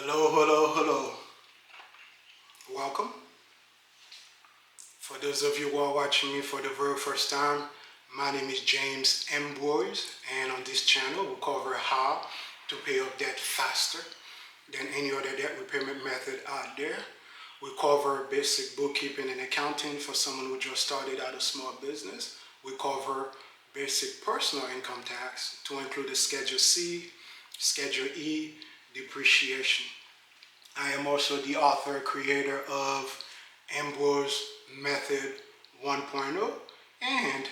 Hello, hello, hello. Welcome. For those of you who are watching me for the very first time, my name is James Ambroise, and on this channel we cover how to pay off debt faster than any other debt repayment method out there. We cover basic bookkeeping and accounting for someone who just started out a small business. We cover basic personal income tax to include the Schedule C, Schedule E, depreciation. I am also the author, creator of Ambroise Method 1.0 and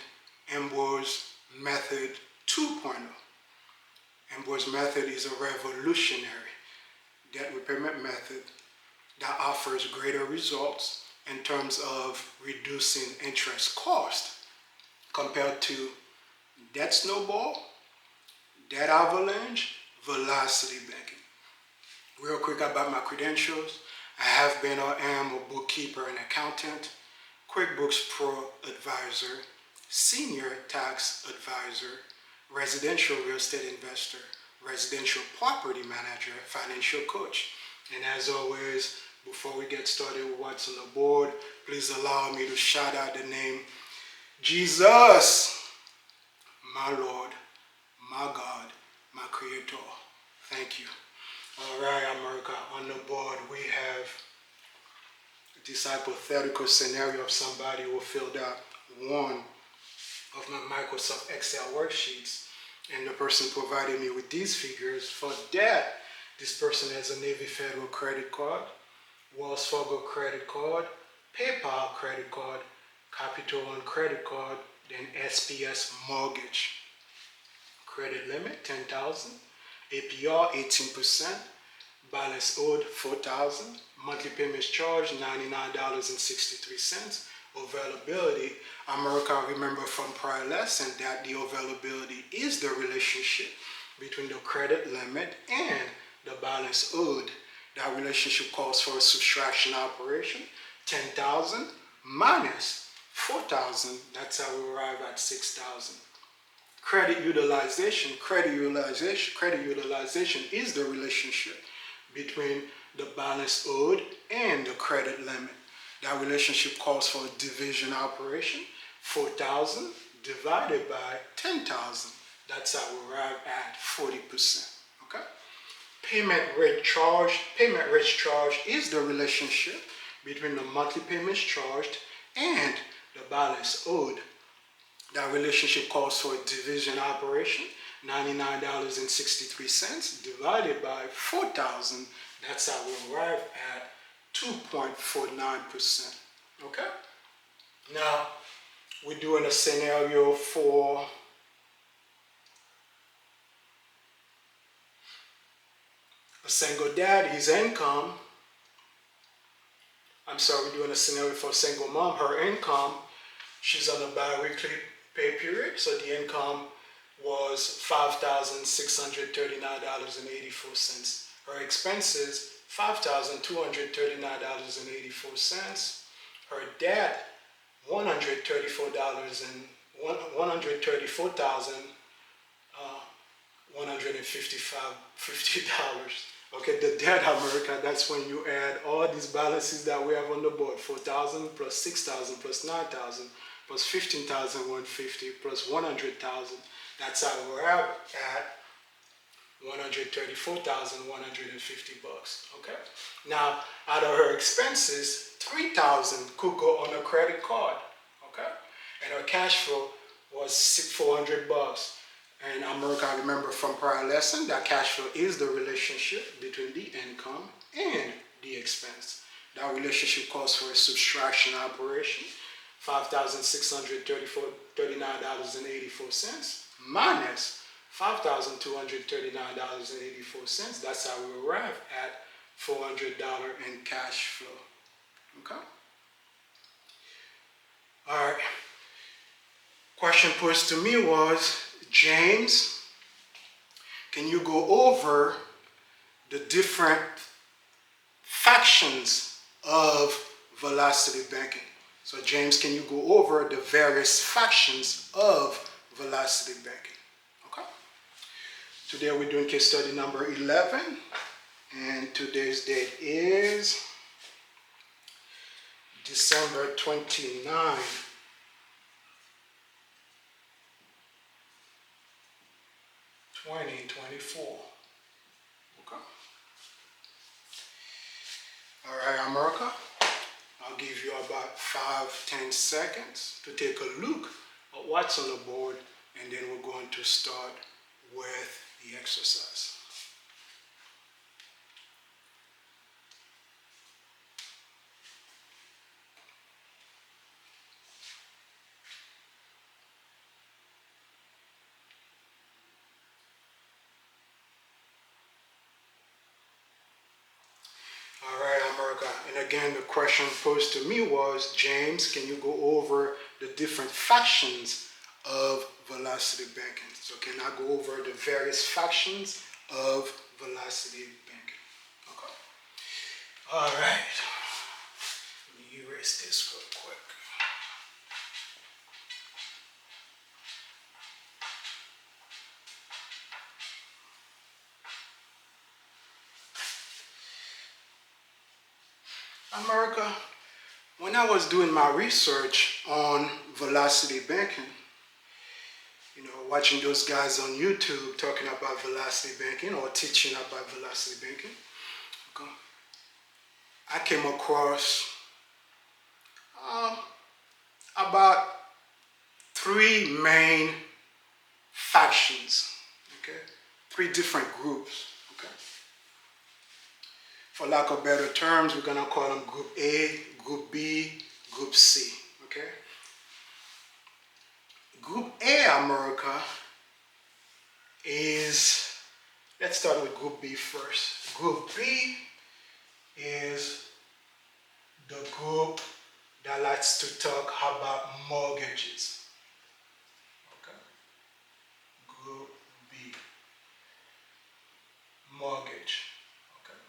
Ambroise Method 2.0. Ambroise Method is a revolutionary debt repayment method that offers greater results in terms of reducing interest cost compared to debt snowball, debt avalanche, velocity banking. Real quick about my credentials. I have been or am a bookkeeper and accountant, QuickBooks Pro advisor, senior tax advisor, residential real estate investor, residential property manager, financial coach. And as always, before we get started with what's on the board, please allow me to shout out the name Jesus, my Lord, my God, my Creator. Thank you. All right, America, on the board we have this hypothetical scenario of somebody who filled out one of my Microsoft Excel worksheets, and the person provided me with these figures. For that, this person has a Navy Federal credit card, Wells Fargo credit card, PayPal credit card, Capital One credit card, then SPS mortgage. Credit limit $10,000. APR 18%, balance owed $4,000, monthly payments charged $99.63. Availability, America, remember from prior lesson that the availability is the relationship between the credit limit and the balance owed. That relationship calls for a subtraction operation. 10,000 minus 4,000, that's how we arrive at 6,000. Credit utilization is the relationship between the balance owed and the credit limit. That relationship calls for a division operation. 4,000 divided by 10,000. That's how we arrive at 40%. Okay? Payment rate charge is the relationship between the monthly payments charged and the balance owed. That relationship calls for a division operation, $99.63 divided by 4,000. That's how we arrive at 2.49%. Okay? Now, we're doing a scenario for a single dad. His income, we're doing a scenario for a single mom. Her income, she's on a bi-weekly pay period, so the income was $5,639.84. Her expenses, $5,239.84. Her debt, $134,150. Okay, the debt, America, that's when you add all these balances that we have on the board: 4,000 plus 6,000 plus 9,000 plus 15,150 plus 100,000. That's how we're at $134,150. Okay. Now, out of her expenses, 3,000 could go on a credit card. Okay, and her cash flow was $400. And America, remember from prior lesson that cash flow is the relationship between the income and the expense. That relationship calls for a subtraction operation. $5,639.84 minus $5,239.84. That's how we arrive at $400 in cash flow. Okay? All right. Question posed to me was, James, can you go over the different factions of velocity banking? So James, can you go over the various factions of velocity banking? Okay. Today we're doing case study number 11, And today's date is December 29, 2024. Okay. All right, America. I'll give you about 5-10 seconds to take a look at what's on the board, and then we're going to start with the exercise. All right, America. And again, the question posed to me was, James, can you go over the different factions of velocity banking? So can I go over the various factions of velocity banking? Okay. All right. Let me erase this real quick. America, when I was doing my research on velocity banking, watching those guys on YouTube talking about velocity banking or teaching about velocity banking, okay, I came across about 3 main factions, okay, 3 different groups, okay. For lack of better terms, we're gonna call them Group A, Group B, Group C, okay. Group A, America, is, let's start with Group B first. Group B is the group that likes to talk about mortgages. Okay. Group B, mortgage. Okay.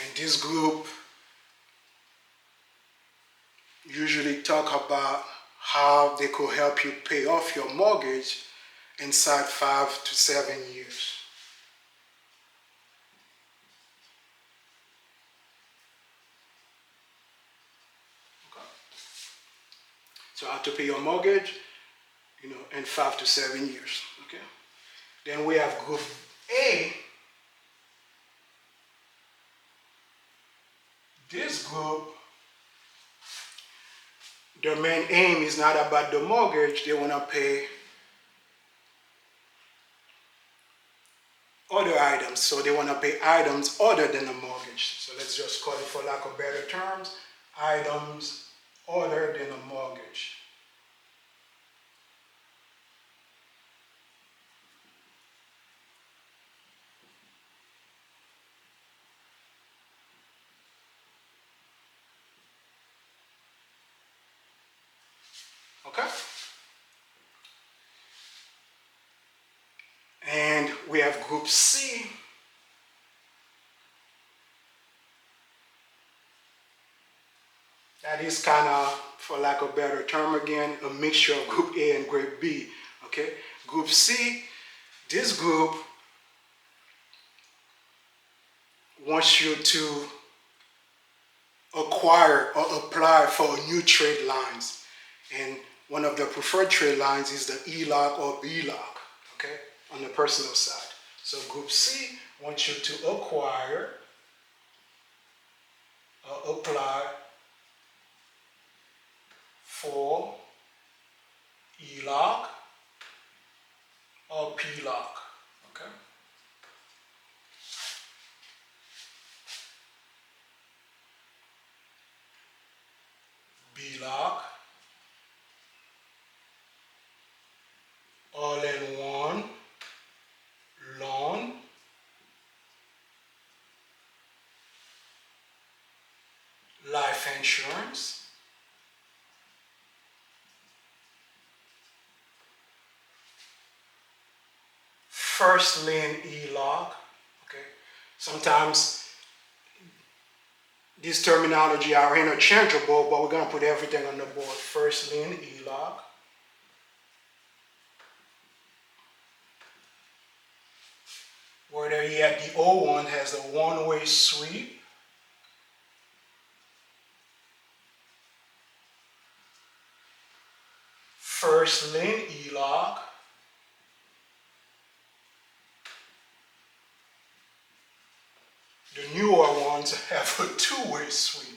And this group usually talk about how they could help you pay off your mortgage inside 5 to 7 years. Okay. So how to pay your mortgage, in 5 to 7 years. Okay. Then we have Group A. This group, their main aim is not about the mortgage. They want to pay other items. So they want to pay items other than the mortgage. So let's just call it, for lack of better terms, items other than a mortgage. Okay? And we have Group C. That is kind of, for lack of a better term again, a mixture of Group A and Group B. Okay? Group C, this group wants you to acquire or apply for new trade lines. And one of the preferred trade lines is the HELOC or BLOC, okay, on the personal side. So Group C wants you to acquire or apply for HELOC or PLOC, okay? BLOC, all-in-one loan, life insurance, first lien HELOC, okay? Sometimes these terminology are interchangeable, but we're going to put everything on the board. First lien HELOC, whether he had the old one has a one-way sweep, first lien HELOC, the newer ones have a two-way sweep.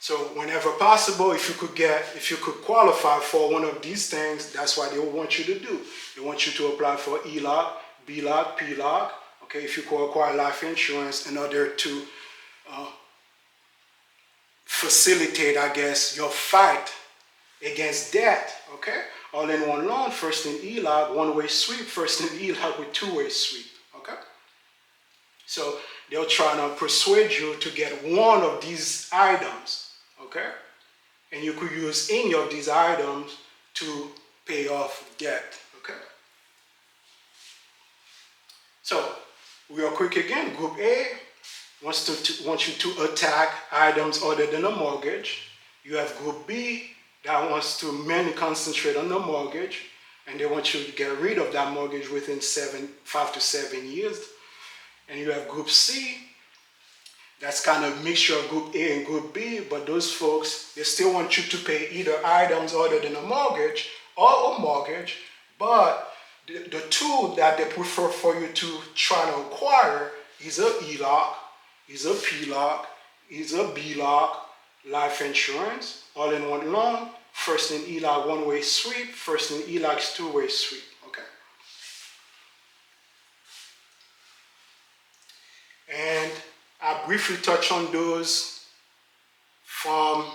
So whenever possible, if you could qualify for one of these things, that's what they want you to do. They want you to apply for HELOC, BLOC, PLOC. Okay, if you could acquire life insurance in order to facilitate, I guess, your fight against debt. Okay, all in one loan, first in HELOC, one-way sweep, first in HELOC with two-way sweep. Okay, so they'll try to persuade you to get one of these items. Okay, and you could use any of these items to pay off debt. Okay, so real quick again, Group A wants you to attack items other than a mortgage. You have Group B that wants to mainly concentrate on the mortgage, and they want you to get rid of that mortgage within 5 to 7 years. And you have Group C. That's kind of a mixture of Group A and Group B, but those folks, they still want you to pay either items other than a mortgage or a mortgage, but the tool that they prefer for you to try to acquire is a HELOC, is a PLOC, is a BLOC, life insurance, all in one loan, first in HELOC one-way sweep, first in HELOC's two-way sweep. Okay. And I briefly touch on those from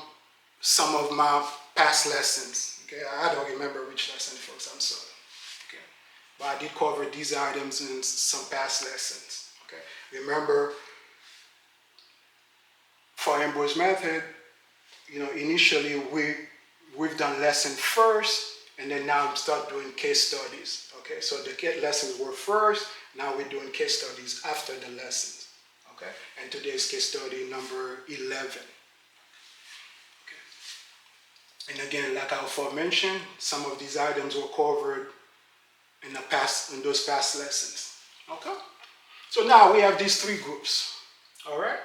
some of my past lessons. Okay, I don't remember which lesson, folks, I'm sorry. Okay, but I did cover these items in some past lessons. Okay, remember, for Ambroise Method, initially we've done lesson first, and then now I'm start doing case studies. Okay, so the lessons were first, now we're doing case studies after the lessons. Okay, and today's case study number 11. Okay. And again, like I aforementioned, some of these items were covered in those past lessons. Okay, so now we have these three groups. All right.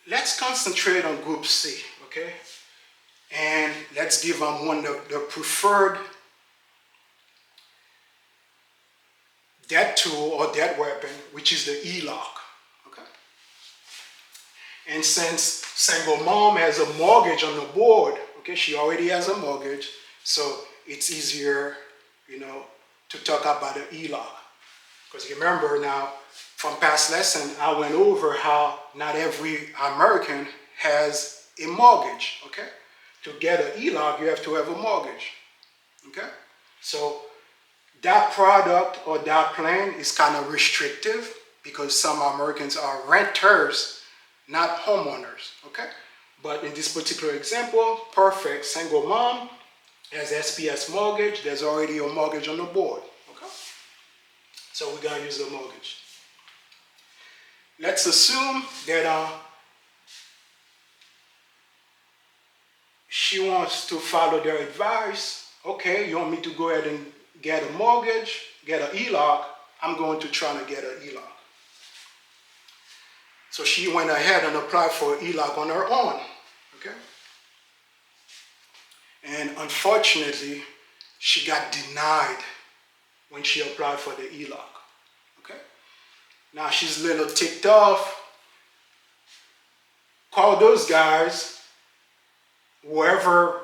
Let's concentrate on Group C. Okay, and let's give them one of the preferred debt tool or debt weapon, which is the HELOC. Okay? And since single mom has a mortgage on the board, okay, she already has a mortgage, so it's easier, to talk about the HELOC. Because remember now, from past lesson, I went over how not every American has a mortgage. Okay? To get a HELOC, you have to have a mortgage. Okay? So that product or that plan is kind of restrictive because some Americans are renters, not homeowners, okay? But in this particular example, perfect, single mom has SPS mortgage, there's already a mortgage on the board, okay? So we're gonna use the mortgage. Let's assume that she wants to follow their advice. Okay, you want me to go ahead and get a mortgage, get a HELOC, I'm going to try to get a HELOC. So she went ahead and applied for a HELOC on her own, okay? And unfortunately, she got denied when she applied for the HELOC, okay? Now she's a little ticked off. Call those guys, whoever,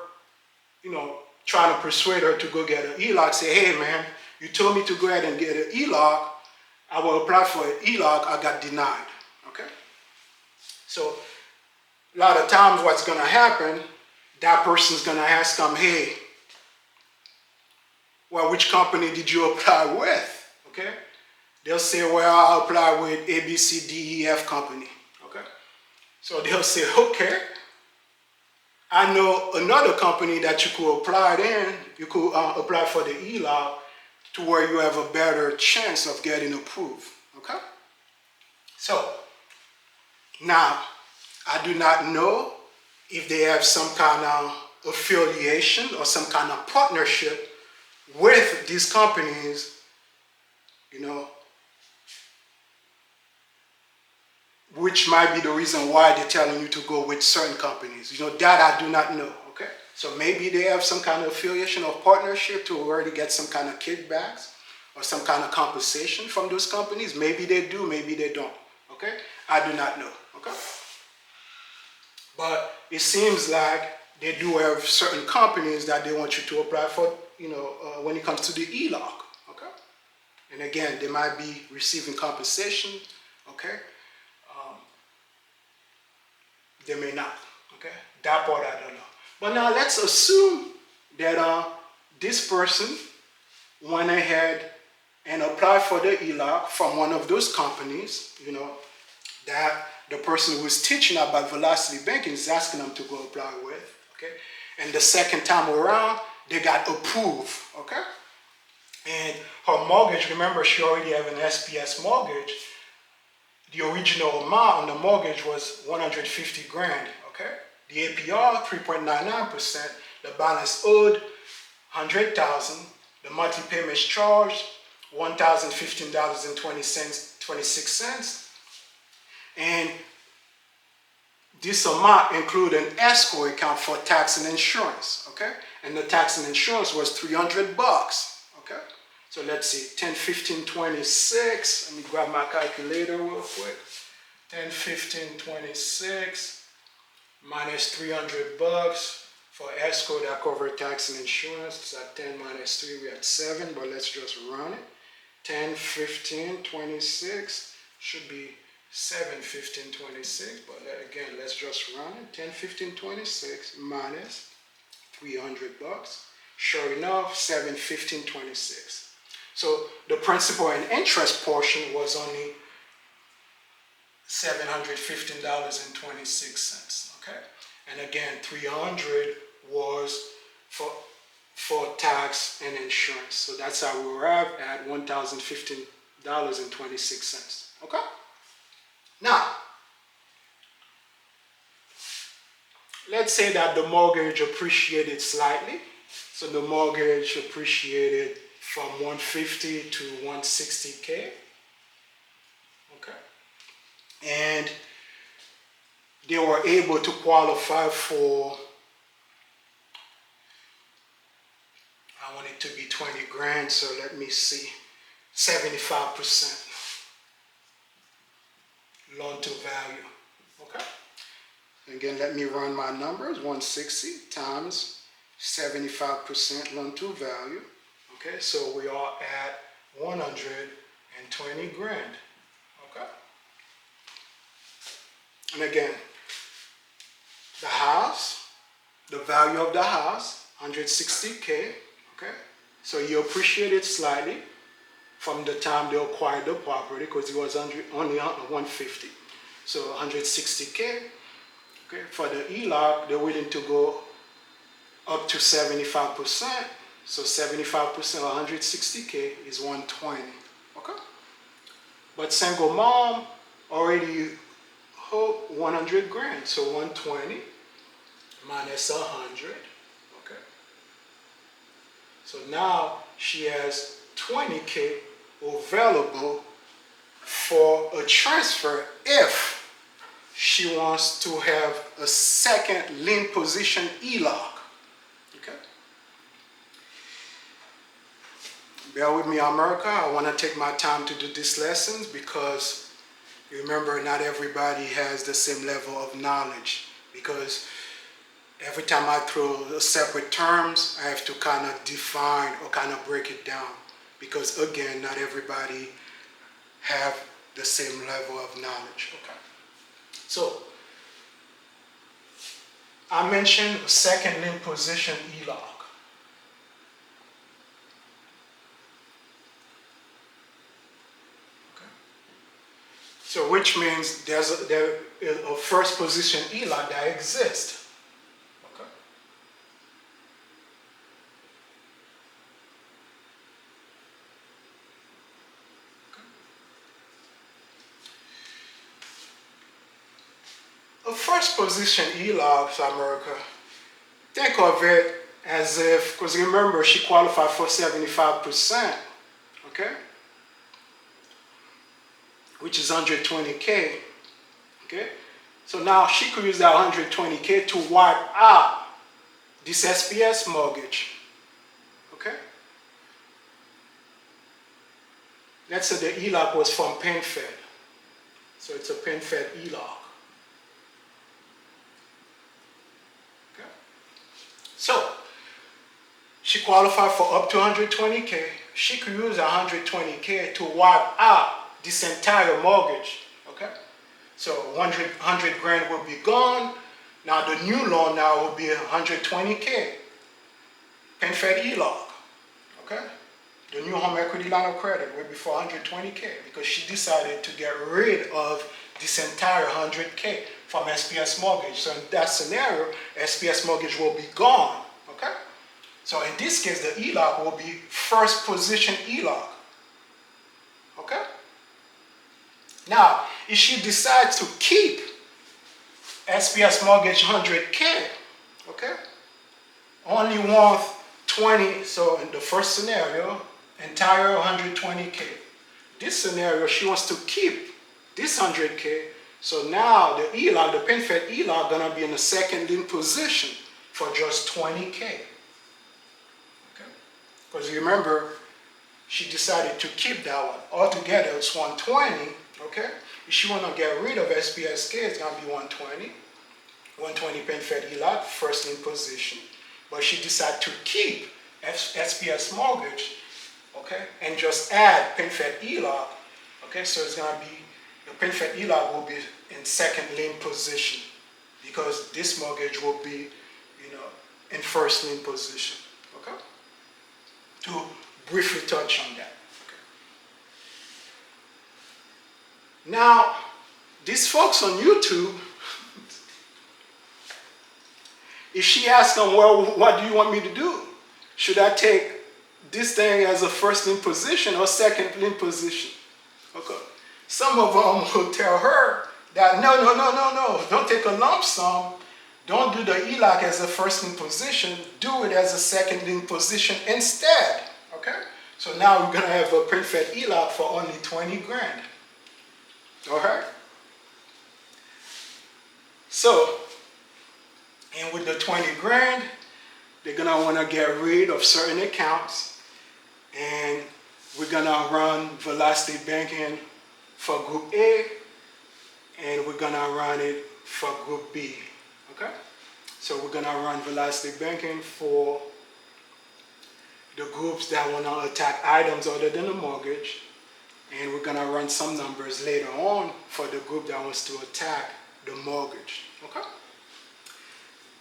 trying to persuade her to go get an HELOC, say, hey man, you told me to go ahead and get an HELOC, I will apply for an HELOC, I got denied, okay? So a lot of times what's gonna happen, that person's gonna ask them, hey, well, which company did you apply with, okay? They'll say, well, I applied with ABCDEF company, okay? So they'll say, okay, I know another company that you could apply apply for the HELOC to where you have a better chance of getting approved, okay? So now, I do not know if they have some kind of affiliation or some kind of partnership with these companies, you know, which might be the reason why they're telling you to go with certain companies. You know, that I do not know, okay? So maybe they have some kind of affiliation or partnership to already get some kind of kickbacks or some kind of compensation from those companies. Maybe they do, maybe they don't, okay? I do not know, okay? But it seems like they do have certain companies that they want you to apply for, you know, when it comes to the HELOC, okay? And again, they might be receiving compensation, okay? They may not, okay? That part I don't know. But now let's assume that this person went ahead and applied for the HELOC from one of those companies, you know, that the person who is teaching about velocity banking is asking them to go apply with, okay? And the second time around, they got approved, okay? And her mortgage, remember, she already have an SPS mortgage. The original amount on the mortgage was 150 grand, okay? The APR, 3.99%. The balance owed, 100,000. The monthly payments charged, $1,015.26. And this amount include an escrow account for tax and insurance, okay? And the tax and insurance was $300, okay? So let's see, 10, 15, 26. Let me grab my calculator real quick. 10, 15, 26 minus $300 for escrow that cover tax and insurance. It's at 10 minus 3, we're at 7, but let's just run it. 10, 15, 26 should be 7, 15, 26, but again, let's just run it. 10, 15, 26 minus $300. Sure enough, 7, 15, 26. So the principal and interest portion was only $715.26, okay? And again, 300 was for tax and insurance. So that's how we arrived at $1,015.26, okay? Now, let's say that the mortgage appreciated slightly. So the mortgage appreciated from 150 to 160K, okay? And they were able to qualify for, I want it to be 20 grand, so let me see, 75% loan to value, okay? Again, let me run my numbers, 160 times 75% loan to value. Okay, so we are at 120 grand, okay? And again, the house, the value of the house, 160K, okay? So you appreciate it slightly from the time they acquired the property because it was only 150. So 160K, okay? For the HELOC, they're willing to go up to 75%. So 75% of 160K is 120, okay? But single mom already hold 100 grand, so 120 minus 100, okay? So now she has 20K available for a transfer if she wants to have a second lien position HELOC, okay? Bear with me, America. I want to take my time to do these lessons because remember, not everybody has the same level of knowledge, because every time I throw separate terms, I have to kind of define or kind of break it down, because again, not everybody have the same level of knowledge, okay? So, I mentioned a second lien position HELOC. So which means there is a first position HELOC that exists. Okay. first position HELOCs, America, think of it as if, because remember, she qualified for 75%, okay? Which is 120K, okay? So now she could use that 120K to wipe out this SPS mortgage, okay? Let's say the HELOC was from PenFed. So it's a PenFed HELOC. Okay? So she qualified for up to 120K. She could use 120K to wipe out this entire mortgage. Okay? So 100 grand will be gone. Now the new loan now will be 120K. PenFed HELOC. Okay? The new home equity line of credit will be for 120K because she decided to get rid of this entire 100K from SPS mortgage. So in that scenario, SPS mortgage will be gone. Okay? So in this case, the HELOC will be first position HELOC. Okay? Now, if she decides to keep SPS mortgage 100K, okay, only want 20, so in the first scenario, entire 120K. This scenario, she wants to keep this 100K, so now the HELOC, the PenFed HELOC, gonna be in the second lien position for just 20K. Okay? Because remember, she decided to keep that one. Altogether, it's 120, okay? If she wanna get rid of SPSK, it's gonna be 120. 120 PenFed HELOC, first lien position. But she decided to keep SPS mortgage, okay, and just add PenFed HELOC, okay, so it's going to be, the PenFed HELOC will be in second lien position because this mortgage will be, in first lien position, okay, to briefly touch on that. Okay. Now, these folks on YouTube, if she asks them, well, what do you want me to do? Should I take this thing as a first lien position or second lien position? Okay. Some of them will tell her that no, don't take a lump sum. Don't do the HELOC as a first lien position. Do it as a second lien position instead. Okay? So now we're going to have a PenFed HELOC for only 20 grand. All right? So, and with the 20 grand, they're going to want to get rid of certain accounts. And we're going to run Velocity Banking for Group A. And we're going to run it for Group B. Okay? So we're going to run Velocity Banking for the groups that want to attack items other than the mortgage. And we're going to run some numbers later on for the group that wants to attack the mortgage. Okay?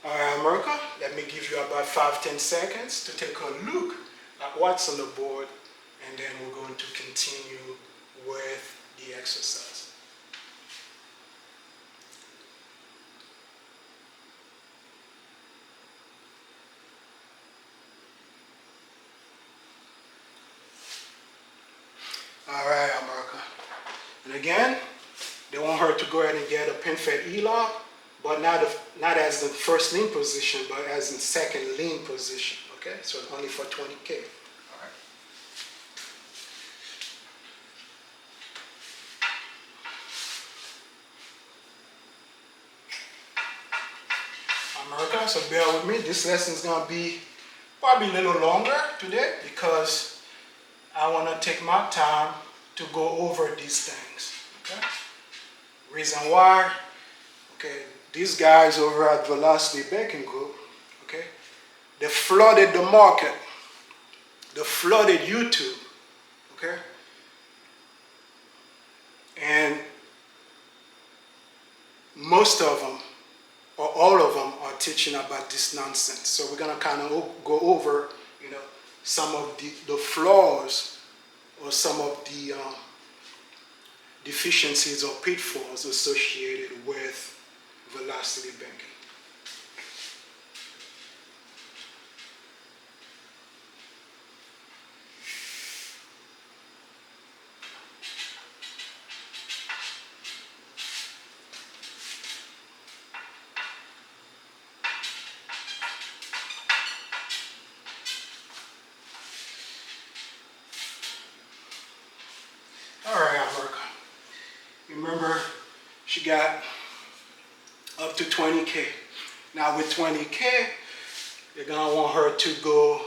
All right, America, let me give you about 5-10 seconds to take a look at what's on the board, and then we're going to continue with the exercise. All right, America. And again, they want her to go ahead and get a PenFed HELOC, but not as the first lien position, but as in second lien position. Okay, so only for 20K. All right. America, so bear with me. This lesson is going to be probably a little longer today because I want to take my time to go over these things. Okay? Reason why, okay, these guys over at Velocity Banking Group, okay, they flooded the market. They flooded YouTube, okay? And most of them, or all of them, are teaching about this nonsense. So we're gonna kind of go over, some of the flaws or some of the deficiencies or pitfalls associated with Velocity Banking. she got up to 20K. Now with 20K, you're gonna want her to go,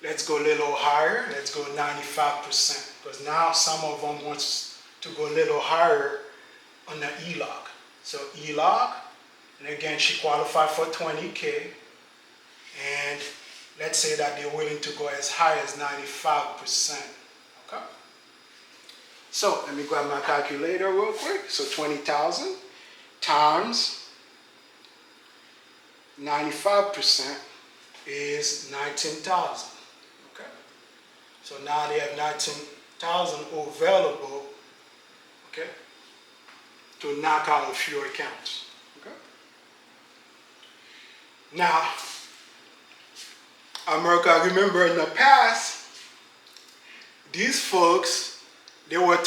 let's go a little higher, let's go 95%, because now some of them wants to go a little higher on the HELOC. So HELOC, and again, she qualified for 20K, and let's say that they're willing to go as high as 95%, okay? So let me grab my calculator real quick. So 20,000 times 95% is 19,000, okay? So now they have 19,000 available, okay, to knock out a few accounts, okay? Now, America, remember in the past, these folks, they were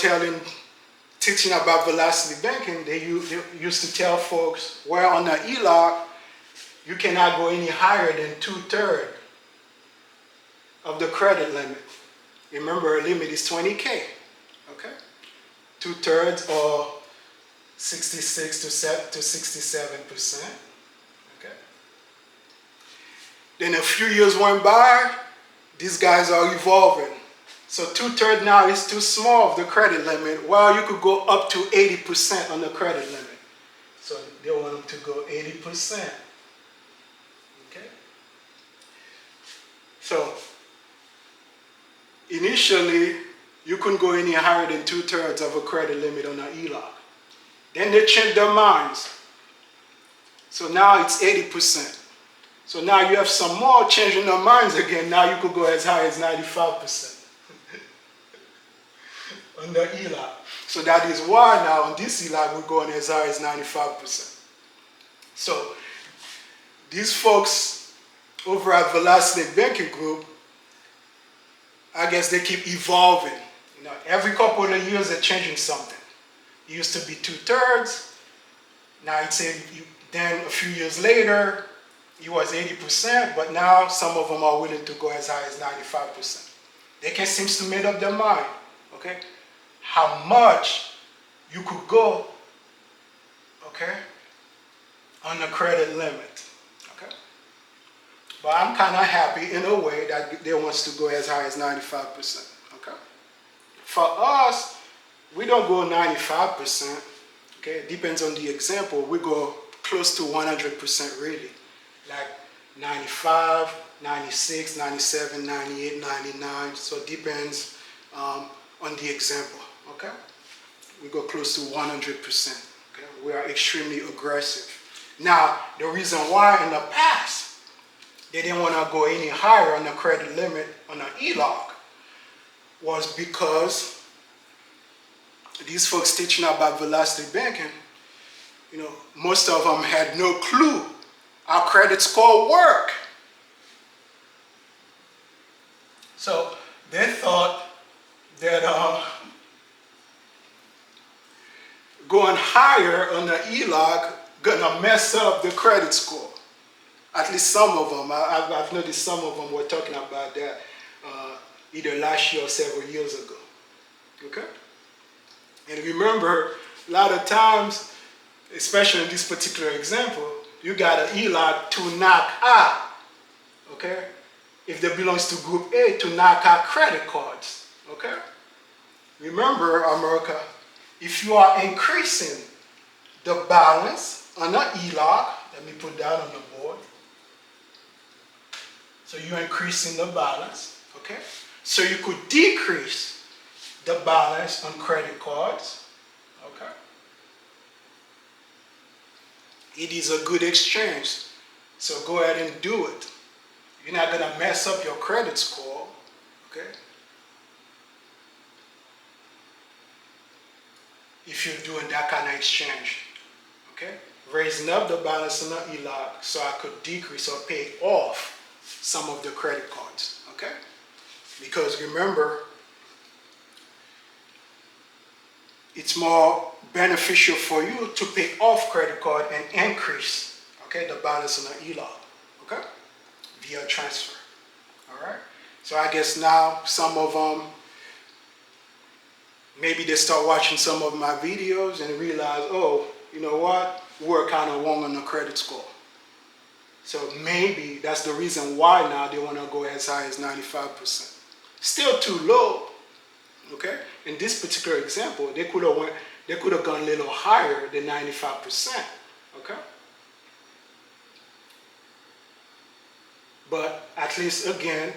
teaching about velocity banking. They used to tell folks, well, on the HELOC, you cannot go any higher than 2/3 of the credit limit. Remember, a limit is 20K, okay? 2/3 or 66 to 67%, okay? Then a few years went by, these guys are evolving. So 2/3 now is too small of the credit limit. Well, you could go up to 80% on the credit limit. So they want them to go 80%, okay? So initially, you couldn't go any higher than 2/3 of a credit limit on a HELOC. Then they changed their minds. So now it's 80%. So now you have some more changing their minds again. Now you could go as high as 95% on the HELOC. So that is why now on this HELOC we're going as high as 95%. So these folks over at Velocity Banking Group, I guess they keep evolving. You know, every couple of years they're changing something. It used to be 2/3. Now it's then a few years later, it was 80%, but now some of them are willing to go as high as 95%. They can't seem to make up their mind, okay, how much you could go, okay, on the credit limit, okay? But I'm kind of happy in a way that they want to go as high as 95%, okay? For us, we don't go 95%, okay? It depends on the example. We go close to 100% really. Like 95, 96, 97, 98, 99. So it depends on the example, okay? We go close to 100%, okay? We are extremely aggressive. Now, the reason why in the past, they didn't want to go any higher on the credit limit on an HELOC was because these folks teaching about velocity banking, you know, most of them had no clue how credit score work. So they thought that going higher on the HELOC gonna mess up the credit score. At least some of them. I've noticed some of them were talking about that either last year or several years ago. Okay? And remember, a lot of times, especially in this particular example, you got a HELOC to knock out, okay? If it belongs to Group A, to knock out credit cards, okay? Remember, America, if you are increasing the balance on a HELOC, let me put that on the board. So you're increasing the balance, okay? So you could decrease the balance on credit cards, okay? It is a good exchange, so go ahead and do it. You're not gonna mess up your credit score, okay? If you're doing that kind of exchange, okay? Raising up the balance on the HELOC so I could decrease or pay off some of the credit cards, okay? Because remember, it's more beneficial for you to pay off credit card and increase, okay, the balance on the HELOC, okay, via transfer, all right? So I guess now some of them Maybe they start watching some of my videos and realize, oh, you know what, we're kind of wrong on the credit score. So maybe that's the reason why now they want to go as high as 95%. Still too low, okay? In this particular example, they could have gone a little higher than 95%, okay? But at least, again,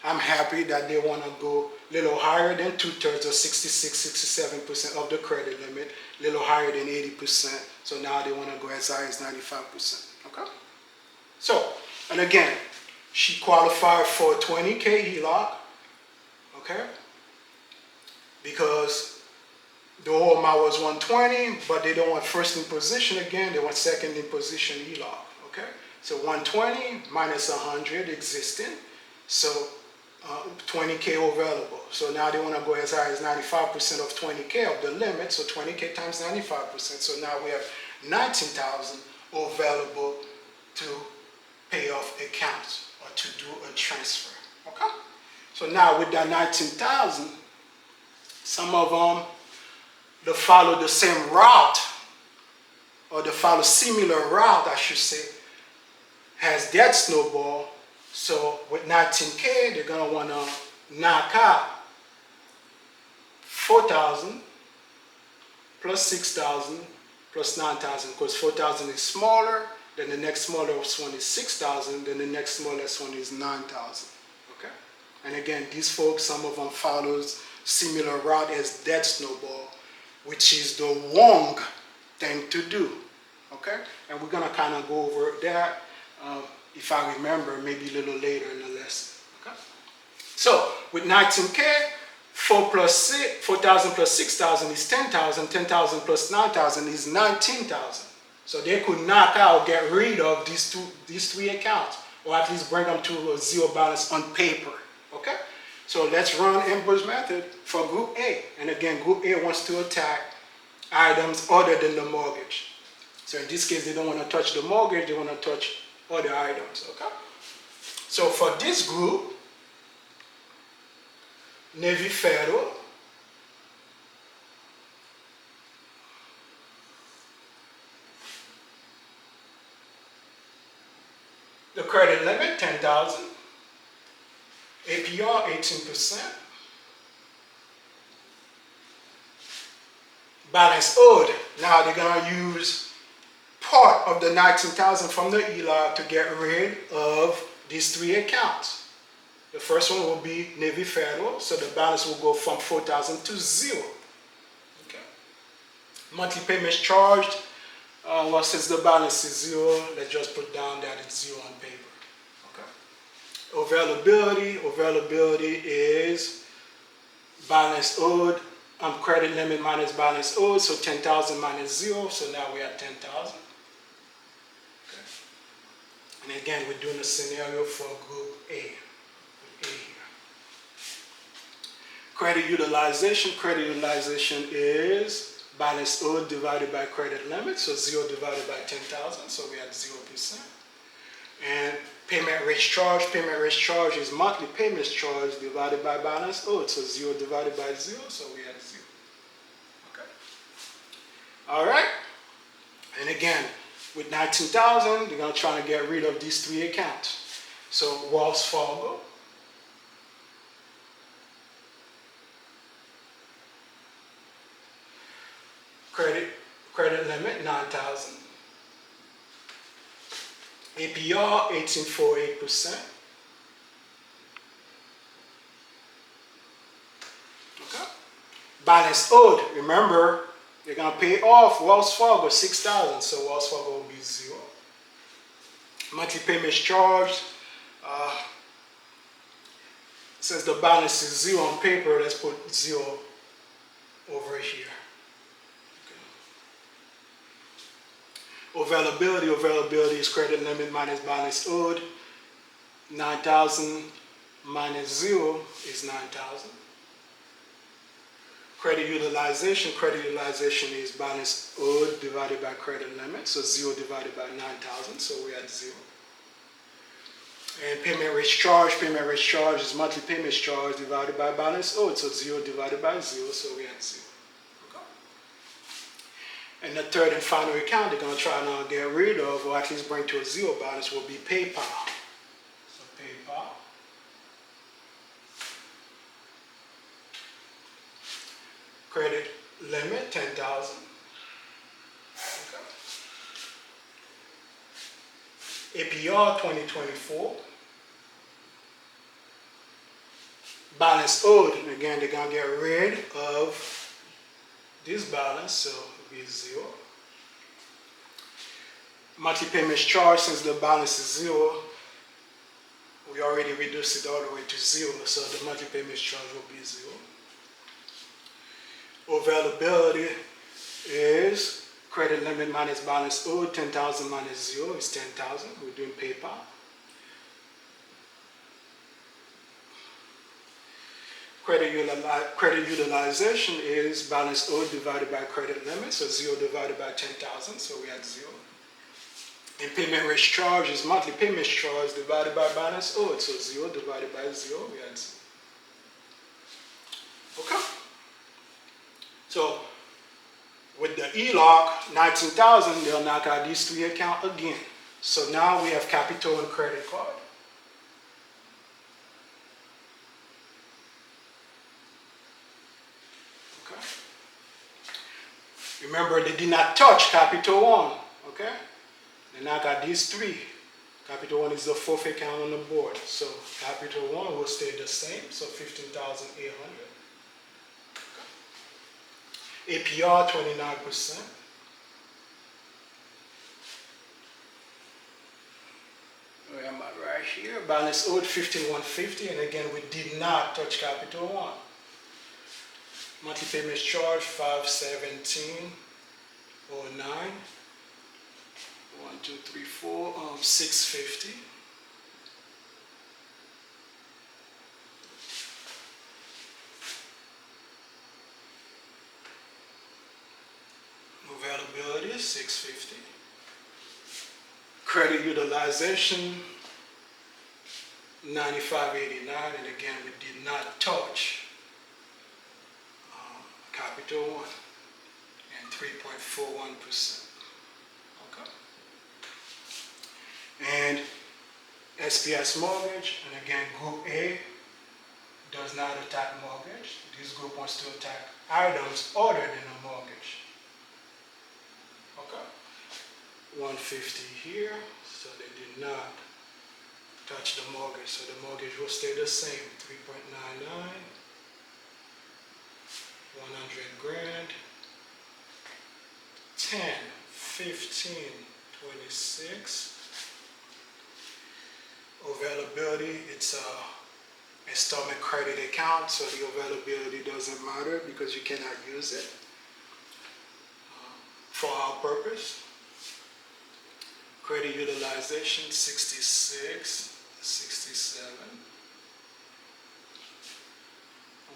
I'm happy that they want to go a little higher than 2/3 or 66, 67% of the credit limit, a little higher than 80%. So now they want to go as high as 95%, okay? So, and again, she qualified for 20K HELOC, okay? Because the whole amount was 120, but they don't want first in position again, they want second in position HELOC, okay? So 120 minus 100 existing, so 20K available. So now they want to go as high as 95% of 20K of the limit, so 20K times 95%. So now we have 19,000 available to pay off accounts or to do a transfer, okay? So now with that 19,000, some of them, they follow the same route, or they follow similar route, I should say, has that snowball. So with 19K, they're gonna wanna knock out 4,000 plus 6,000 plus 9,000, because 4,000 is smaller, then the next smallest one is 6,000, then the next smallest one is 9,000, okay? And again, these folks, some of them follows similar route as that snowball, which is the wrong thing to do, okay? And we're gonna kind of go over that, if I remember, maybe a little later in the lesson, okay? So with 19K, 4,000 plus 6,000 is 10,000, 10,000 plus 9,000 is 19,000. So they could knock out, get rid of these three accounts, or at least bring them to a zero balance on paper, okay? So let's run Ambroise Method for Group A. And again, Group A wants to attack items other than the mortgage. So in this case, they don't want to touch the mortgage, they want to touch other items, okay? So for this group, Navy Federal, the credit limit, 10,000, APR, 18%, balance owed. Now they're gonna use part of the 19,000 from the HELOC to get rid of these three accounts. The first one will be Navy Federal, so the balance will go from 4,000 to 0. Okay. Monthly payments charged, well, since the balance is 0, let's just put down that it's 0 on paper. Okay. Availability is balance owed, credit limit minus balance owed, so 10,000 minus 0, so now we're at 10,000. And again, we're doing a scenario for Group A. Group A here. Credit utilization is balance owed divided by credit limit, so 0 divided by 10,000, so we had 0%. And payment rates charged is monthly payments charged divided by balance owed, so 0 divided by 0, so we had 0. Okay. All right. And again, with 19,000, they're going to try to get rid of these three accounts. So Wells Fargo, credit limit 9,000, APR 18.48%. Okay. Balance owed, remember, they're going to pay off Wells Fargo 6,000, so Wells Fargo will be 0. Monthly payments charged, since the balance is 0 on paper, let's put 0 over here. Okay. Availability is credit limit minus balance owed. 9,000 minus 0 is 9,000. Credit utilization is balance owed divided by credit limit, so 0 divided by 9,000, so we had 0. And payment rates charge is monthly payments charge divided by balance owed. So 0 divided by 0, so we had 0. Okay. And the third and final account they're going to try now get rid of, or at least bring to a 0 balance, will be PayPal. So PayPal. Credit limit, 10,000. APR 2024. Balance owed, and again they're going to get rid of this balance, so it'll be 0. Monthly payments charge, since the balance is 0, we already reduced it all the way to 0, so the monthly payments charge will be 0. Availability is credit limit minus balance owed, 10,000 minus 0 is 10,000. We're doing PayPal. Credit utilization is balance owed divided by credit limit, so 0 divided by 10,000, so we had 0. And payment rate charge is monthly payments charge divided by balance owed, so 0 divided by 0, we had 0. Okay. So with the HELOC, 19,000, they'll knock out these three accounts again. So now we have capital and credit card. Okay. Remember, they did not touch Capital One. Okay. They knock out these three. Capital One is the fourth account on the board. So Capital One will stay the same. So 15,800. APR 29%. Where am I? Right here. Balance owed 15,150, and again we did not touch Capital One. Monthly payments charge 517.09. 1, 2, 3, 4, 650. Availability 650. Credit utilization 95.89, and again we did not touch Capital One and 3.41%. Okay. And SPS mortgage, and again Group A does not attack mortgage. This group wants to attack items other than a mortgage. Okay. 150 here, so they did not touch the mortgage, so the mortgage will stay the same, 3.99, 100 grand, 10, 15, 26. Availability, it's a installment credit account, so the availability doesn't matter because you cannot use it for our purpose. Credit utilization 66, 67,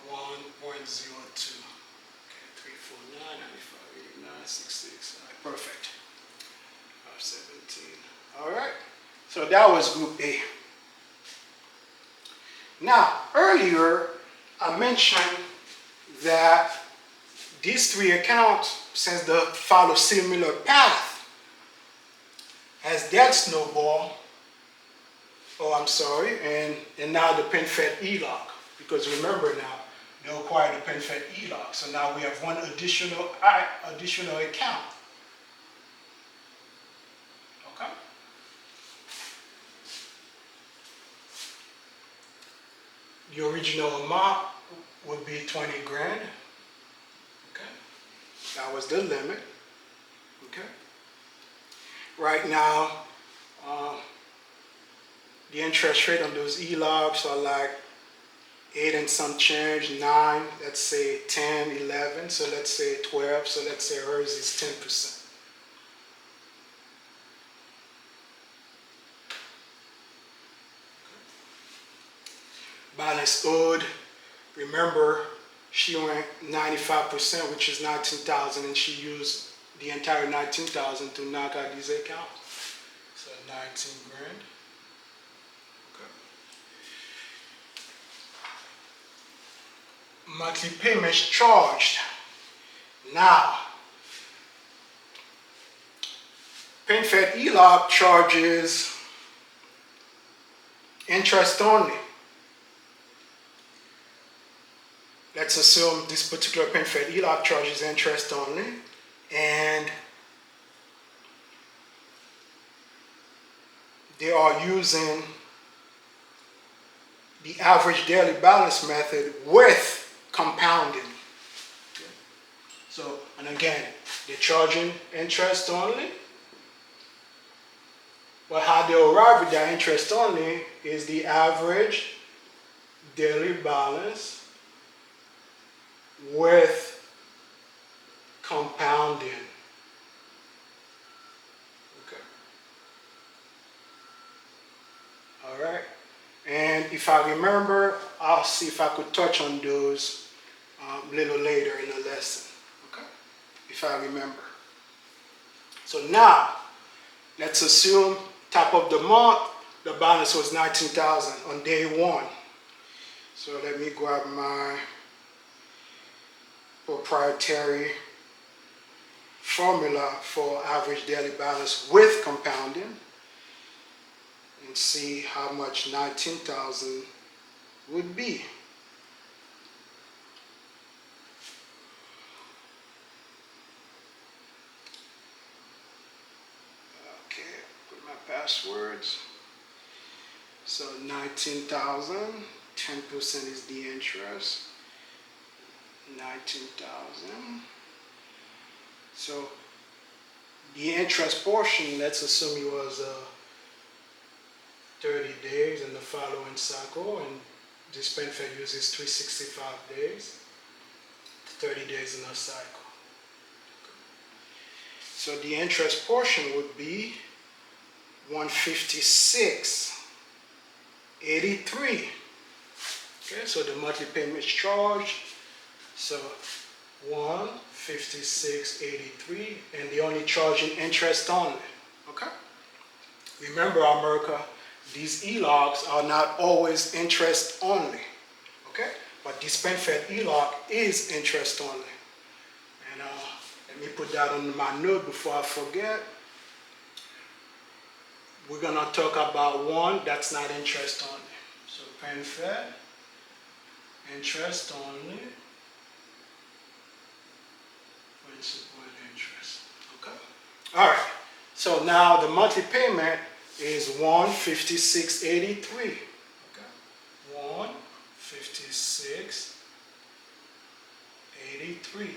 1.02. Okay, 349, 95, 89, 66. All right, perfect. 17. All right. So that was Group A. Now, earlier I mentioned that these three accounts, since they follow similar path as that Snowball, and now the PenFed HELOC, because remember now, they acquired the PenFed HELOC, so now we have one additional account. Okay? The original amount would be 20 grand. Okay? That was the limit. Okay? Right now, the interest rate on those HELOCs are like 8 and some change, 9, let's say 10, 11, so let's say 12, so let's say hers is 10%. Balance owed, remember she went 95%, which is 19,000, and she used the entire 19,000 to knock out these accounts. So 19 grand. monthly payments charged. Now, PenFed HELOC charges interest only. Let's assume this particular PenFed HELOC charges interest only, and they are using the average daily balance method with compounding. So, and again, they're charging interest only. But how they arrive at that interest only is the average daily balance with compounding. Okay. All right. And if I remember, I'll see if I could touch on those a little later in the lesson. Okay. If I remember. So now, let's assume top of the month, the balance was 19,000 on day one. So let me grab my proprietary formula for average daily balance with compounding and see how much 19,000 would be. Passwords. So 19,000, 10% is the interest. 19,000. So the interest portion, let's assume it was 30 days in the following cycle, and this PenFed uses 365 days, 30 days in a cycle. So the interest portion would be 156.83. Okay, so the monthly payments charged. So 156.83, and they only charging interest only. Okay. Remember, America, these HELOCs are not always interest only. Okay, but this PenFed HELOC is interest only. And let me put that on my note before I forget. We're going to talk about one that's not interest only. So PenFed, interest only, principal and interest. Okay. All right. So now the monthly payment is 156.83. Okay. 156.83.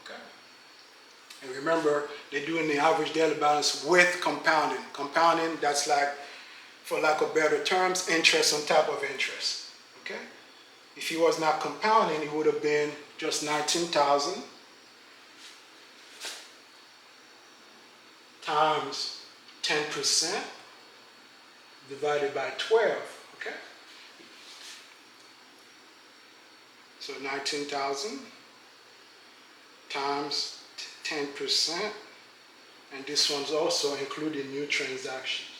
Okay. And remember, they're doing the average daily balance with compounding. Compounding, that's like, for lack of better terms, interest on top of interest. Okay? If he was not compounding, it would have been just 19,000 times 10% divided by 12. Okay? So 19,000 times 10%, and this one's also including new transactions.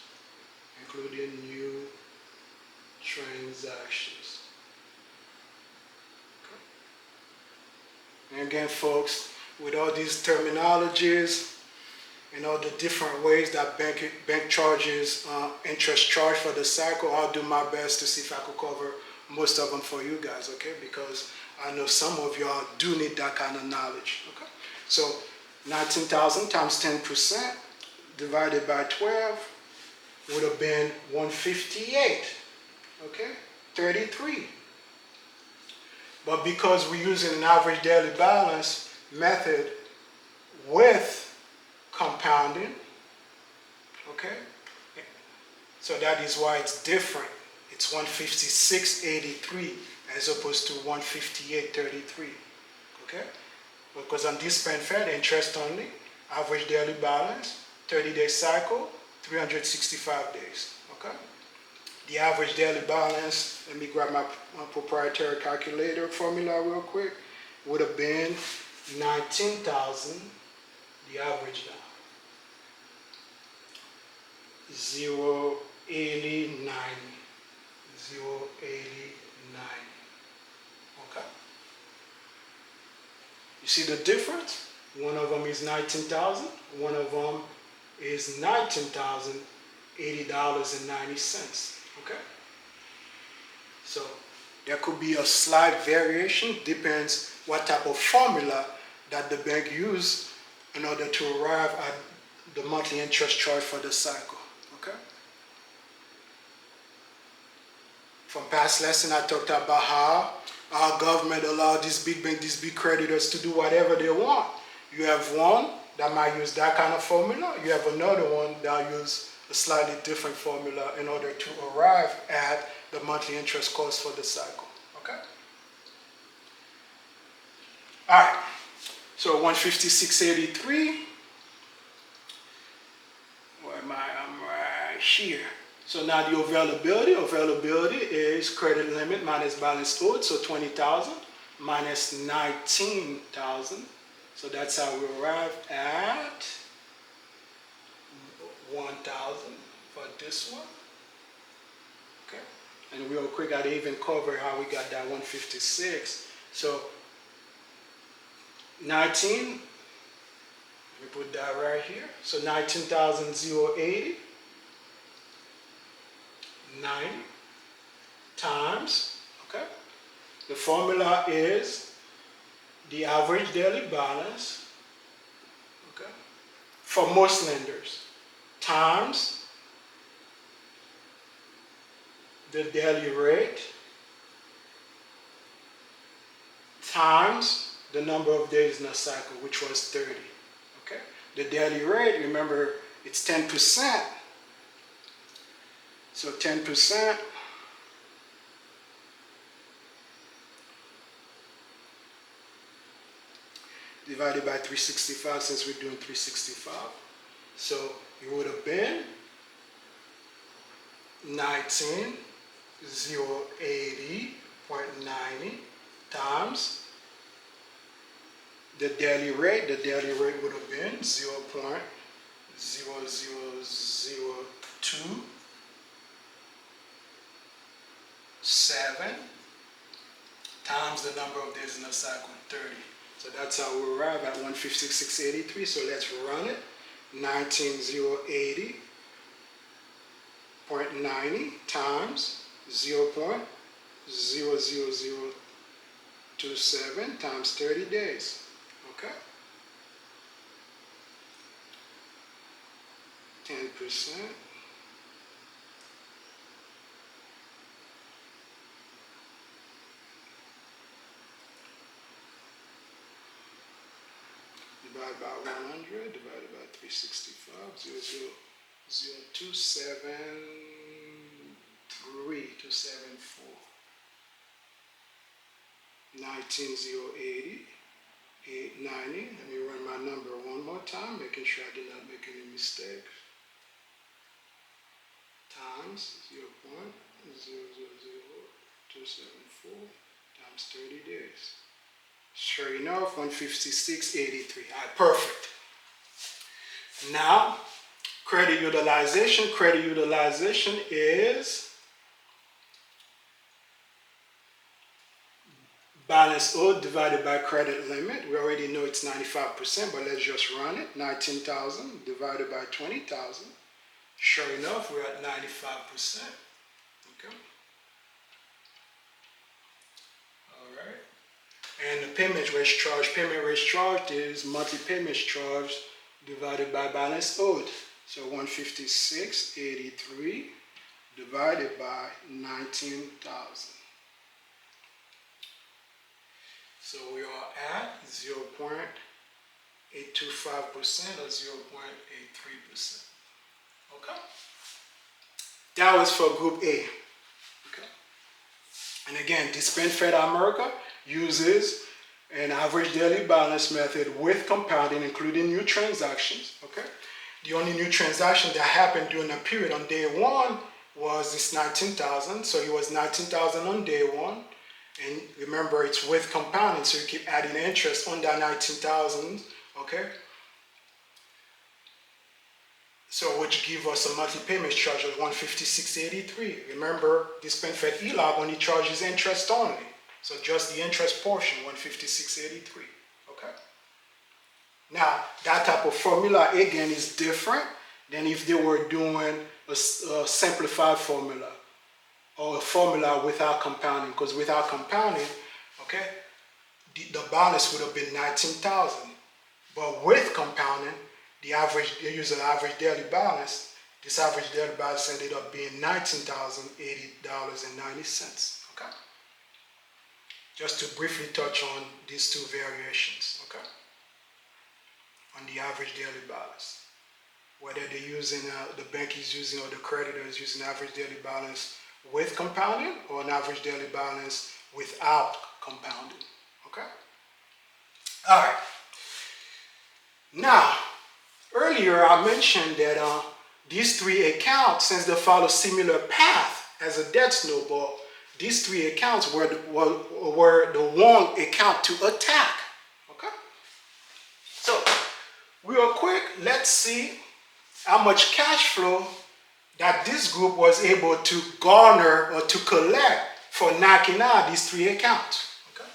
Including new transactions. Okay. And again, folks, with all these terminologies and all the different ways that bank charges interest charge for the cycle, I'll do my best to see if I could cover most of them for you guys, okay? Because I know some of y'all do need that kind of knowledge, okay? So 19,000 times 10% divided by 12 would have been 158, okay? 33. But because we're using an average daily balance method with compounding, okay? So that is why it's different. It's 156.83 as opposed to 158.33, okay? Because on this PenFed, interest only, average daily balance, 30-day cycle, 365 days, okay? The average daily balance, let me grab my proprietary calculator formula real quick, would have been 19,000, the average now, 0.89, 0.89, okay? You see the difference? One of them is $19,000. One of them is $19,080.90. Okay? So there could be a slight variation, depends what type of formula that the bank used in order to arrive at the monthly interest charge for the cycle. Okay? From past lesson, I talked about how our government allowed these big banks, these big creditors to do whatever they want. You have one that might use that kind of formula. You have another one that use a slightly different formula in order to arrive at the monthly interest cost for the cycle. Okay? All right. So 156.83. Where am I? I'm right here. So now the availability. Availability is credit limit minus balance owed. So 20,000 minus 19,000. So that's how we arrive at 1,000 for this one. Okay. And real quick, I even cover how we got that 156. So 19, let me put that right here. So 19,080, 90 times, okay? The formula is the average daily balance, okay, for most lenders, times the daily rate, times the number of days in a cycle, which was 30. Okay? The daily rate, remember, it's 10%. So 10% divided by 365, since we're doing 365. So it would have been 19,080.90 times the daily rate. The daily rate would have been 0.0027 times the number of days in a cycle, 30. So that's how we arrive at 156.83. So let's run it. 19,080.90 times 0.00027 times 30 days. Okay? 10%. Divided by 100, divided by 365, 0.00273,274. 19,080, 890. Let me run my number one more time, making sure I did not make any mistakes. Times 0.000274 times 30 days. Sure enough, 156.83. All right, perfect. Now, credit utilization. Credit utilization is balance owed divided by credit limit. We already know it's 95%, but let's just run it. 19,000 divided by 20,000. Sure enough, we're at 95%. Okay. All right. And the payment rate charged is monthly payments charged divided by balance owed. So 156.83 divided by 19,000. So we are at 0.825% or 0.83%. Okay? That was for Group A. Okay? And again, this Fed America uses an average daily balance method with compounding, including new transactions. Okay? The only new transaction that happened during the period on day one was this 19,000. So it was 19,000 on day one. And remember, it's with compounding, so you keep adding interest on that 19,000. Okay? So which give us a monthly payment charge of 156.83. Remember, this Fed HELOC only charges interest only. So just the interest portion, 156.83. Okay? Okay. Now, that type of formula, again, is different than if they were doing a simplified formula or a formula without compounding. Because without compounding, okay, the balance would have been 19,000. But with compounding, they use an average daily balance. This average daily balance ended up being $19,080.90. Okay. Just to briefly touch on these two variations. Okay. On the average daily balance, whether they're using the bank is using or the creditor is using average daily balance with compounding or an average daily balance without compounding. Okay. All right. Now, earlier I mentioned that these three accounts, since they follow similar path as a debt snowball, these three accounts were the one account to attack. Okay. So, real quick, let's see how much cash flow that this group was able to garner or to collect for knocking out these three accounts. Okay.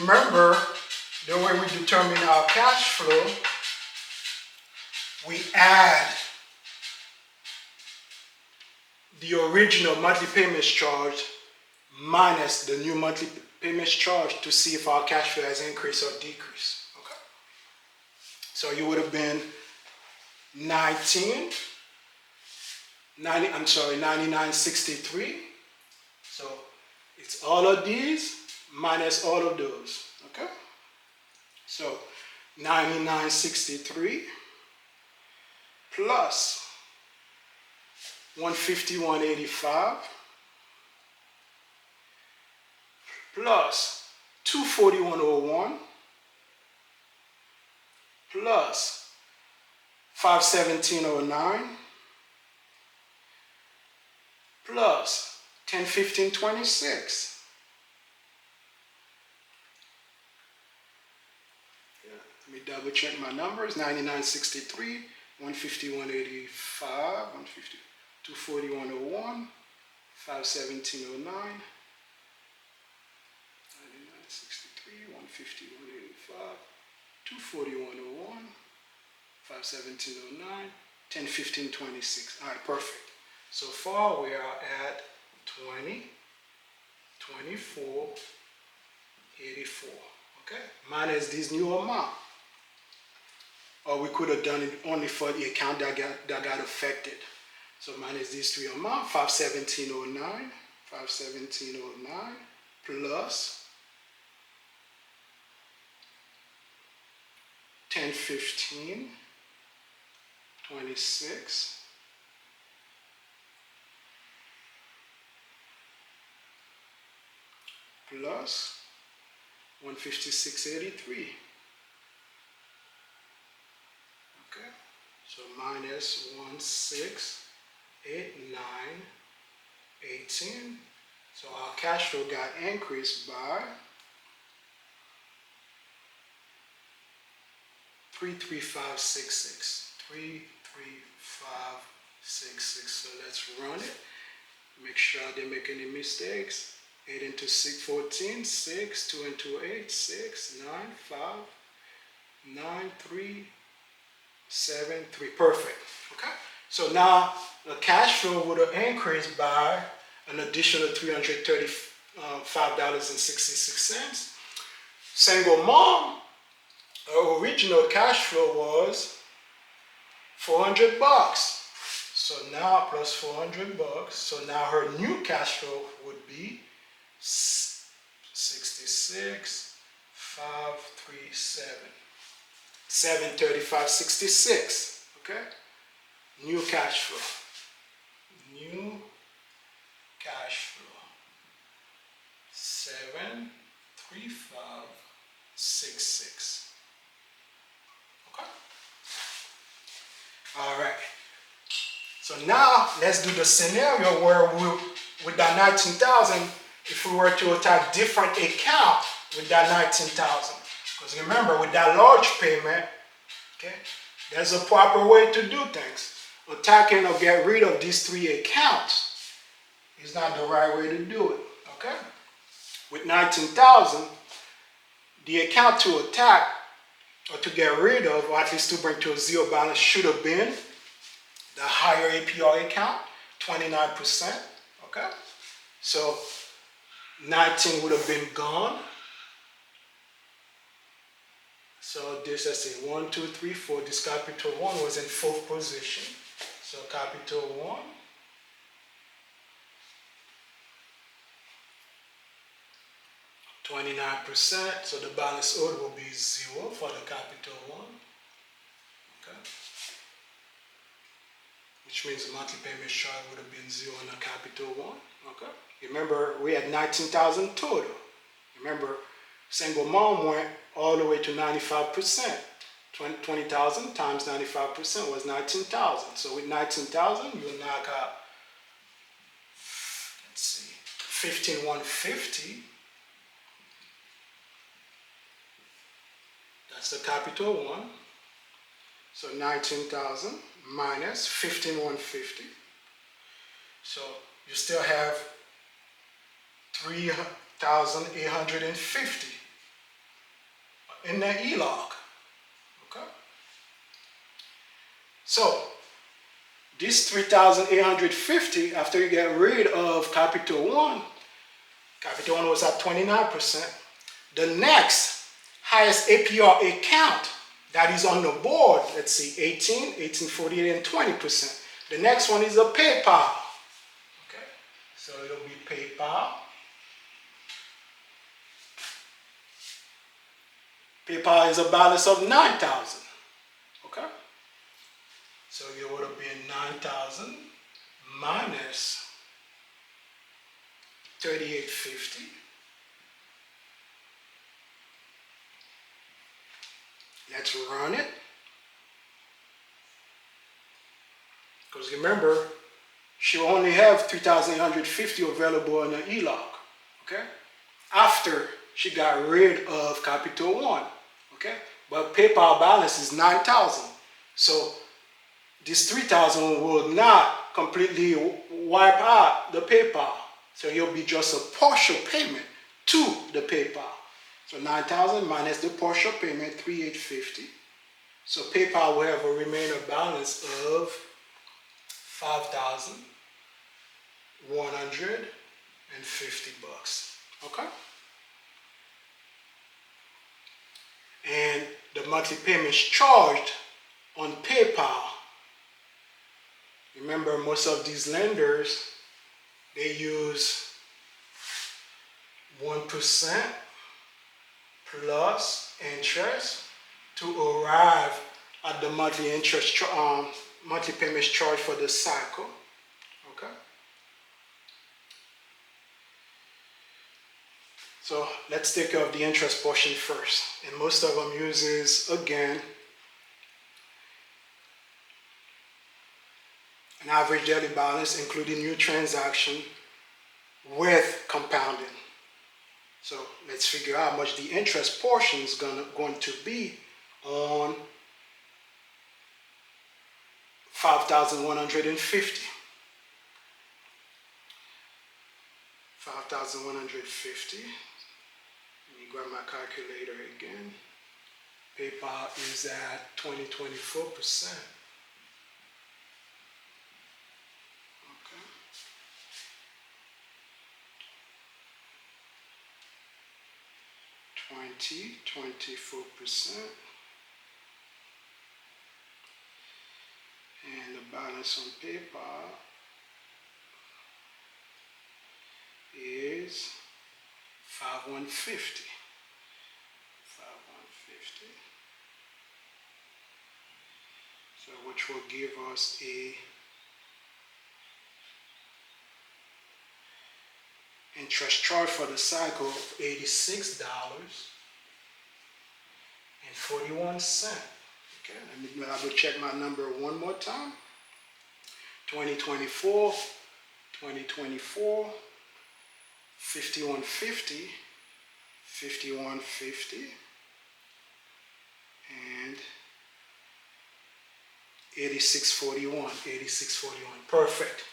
Remember, the way we determine our cash flow, we add the original monthly payments charge minus the new monthly payments charge to see if our cash flow has increased or decreased. Okay. So you would have been 99.63. So it's all of these minus all of those. Okay. So 99.63 plus 151.85 plus 241.01 plus 517.09 plus 1015.26. Let me double check my numbers. 99.63, 151.85, 241.01, 517.09, 99.63, 151.85, 241.01, 517.09, 1015.26. All right, perfect. So far we are at 20.24.84. Okay, minus this new amount. Or we could have done it only for the account that got affected. So minus these three amounts, 517.09, 517.09 plus 1015.26 plus 156.83. Okay, so minus 1689.18. So our cash flow got increased by 33566. 33566. So let's run it. Make sure I didn't make any mistakes. 8 into 6, 14, 6, 2 into 8, 6, 9, 5, 9, 3, 7, 3. Perfect. Okay. So now the cash flow would have increased by an additional $335.66. Single mom, her original cash flow was $400. So now plus $400. So now her new cash flow would be 66,537. 735.66. Okay. New cash flow. New cash flow. 735.66. Okay. All right. So now let's do the scenario where with that 19,000, if we were to attack different account with that 19,000. Because remember, with that large payment, okay, there's a proper way to do things. attacking or get rid of these three accounts is not the right way to do it, okay? With 19,000, the account to attack or to get rid of, or at least to bring to a zero balance, should have been the higher APR account, 29%, okay? So 19 would have been gone. So this, let's say 1, 2, 3, 4, this capital 1 was in fourth position. So capital 1, %, so the balance owed will be 0 for the capital 1, okay? Which means the monthly payment charge would have been 0 in the capital 1, okay? Remember, we had 19,000 total. Remember, single mom went all the way to 95%. 20,000 times 95% was 19,000. So with 19,000, you'll knock out, let's see, 15,150. That's the capital 1. So 19,000 minus 15,150. So you still have 3,850 in the HELOC. Okay. So this 3,850, after you get rid of capital 1 was at 29%. The next highest APR account that is on the board, let's see, 18, 1848, and 20%. The next one is a PayPal. Okay, so it'll be PayPal. PayPal is a balance of 9,000. Okay, so it would have been 9,000 minus 3,850. Let's run it. Because remember, she only have 3,850 available in the HELOC. Okay? After she got rid of capital 1. Okay? But PayPal balance is 9,000. So this 3,000 will not completely wipe out the PayPal. So it'll be just a partial payment to the PayPal. So 9,000 minus the partial payment, 3,850. So PayPal will have a remainder balance of 5,150 bucks. Okay? And the monthly payments charged on PayPal. Remember, most of these lenders, they use 1% plus interest to arrive at the monthly interest monthly payments charge for the cycle. Okay. So let's take care of the interest portion first. And most of them uses, again, an average daily balance including new transaction with compounding. So let's figure out how much the interest portion is going to be on 5,150. 5,150. Let me grab my calculator again. PayPal is at 24%. Okay. 24%. And the balance on PayPal is 5,150. 5,150. So which will give us a interest charge for the cycle of $86.41. Okay, let me double check my number one more time. 2024, 5150, 5150, and 86.41, 86.41. Perfect.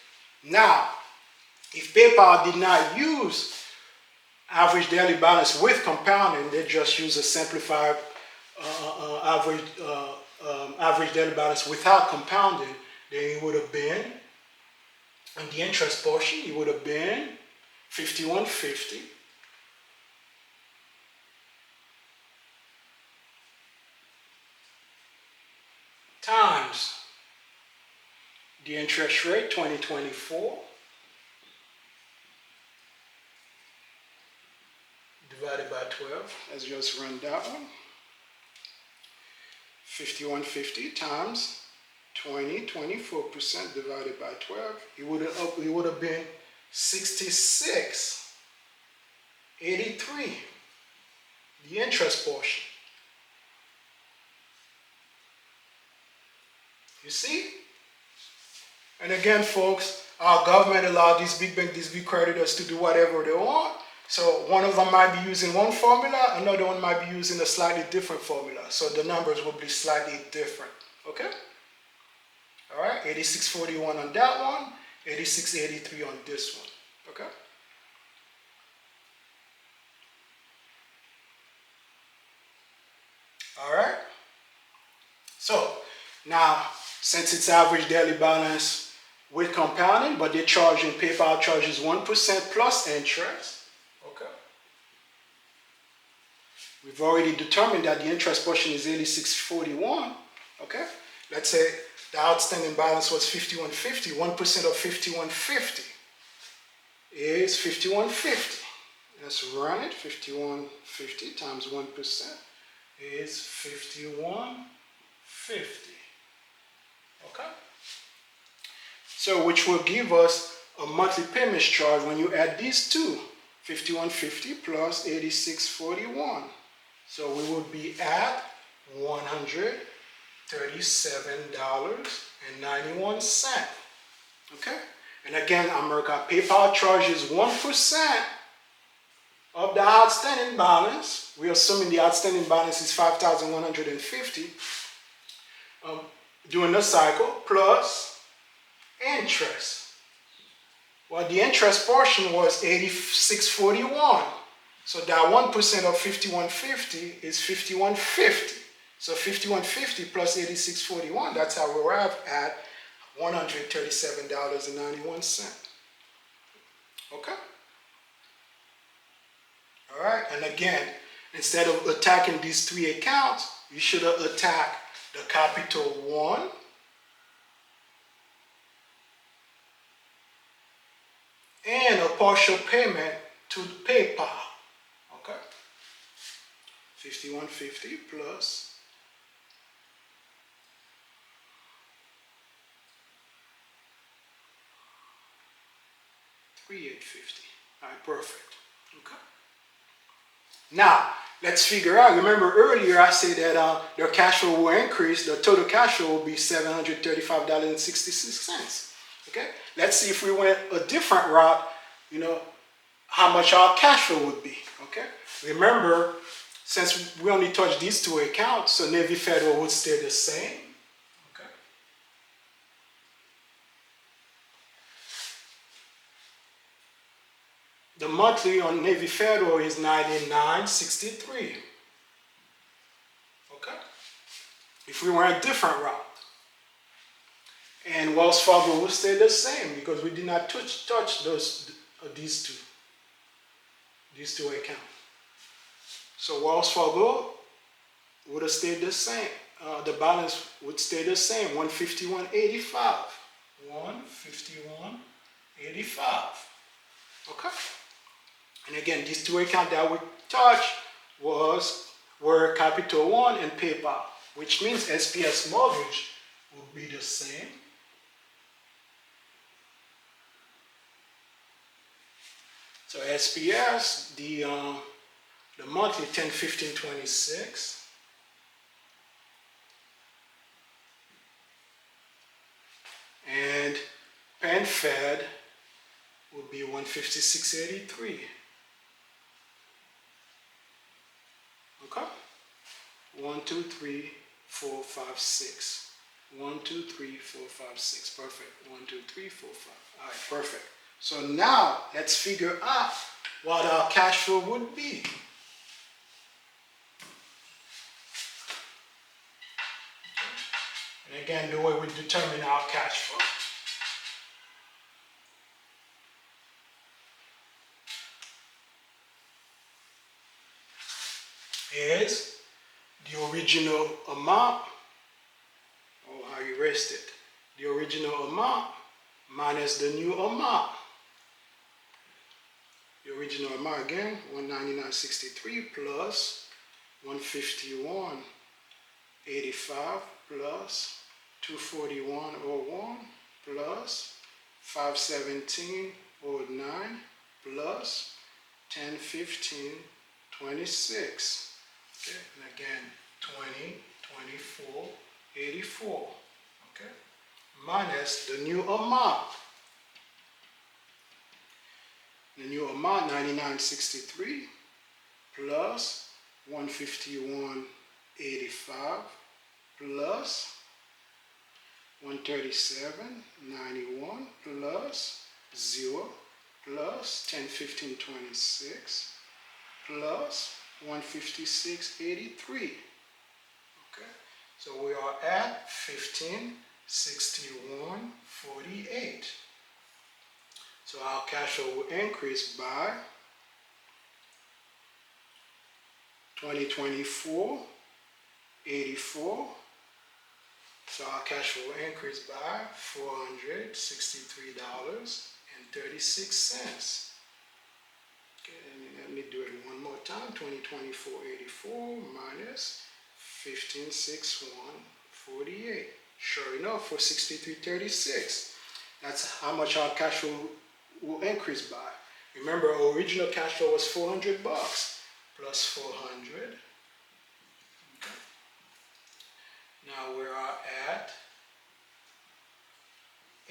Now, if PayPal did not use average daily balance with compounding, they just use a simplified average daily balance without compounding, then it would have been, in the interest portion, it would have been 51.50 times the interest rate 2024 divided by 12. Let's just run that one. 51.50 times 24% divided by 12. It would have been 66.83. The interest portion. You see? And again, folks, our government allowed these big banks, these big creditors to do whatever they want. So one of them might be using one formula, another one might be using a slightly different formula. So the numbers will be slightly different. Okay? All right, 86.41 on that one, 86.83 on this one. Okay? All right? So now, since it's average daily balance with compounding, but they're charging, PayPal charges 1% plus interest. Okay. We've already determined that the interest portion is 86.41. Okay. Let's say the outstanding balance was 51.50. 1% of 51.50 is 51.50. Let's run it. 51.50 times 1% is 51.50. Okay? So which will give us a monthly payment charge when you add these two, 51.50 plus 86.41. So we would be at $137.91. Okay? And again, America, PayPal charges 1% of the outstanding balance. We're assuming the outstanding balance is $5,150 during the cycle, plus interest. Well, the interest portion was 86.41. So that 1% of 51.50 is 51.50. So 51.50 plus 86.41, that's how we arrive at $137.91. Okay? All right, and again, instead of attacking these three accounts, you should attack the capital one, and a partial payment to PayPal. Okay? 51.50 plus 38.50. All right, perfect. Okay. Now, let's figure out. Remember earlier I said that their cash flow will increase. The total cash flow will be $735.66. Okay. Let's see if we went a different route. You know how much our cash flow would be. Okay. Remember, since we only touched these two accounts, so Navy Federal would stay the same. Okay. The monthly on Navy Federal is $99.63. Okay? If we went a different route. And Wells Fargo will stay the same because we did not touch these two accounts. So Wells Fargo would have stayed the same. The balance would stay the same, $151.85. $151.85. Okay? And again, these two accounts that we touched were Capital One and PayPal, which means SPS mortgage would be the same. So SPS, the monthly 10-15-26. And PenFed would be 156.83. Okay? 1, 2, 3, 4, 5, 6. 1, 2, 3, 4, 5, 6. Perfect. 1, 2, 3, 4, 5. All right, perfect. So now let's figure out what our cash flow would be. And again, the way we determine our cash flow is the original amount, or I erased it, the original amount minus the new amount. The original amount again, 199.63 plus 151.85 plus 241.01 plus 517.09 plus 1015.26. Okay, and again 2024.84. Okay, minus the new amount. The new amount 99.63 plus 151.85 plus 137.91 plus 0 plus 1015.26 plus 156.83. Okay, so we are at 1561.48. So our cash flow will increase by 2024.84. So our cash flow will increase by $463.36. Okay, let me do it one more time. 2024.84 minus 1561.48. Sure enough, for 63.36. That's how much our cash flow will increase by. Remember, our original cash flow was $400 plus 400. Okay. Now we are at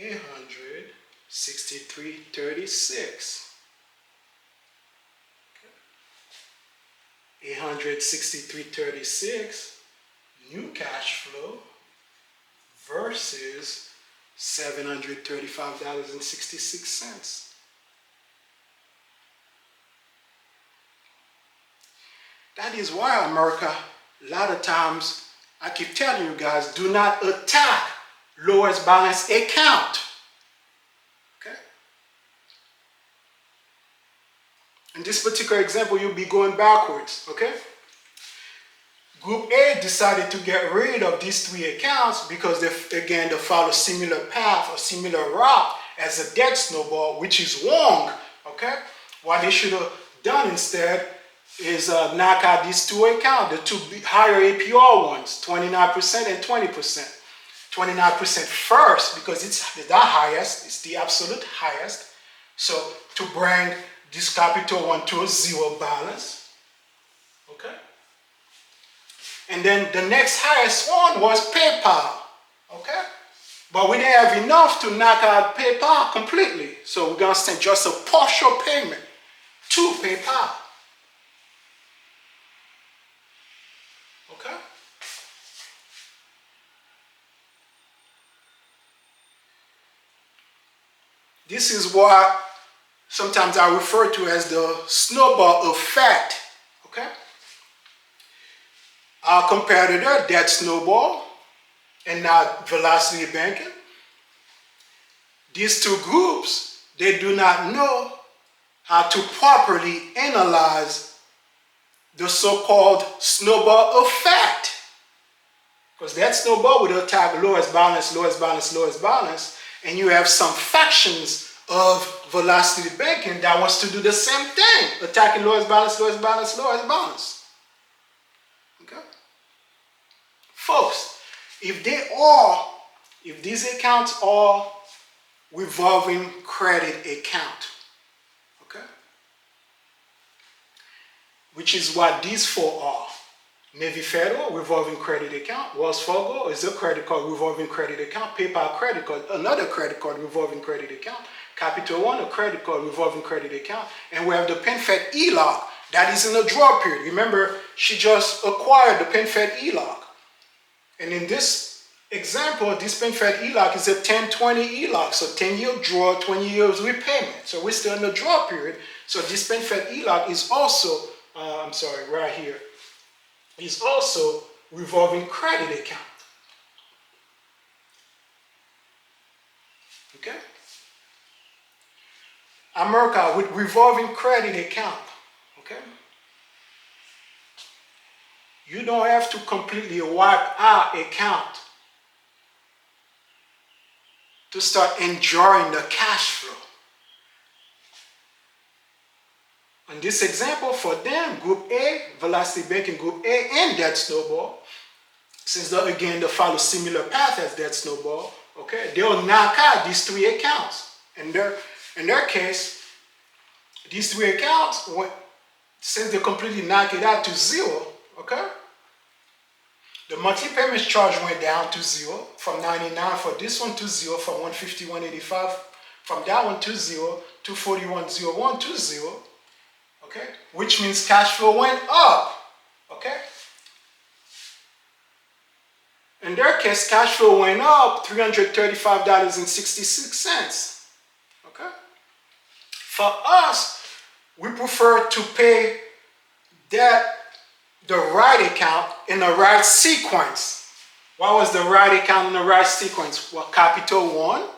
863.36. 863.36 new cash flow versus $735.66. That is why America, a lot of times, I keep telling you guys, do not attack lowest balance account. Okay? In this particular example, you'll be going backwards. Okay? Group A decided to get rid of these three accounts because they follow similar path or similar route as a debt snowball, which is wrong. Okay? What they should have done instead is knock out these two accounts, the two higher APR ones, 29% and 20%. 29% first because it's the highest, it's the absolute highest. So to bring this capital one to a zero balance. Okay? And then the next highest one was PayPal. Okay? But we didn't have enough to knock out PayPal completely. So we're going to send just a partial payment to PayPal. Okay? This is what sometimes I refer to as the snowball effect. Okay? Our competitor, that snowball, and not velocity banking. These two groups, they do not know how to properly analyze the so-called snowball effect. Because that snowball would attack lowest balance, lowest balance, lowest balance, and you have some factions of velocity banking that wants to do the same thing, attacking lowest balance, lowest balance, lowest balance. Okay? Folks, if these accounts are revolving credit account, okay, which is what these four are. Navy Federal, revolving credit account. Wells Fargo is a credit card, revolving credit account. PayPal credit card, another credit card, revolving credit account. Capital One, a credit card, revolving credit account. And we have the PenFed HELOC. That is in a draw period. Remember, she just acquired the PenFed HELOC. And in this example, this PenFed HELOC is a 10-20 HELOC, so 10-year draw, 20 years repayment. So we're still in the draw period. So this PenFed HELOC is also, right here, is also revolving credit account. Okay? America with revolving credit account. Okay? You don't have to completely wipe out account to start enjoying the cash flow. In this example, for them, Group A, Velocity Banking Group A and Debt Snowball, since they follow similar path as Debt Snowball, okay, they'll knock out these three accounts. In their case, these three accounts, since they completely knock it out to zero, okay, the monthly payments charge went down to zero, from 99 for this one to zero, from 151.85, from that one to zero, 241.01 to zero, okay, which means cash flow went up, okay. In their case, cash flow went up $335.66, okay. For us, we prefer to pay the right account in the right sequence. What was the right account in the right sequence? Well, Capital One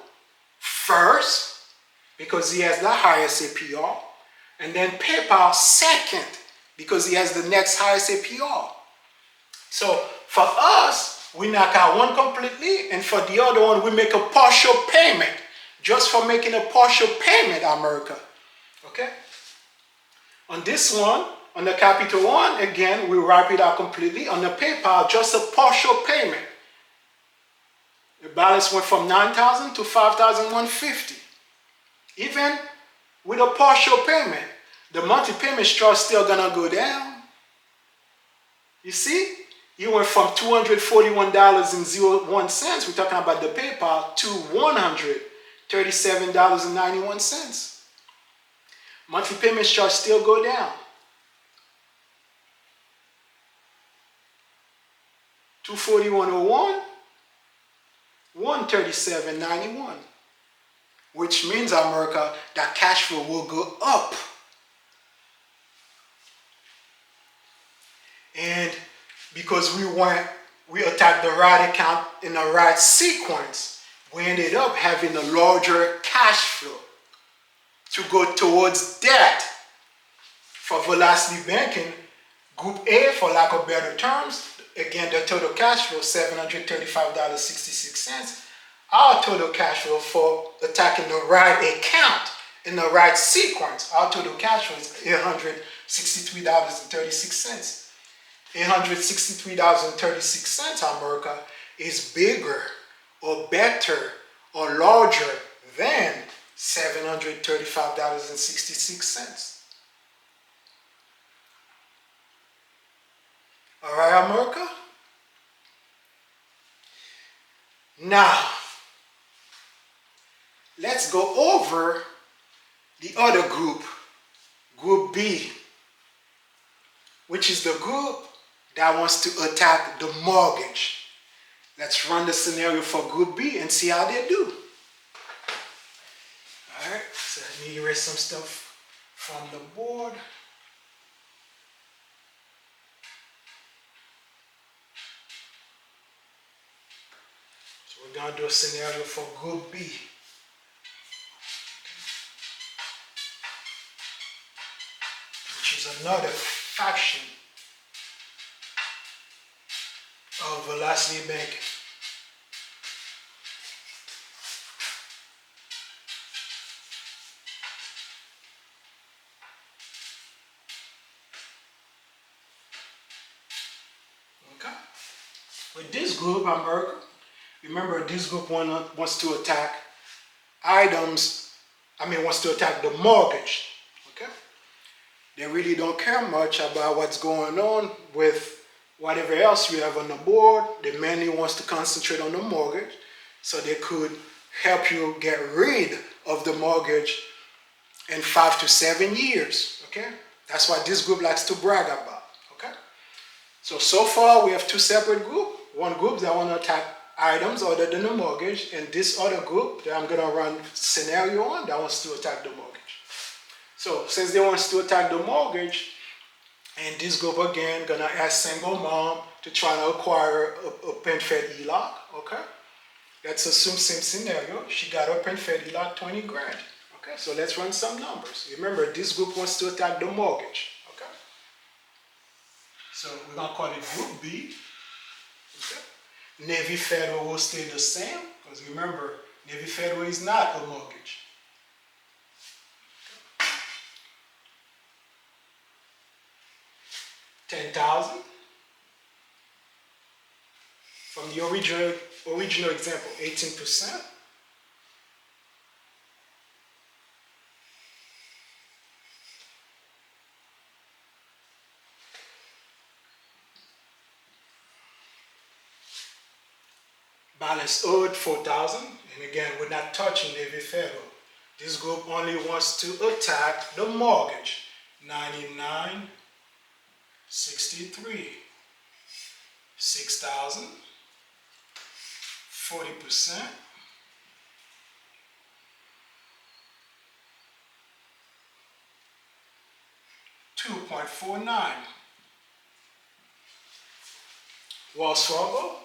first, because he has the highest APR, and then PayPal second, because he has the next highest APR. So for us, we knock out one completely, and for the other one, we make a partial payment, just for making a partial payment, America. Okay? On this one, on the Capital One, again, we wrap it out completely. On the PayPal, just a partial payment. The balance went from $9,000 to $5,150. Even with a partial payment, the monthly payment charge is still gonna go down. You see? You went from $241.01, we're talking about the PayPal, to $137.91. Monthly payment charge still go down. $241.01, $137.91, which means, America, that cash flow will go up. And because we attacked the right account in the right sequence, we ended up having a larger cash flow to go towards debt. For Velocity Banking, Group A, for lack of better terms, again, the total cash flow, $735.66. Our total cash flow for attacking the right account in the right sequence, our total cash flow is $863.36. $863.36, America, is bigger or better or larger than $735.66. All right, America? Now, let's go over the other group, Group B, which is the group that wants to attack the mortgage. Let's run the scenario for Group B and see how they do. All right, so let me erase some stuff from the board. So we're going to do a scenario for Group B. Which is another faction of Velocity Banking. Okay. With this group, America, remember this group wants to attack wants to attack the mortgage. Okay. They really don't care much about what's going on with whatever else you have on the board. They mainly wants to concentrate on the mortgage, so they could help you get rid of the mortgage in 5 to 7 years. Okay, that's what this group likes to brag about. Okay, so far we have two separate groups. One group that want to attack items other than the mortgage, and this other group that I'm gonna run scenario on, that wants to attack the mortgage. So since they want to attack the mortgage, and this group again gonna ask single mom to try to acquire a PenFed HELOC, okay? Let's assume same scenario. She got her PenFed HELOC 20 grand. Okay, so let's run some numbers. Remember, this group wants to attack the mortgage. Okay, so we're gonna call it Group B. Okay. Navy Federal will stay the same because remember, Navy Federal is not a mortgage. 10,000 from the original example, 18%. Balance owed 4,000, and again, we're not touching Navy Federal. This group only wants to attack the mortgage. 99, 63, 6,000, 40%, 2.49. Wells Fargo,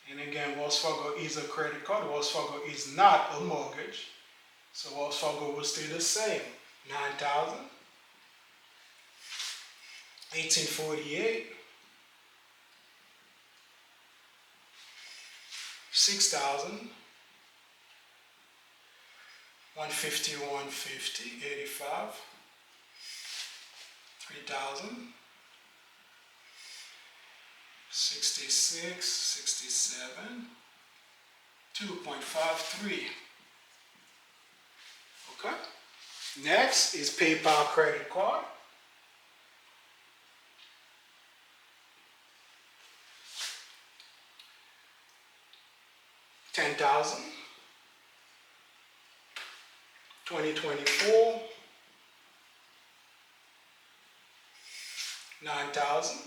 and again, Wells Fargo is a credit card. Wells Fargo is not a mortgage. So Wells Fargo will stay the same. 9,000, 1848, 6,000, 150, 150, 85, 3,000, 66, 67, 2.53. Okay. Next is PayPal credit card. $10,000, 2024, 9,000,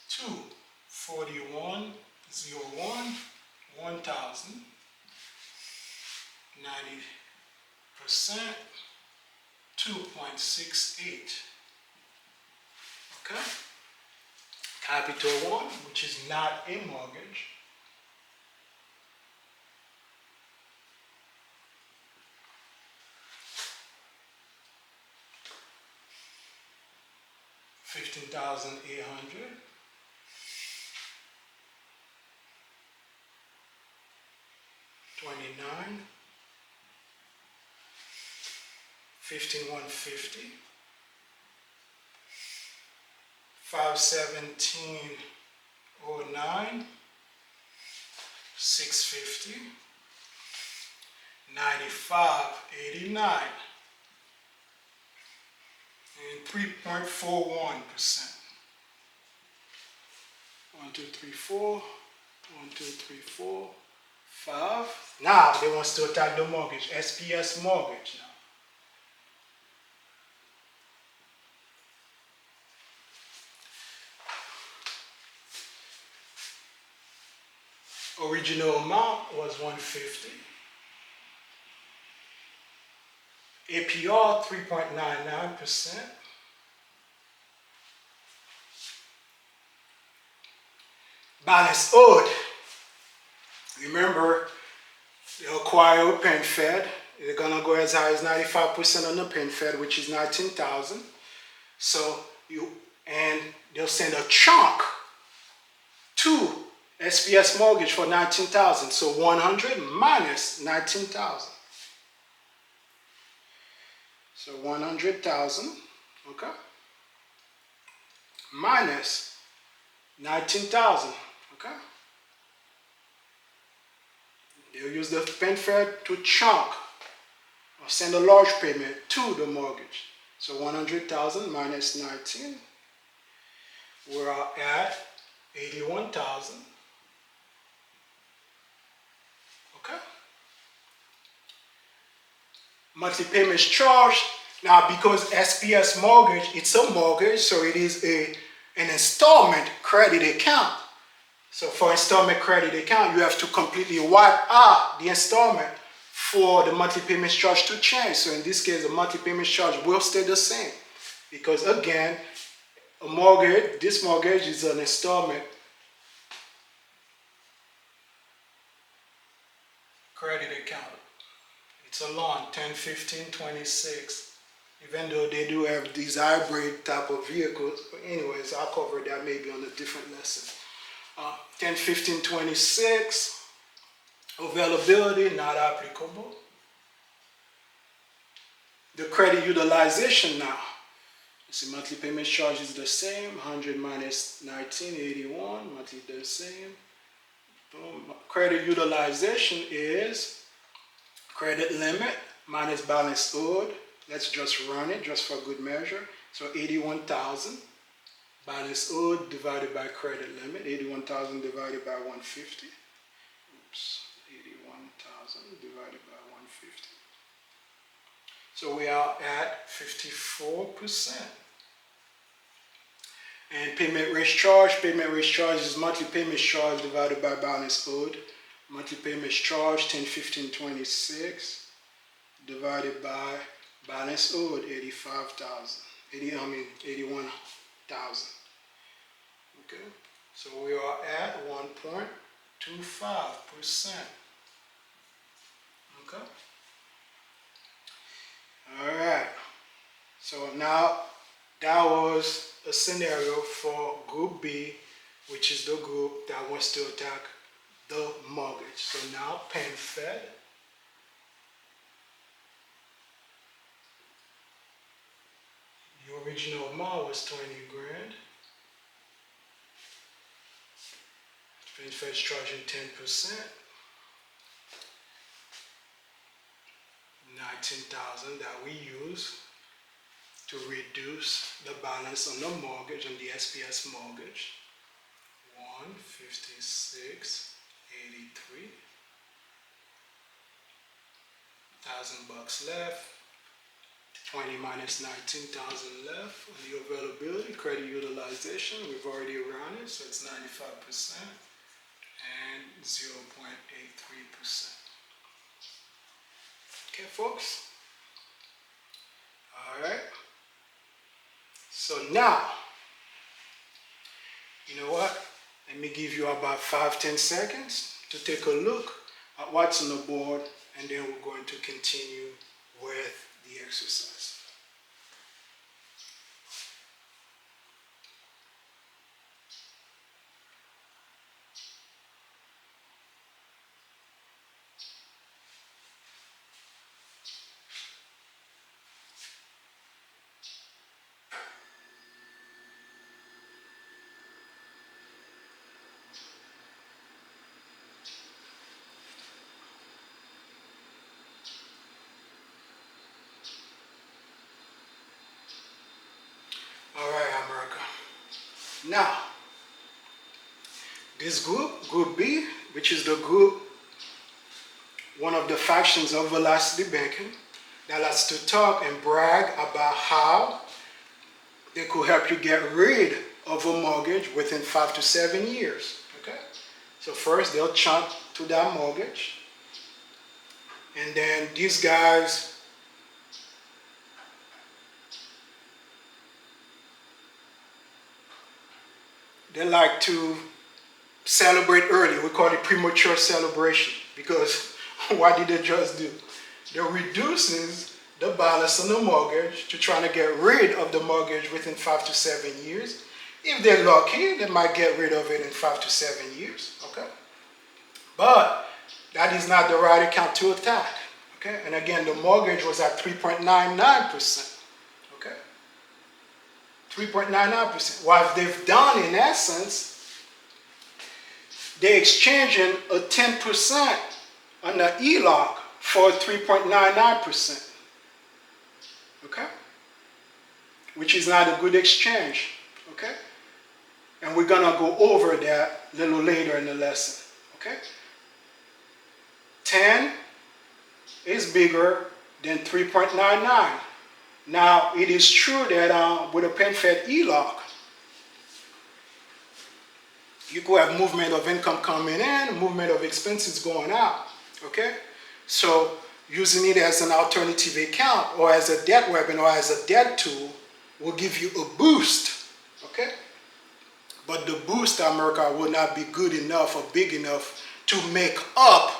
241, 01, 1,000, 90%, 2.68. Okay. Capital One, which is not a mortgage. $15,800. $29. 15,150. 517.09, 650, 95.89, and 3.41%. 1, 2, 3, 4. 1, 2, 3, 4, 5. Now they want to attack the mortgage, SPS mortgage now. Original amount was 150. APR 3.99%. Balance owed. Remember, they acquire a PenFed. They're gonna go as high as 95% on the PenFed, which is 19,000. So they'll send a chunk to SPS mortgage for 19,000. So 100 minus 19,000. So 100,000, okay, minus 19,000, okay. They'll use the PenFed to chunk or send a large payment to the mortgage. So 100,000 minus 19, we're at 81,000. Okay. Monthly payments charged. Now, because SPS mortgage, it's a mortgage, so it is an installment credit account. So for installment credit account, you have to completely wipe out the installment for the monthly payment charge to change. So in this case, the monthly payment charge will stay the same. Because again, a mortgage, this mortgage is an installment credit account. It's a loan, 10, 15, 26. Even though they do have these hybrid type of vehicles. But anyways, I'll cover that maybe on a different lesson. 10, 15, 26. Availability, not applicable. The credit utilization now. You see monthly payment charge is the same. 100 minus 1981. Monthly the same. Boom. Credit utilization is credit limit minus balance owed. Let's just run it just for good measure. So 81,000 balance owed divided by credit limit. 81,000 divided by 150. Oops. 81,000 divided by 150. So we are at 54%. And payment rate charge. Payment rate charge is monthly payment charge divided by balance owed. Monthly payment charge 10, 15, 26 divided by balance owed 81,000. Okay, so we are at 1.25%. Okay. All right. So now that was a scenario for Group B, which is the group that wants to attack the mortgage. So now PenFed. The original amount was 20 grand. PenFed's charging 10%. 19,000 that we use to reduce the balance on the mortgage, on the SPS mortgage. 156.83. $1,000 left. 20 minus 19,000 left on the availability. Credit utilization, we've already run it, so it's 95% and 0.83%. Okay, folks? All right. So now, you know what? Let me give you about 5-10 seconds to take a look at what's on the board, and then we're going to continue with the exercise. All right, America. Now, this group, Group B, which is the group, one of the factions of Velocity Banking, that likes to talk and brag about how they could help you get rid of a mortgage within 5 to 7 years. Okay? So first, they'll chunk to that mortgage. And then these guys, they like to celebrate early. We call it premature celebration, because what did they just do? They're reducing the balance on the mortgage to try to get rid of the mortgage within 5 to 7 years. If they're lucky, they might get rid of it in 5 to 7 years. Okay? But that is not the right account to attack. Okay? And again, the mortgage was at 3.99%. 3.99%. What they've done in essence, they're exchanging a 10% on the HELOC for 3.99%. Okay? Which is not a good exchange. Okay? And we're gonna go over that a little later in the lesson. Okay? 10 is bigger than 3.99. Now, it is true that with a PenFed HELOC, You could have movement of income coming in, movement of expenses going out, okay? So using it as an alternative account or as a debt weapon or as a debt tool will give you a boost, okay? But the boost, America, will not be good enough or big enough to make up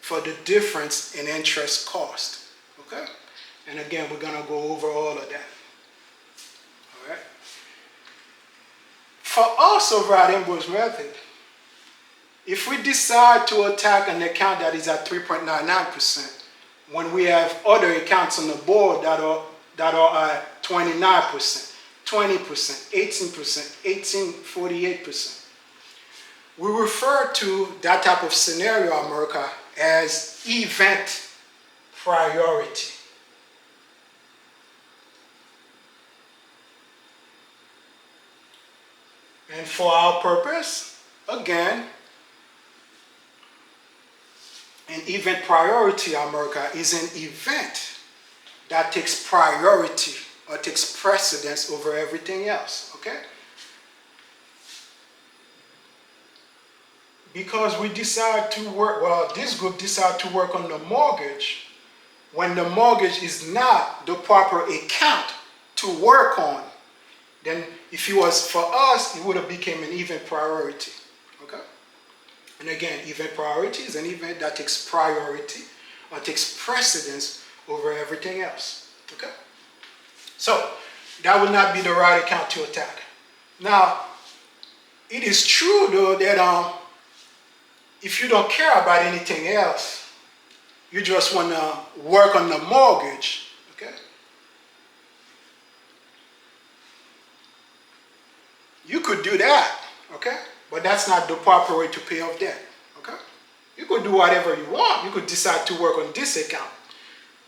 for the difference in interest cost, okay? And again, we're gonna go over all of that, all right? For us over at Ambroise Method, if we decide to attack an account that is at 3.99%, when we have other accounts on the board that are at 29%, 20%, 18%, 48%, we refer to that type of scenario, America, as event priority. And for our purpose, again, an event priority, America, is an event that takes priority or takes precedence over everything else, okay? Because we decide to work, well, this group decide to work on the mortgage when the mortgage is not the proper account to work on. Then if it was for us, it would have become an event priority, okay? And again, event priority is an event that takes priority or takes precedence over everything else, okay? So that would not be the right account to attack. Now, it is true though that if you don't care about anything else, you just want to work on the mortgage, okay? You could do that, okay? But that's not the proper way to pay off debt, okay? You could do whatever you want. You could decide to work on this account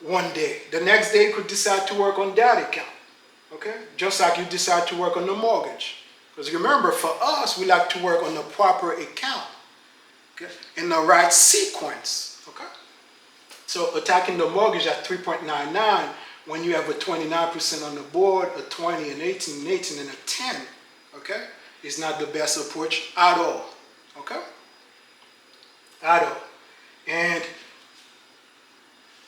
one day. The next day you could decide to work on that account, okay? Just like you decide to work on the mortgage. Because remember, for us, we like to work on the proper account, okay? In the right sequence, okay? So attacking the mortgage at 3.99 when you have a 29% on the board, a 20, an 18, an 18, and a 10, okay, is not the best approach at all, okay? At all. And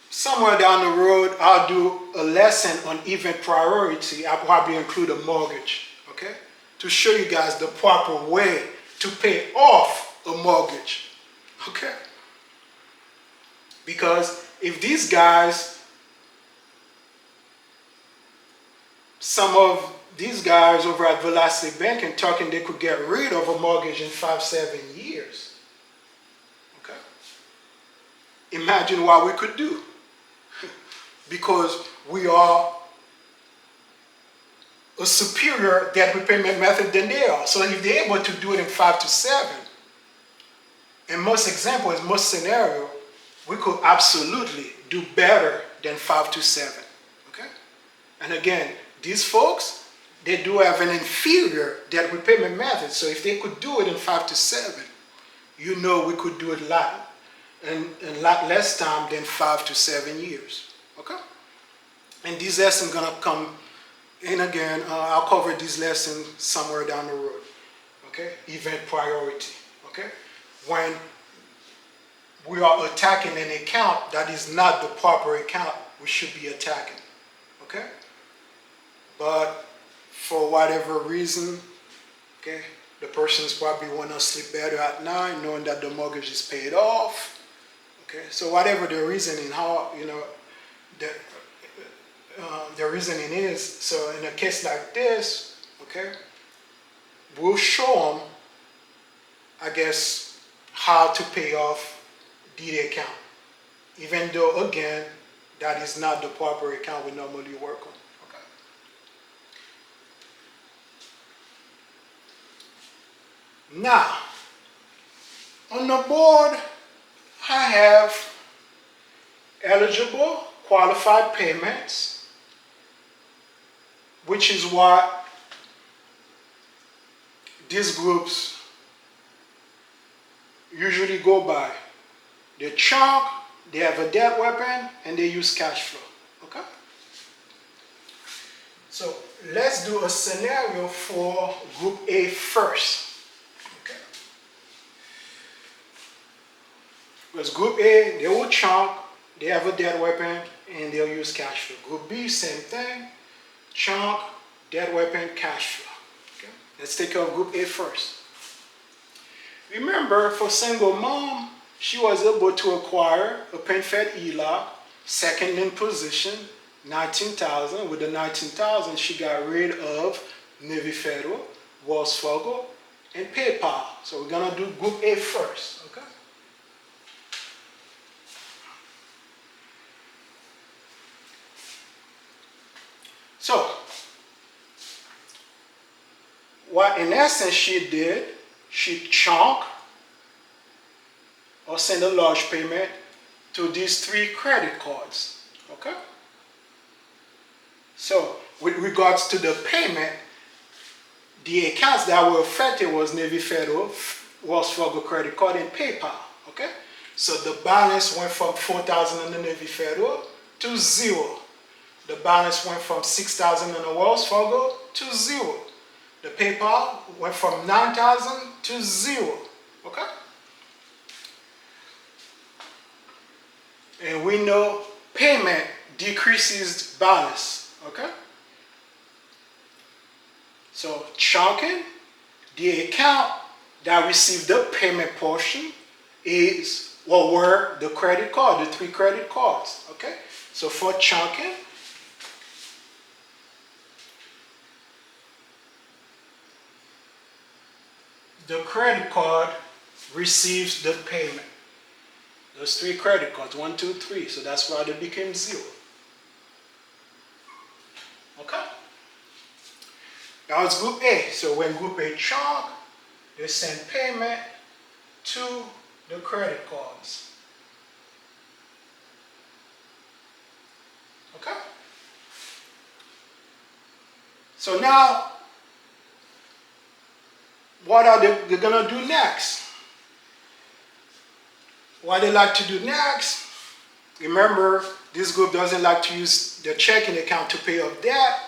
somewhere down the road, I'll do a lesson on event priority. I'll probably include a mortgage, okay, to show you guys the proper way to pay off a mortgage, okay? Because if these guys, some of these guys over at Velocity Bank and talking they could get rid of a mortgage in 5-7 years. Okay? Imagine what we could do. Because we are a superior debt repayment method than they are. So if they're able to do it in 5 to 7, in most examples, most scenarios, we could absolutely do better than 5 to 7. Okay? And again, these folks, they do have an inferior debt repayment method. So if they could do it in 5 to 7, you know we could do it in a lot less time than 5 to 7 years. Okay? And this lesson is gonna come in again. I'll cover this lesson somewhere down the road. Okay? Event priority. Okay? When we are attacking an account that is not the proper account we should be attacking. Okay? But for whatever reason, okay, the person's probably want to sleep better at night knowing that the mortgage is paid off. Okay, so whatever the reasoning, how, you know, the reasoning is, so in a case like this, okay, we'll show them, I guess, how to pay off the account. Even though, again, that is not the proper account we normally work on. Now, on the board, I have eligible qualified payments, which is what these groups usually go by. They chunk, they have a debt weapon, and they use cash flow. Okay? So let's do a scenario for Group A first. Okay. Because Group A, they will chunk, they have a debt weapon, and they'll use cash flow. Group B, same thing, chunk, debt weapon, cash flow. Okay? Let's take care of Group A first. Remember, for single mom, she was able to acquire a PenFed HELOC, second lien position, $19,000. With the $19,000, she got rid of Navy Federal, Wells Fargo, and PayPal. So we're gonna do Group A first, okay? So, what in essence she did, she chunked or sent a large payment to these 3 credit cards, okay? So, with regards to the payment, the accounts that were affected was Navy Federal, Wells Fargo credit card, and PayPal, okay? So the balance went from $4,000 on the Navy Federal to 0. The balance went from $6,000 on the Wells Fargo to 0. The PayPal went from $9,000 to 0, okay? And we know payment decreases balance, okay? So chunking, the account that received the payment portion is what were the credit card, the 3 credit cards, okay? So for chunking, the credit card receives the payment. Those 3 credit cards, 1, 2, 3, so that's why they became 0. Okay? That was Group A. So when Group A chunk, they send payment to the credit cards. Okay? So now, what are they gonna do next? What they like to do next, remember, this group doesn't like to use their checking account to pay off debt,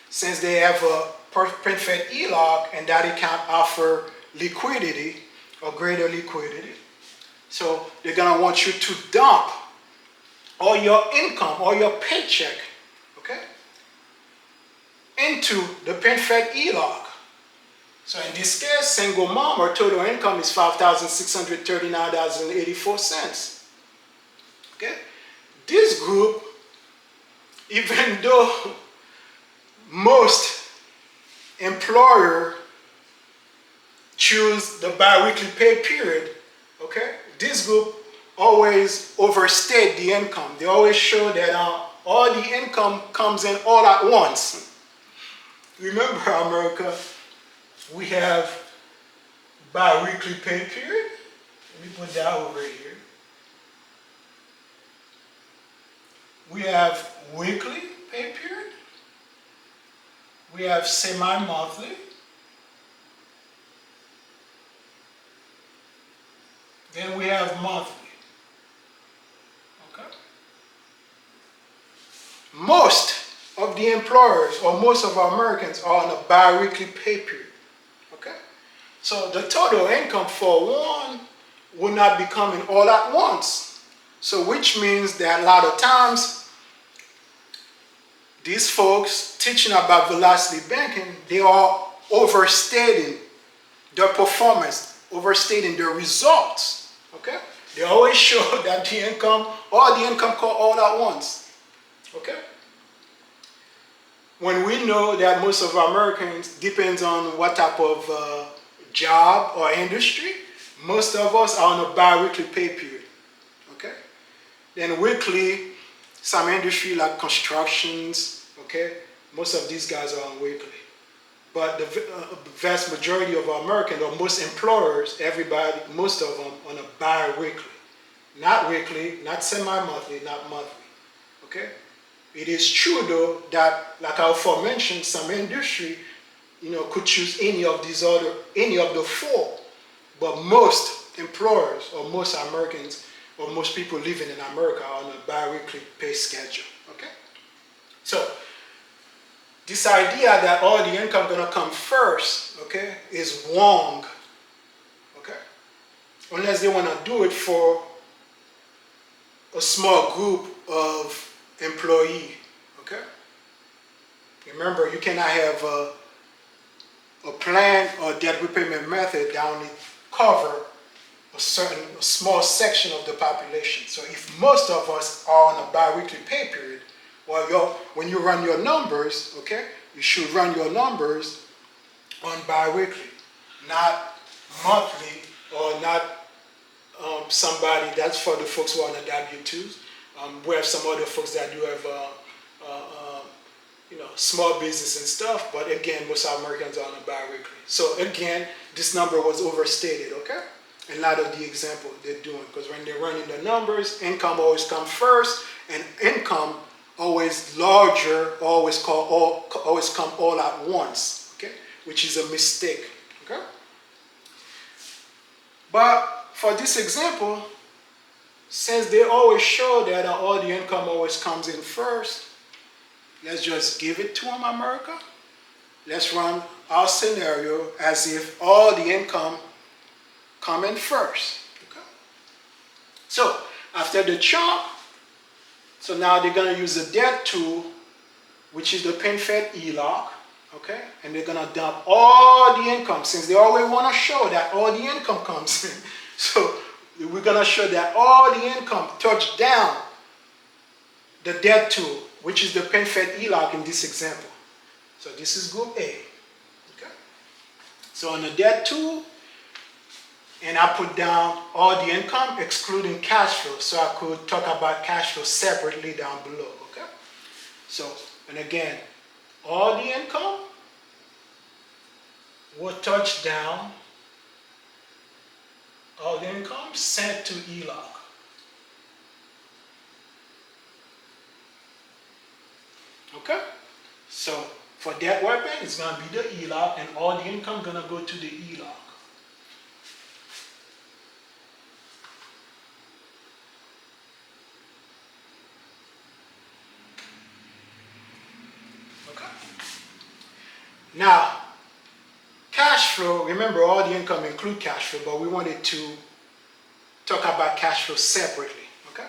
since they have a PenFed HELOC and that account offer liquidity or greater liquidity. So they're gonna want you to dump all your income, all your paycheck, okay, into the PenFed HELOC. So in this case, single mom, her total income is $5,639.84. Okay? This group, even though most employers choose the biweekly pay period, okay, this group always overstate the income. They always show that all the income comes in all at once. Remember, America, we have bi-weekly pay period. Let me put that over here. We have weekly pay period. We have semi-monthly. Then we have monthly. Okay? Most of the employers, or most of our Americans, are on a bi-weekly pay period. Okay? So the total income for one will not be coming all at once. So which means that a lot of times, these folks teaching about velocity banking, they are overstating their performance, overstating their results. Okay? They always show that the income, all the income come all at once. Okay? When we know that most of our Americans, depends on what type of job or industry, most of us are on a bi-weekly pay period. Okay? Then weekly, some industry like constructions, okay, most of these guys are on weekly. But the vast majority of our Americans, or most employers, everybody, most of them on a bi-weekly. Not weekly, not semi-monthly, not monthly. Okay? It is true though that, like I aforementioned, some industry, could choose any of the 4. But most employers, or most Americans, or most people living in America are on a bi-weekly pay schedule. Okay? So this idea that all the income gonna come first, okay, is wrong. Okay? Unless they wanna do it for a small group of employee. Okay. Remember, you cannot have a plan or debt repayment method that only cover a small section of the population. So if most of us are on a bi-weekly pay period, well, when you run your numbers, okay, you should run your numbers on bi-weekly, not monthly, or not somebody. That's for the folks who are on the W-2s. We have some other folks that do have small business and stuff, but again, most Americans are on a bi-weekly. So again, this number was overstated, okay? In a lot of the example they're doing, because when they're running the numbers, income always comes first, and income always larger, always come all at once, okay? Which is a mistake, okay? But for this example, since they always show that all the income always comes in first, let's just give it to them, America. Let's run our scenario as if all the income come in first. Okay? So after the chunk, so now they're going to use the debt tool, which is the PinFed HELOC, okay? And they're going to dump all the income, since they always want to show that all the income comes in. So we're going to show that all the income touch down the debt tool, which is the PinFed HELOC in this example. So this is group A. Okay? So on the debt tool, and I put down all the income excluding cash flow, so I could talk about cash flow separately down below. Okay? So, and again, all the income will touch down, all the income sent to HELOC. Okay? So for debt weapon, it's going to be the HELOC, and all the income going to go to the HELOC. Okay? Now, cash flow, remember all the income include cash flow, but we wanted to talk about cash flow separately. Okay?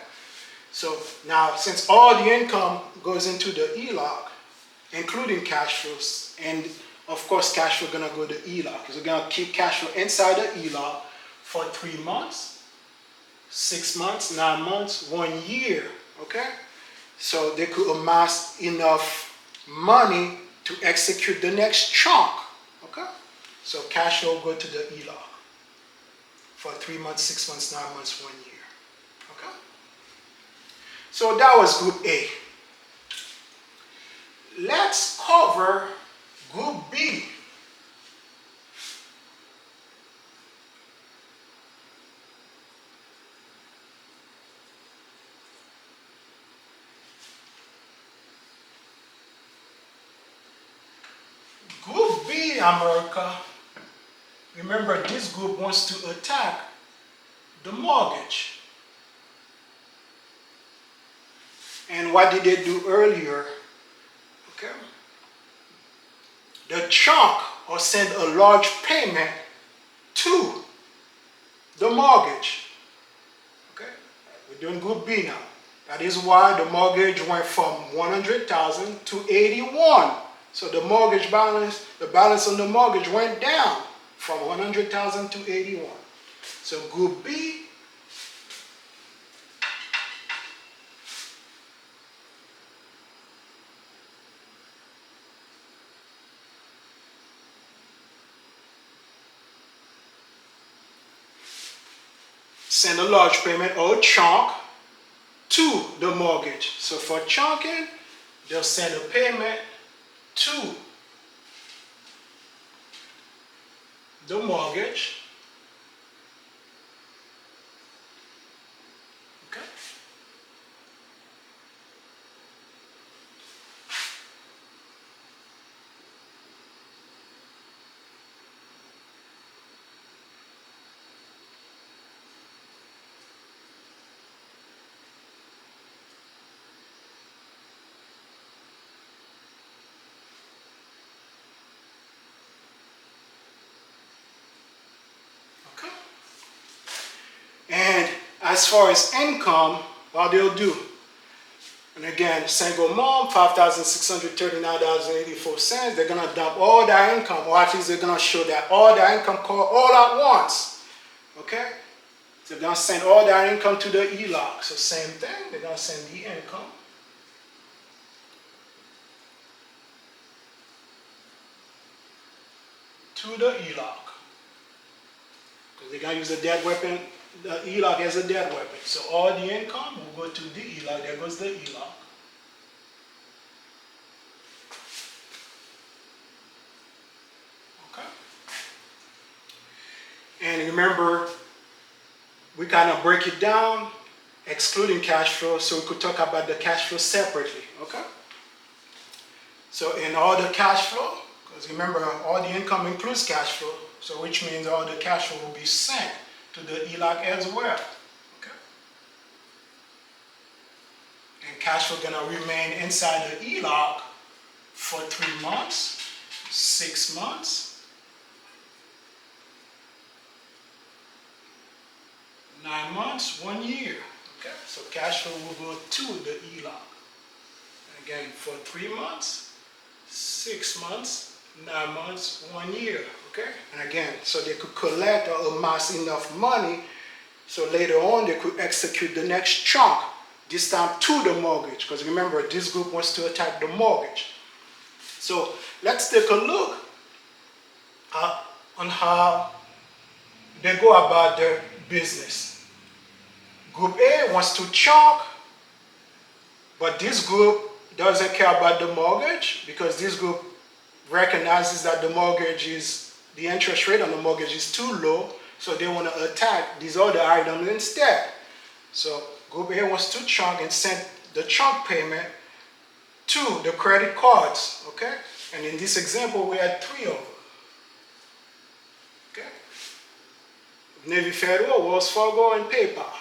So now, since all the income goes into the HELOC, including cash flows, and of course cash flow gonna go to HELOC, because we're gonna keep cash flow inside the HELOC for 3 months, 6 months, 9 months, 1 year, okay? So they could amass enough money to execute the next chunk, okay? So cash flow go to the HELOC for 3 months, 6 months, 9 months, 1 year, okay? So that was group A. Let's cover group B. Group B, America. Remember, this group wants to attack the mortgage. And what did they do earlier? Okay. The chunk or send a large payment to the mortgage. Okay. We're doing group B now. That is why the mortgage went from 100,000 to 81. So the mortgage balance, the balance on the mortgage went down from 100,000 to 81. So group B, send a large payment or a chunk to the mortgage. So for chunking, they'll send a payment to the mortgage. Okay. And as far as income what they'll do. And again, single mom, $5,639.84. They're gonna dump all their income, or at least they're gonna show that all their income all at once. Okay? So they're gonna send all their income to the HELOC. So same thing, they're gonna send the income to the HELOC. Because they're gonna use the debt weapon, the HELOC as a debt weapon. So all the income will go to the HELOC. There goes the HELOC. Okay. And remember, we kind of break it down, excluding cash flow, so we could talk about the cash flow separately. Okay. So in all the cash flow, because remember, all the income includes cash flow, so which means all the cash flow will be sent to the HELOC as well. Okay? And cash flow gonna remain inside the HELOC for 3 months, 6 months, 9 months, 1 year. Okay? So cash flow will go to the HELOC. And again, for 3 months, 6 months, 9 months, 1 year, okay? And again, so they could collect or amass enough money so later on they could execute the next chunk, this time to the mortgage, because remember, this group wants to attack the mortgage. So let's take a look on how they go about their business. Group A wants to chunk, but this group doesn't care about the mortgage because this group recognizes that the interest rate on the mortgage is too low, so they want to attack these other items instead. So Group A wants to chunk and send the chunk payment to the credit cards, okay? And in this example, we had 3 of them, okay? Navy Federal, Wells Fargo, and PayPal,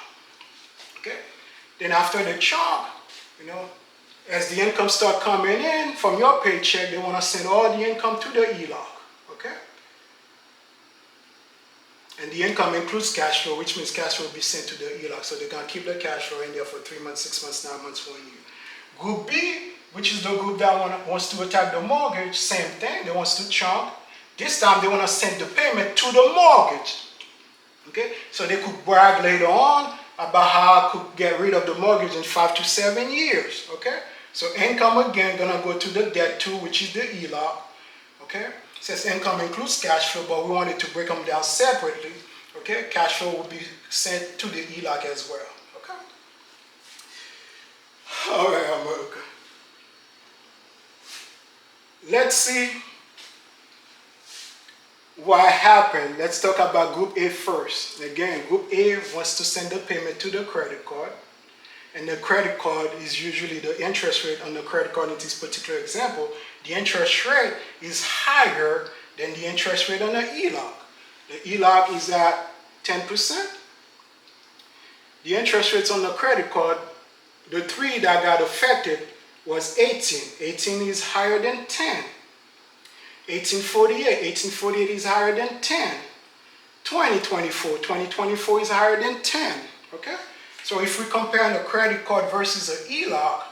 okay? Then after the chunk, you know, as the income start coming in from your paycheck, they want to send all the income to the HELOC, okay? And the income includes cash flow, which means cash flow will be sent to the HELOC. So they're going to keep the cash flow in there for 3 months, 6 months, 9 months, 1 year. Group B, which is the group that wants to attack the mortgage, same thing. They want to chunk. This time they want to send the payment to the mortgage, okay? So they could brag later on about how I could get rid of the mortgage in 5 to 7 years, okay? So income again gonna go to the debt too, which is the HELOC, okay? It says income includes cash flow, but we wanted to break them down separately, okay? Cash flow will be sent to the HELOC as well, okay? All right, America. Let's see what happened. Let's talk about Group A first. Again, Group A wants to send the payment to the credit card. And the credit card is usually the interest rate on the credit card in this particular example. The interest rate is higher than the interest rate on the HELOC. The HELOC is at 10%. The interest rates on the credit card, the 3 that got affected was 18. 18 is higher than 10. 1848 is higher than 10. 2024 is higher than 10, okay? So if we compare the credit card versus a HELOC,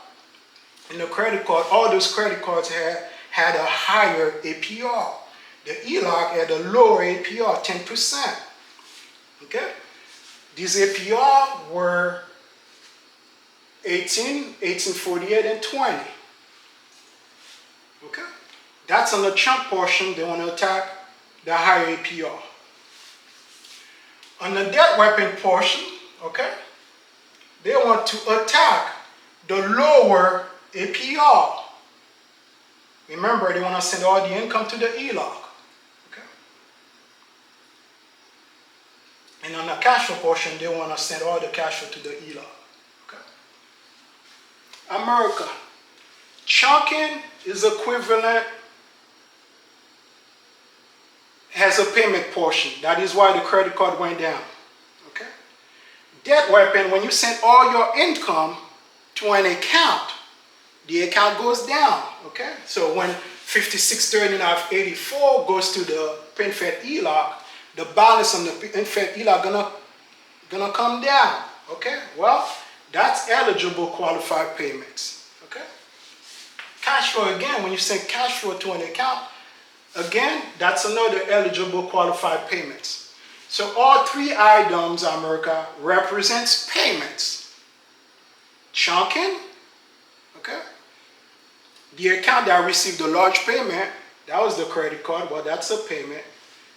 in the credit card, all those credit cards had a higher APR. The HELOC had a lower APR, 10%, okay? These APR were 18, 1848, and 20, okay? That's on the chunk portion. They want to attack the higher APR. On the debt weapon portion, okay, they want to attack the lower APR. Remember, they want to send all the income to the HELOC. Okay? And on the cash flow portion, they want to send all the cash flow to the HELOC. Okay? America. Chunking is equivalent, has a payment portion. That is why the credit card went down. Okay? Debt weapon, when you send all your income to an account, the account goes down. Okay? So when 5639.84 goes to the PenFed HELOC, the balance on the PenFed HELOC gonna come down. Okay? Well, that's eligible qualified payments. Okay? Cash flow, again, when you send cash flow to an account, again, that's another eligible qualified payments. So all three items, America, represents payments. Chunking, okay? The account that received the large payment, that was the credit card, well, that's a payment.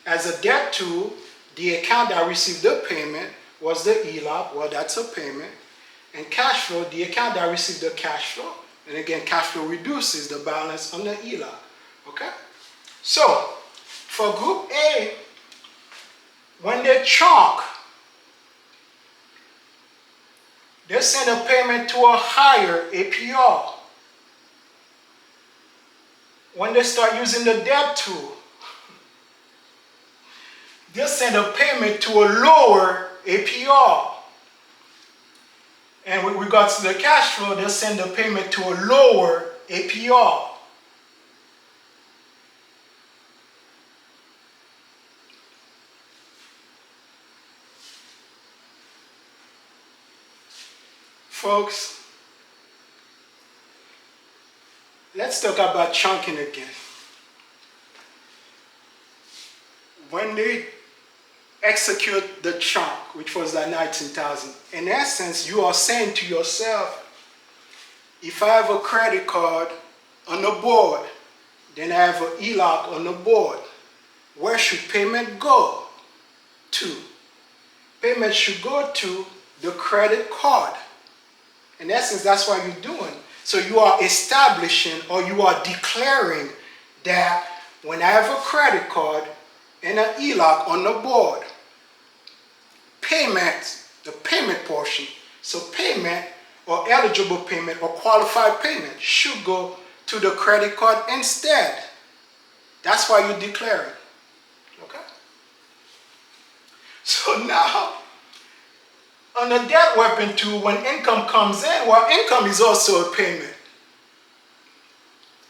As a debt to, the account that received the payment was the HELOC, well, that's a payment. And cash flow, the account that received the cash flow, and again, cash flow reduces the balance on the HELOC, okay? So, for Group A, when they chunk, they send a payment to a higher APR. When they start using the debt tool, they send a payment to a lower APR. And with regards to the cash flow, they'll send a payment to a lower APR. Folks, let's talk about chunking again. When they execute the chunk, which was like 19,000, in essence, you are saying to yourself, if I have a credit card on the board, then I have an HELOC on the board, where should payment go to? Payment should go to the credit card. In essence, that's what you're doing. So you are establishing or you are declaring that when I have a credit card and an HELOC on the board, payment, the payment portion, so payment or eligible payment or qualified payment should go to the credit card instead. That's why you're declaring. Okay? So now, on the debt weapon tool, when income comes in, well, income is also a payment.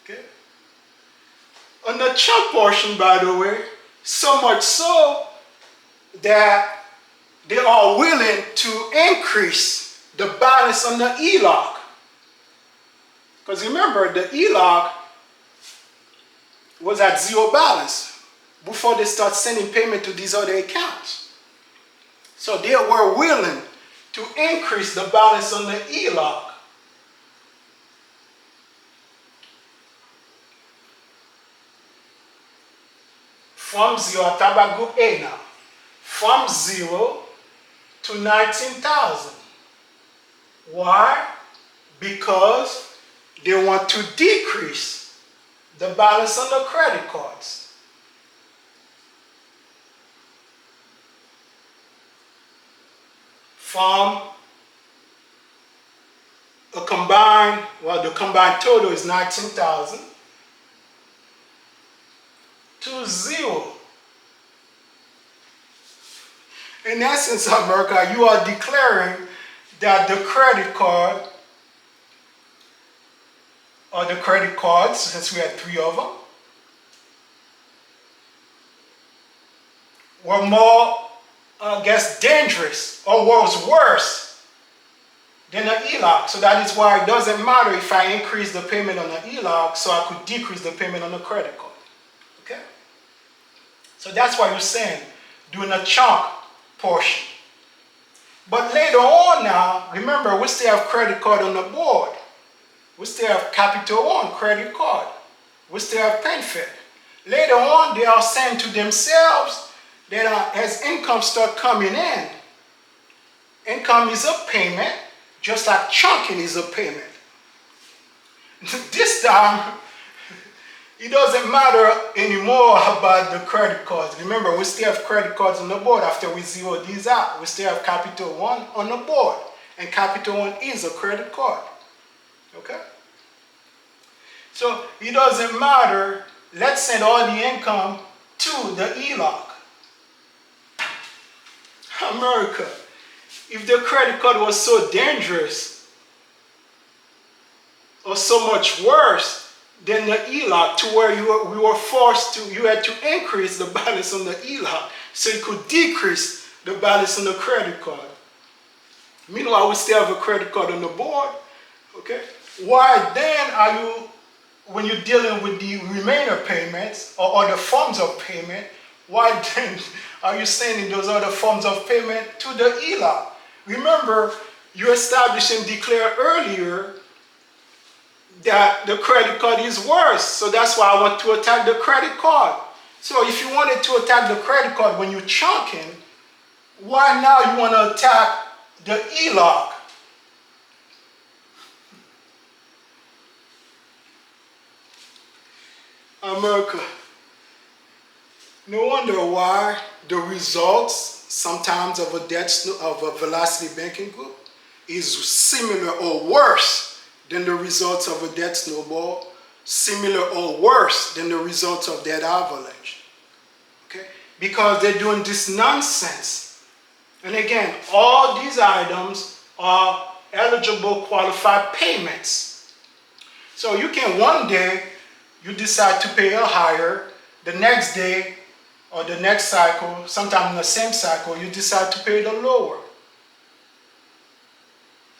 Okay? On the chunk portion, by the way, so much so that they are willing to increase the balance on the HELOC. Because remember, the HELOC was at zero balance before they start sending payment to these other accounts. So they were willing to increase the balance on the HELOC. From zero, I talk about Group A now. From 0 to 19,000. Why? Because they want to decrease the balance on the credit cards. From a combined, well, the combined total is 19,000 to 0. In essence, America, you are declaring that the credit card or the credit cards, since we had 3 of them, were more, I guess, dangerous or was worse than the HELOC. So that is why it doesn't matter if I increase the payment on the HELOC, so I could decrease the payment on the credit card. Okay? So that's why you're saying doing a chunk portion. But later on now, remember, we still have credit card on the board. We still have Capital One credit card. We still have PenFed. Later on, they are saying to themselves that as income start coming in, income is a payment, just like chunking is a payment. This time, it doesn't matter anymore about the credit cards. Remember, we still have credit cards on the board after we zero these out. We still have Capital One on the board. And Capital One is a credit card. Okay? So it doesn't matter. Let's send all the income to the HELOC. America, if the credit card was so dangerous or so much worse than the HELOC, to where we were forced to, you had to increase the balance on the HELOC so you could decrease the balance on the credit card. Meanwhile, we still have a credit card on the board. Okay? Why then are you, when you're dealing with the remainder payments or other forms of payment, why then are you sending those other forms of payment to the HELOC? Remember, you established and declared earlier that the credit card is worse. So that's why I want to attack the credit card. So if you wanted to attack the credit card when you're chunking, why now you want to attack the HELOC? America. No wonder why the results sometimes of a velocity banking group is similar or worse than the results of a debt snowball, similar or worse than the results of that avalanche. Okay? Because they're doing this nonsense. And again, all these items are eligible qualified payments. So you can one day, you decide to pay a higher, the next day or the next cycle, sometime in the same cycle, you decide to pay the lower.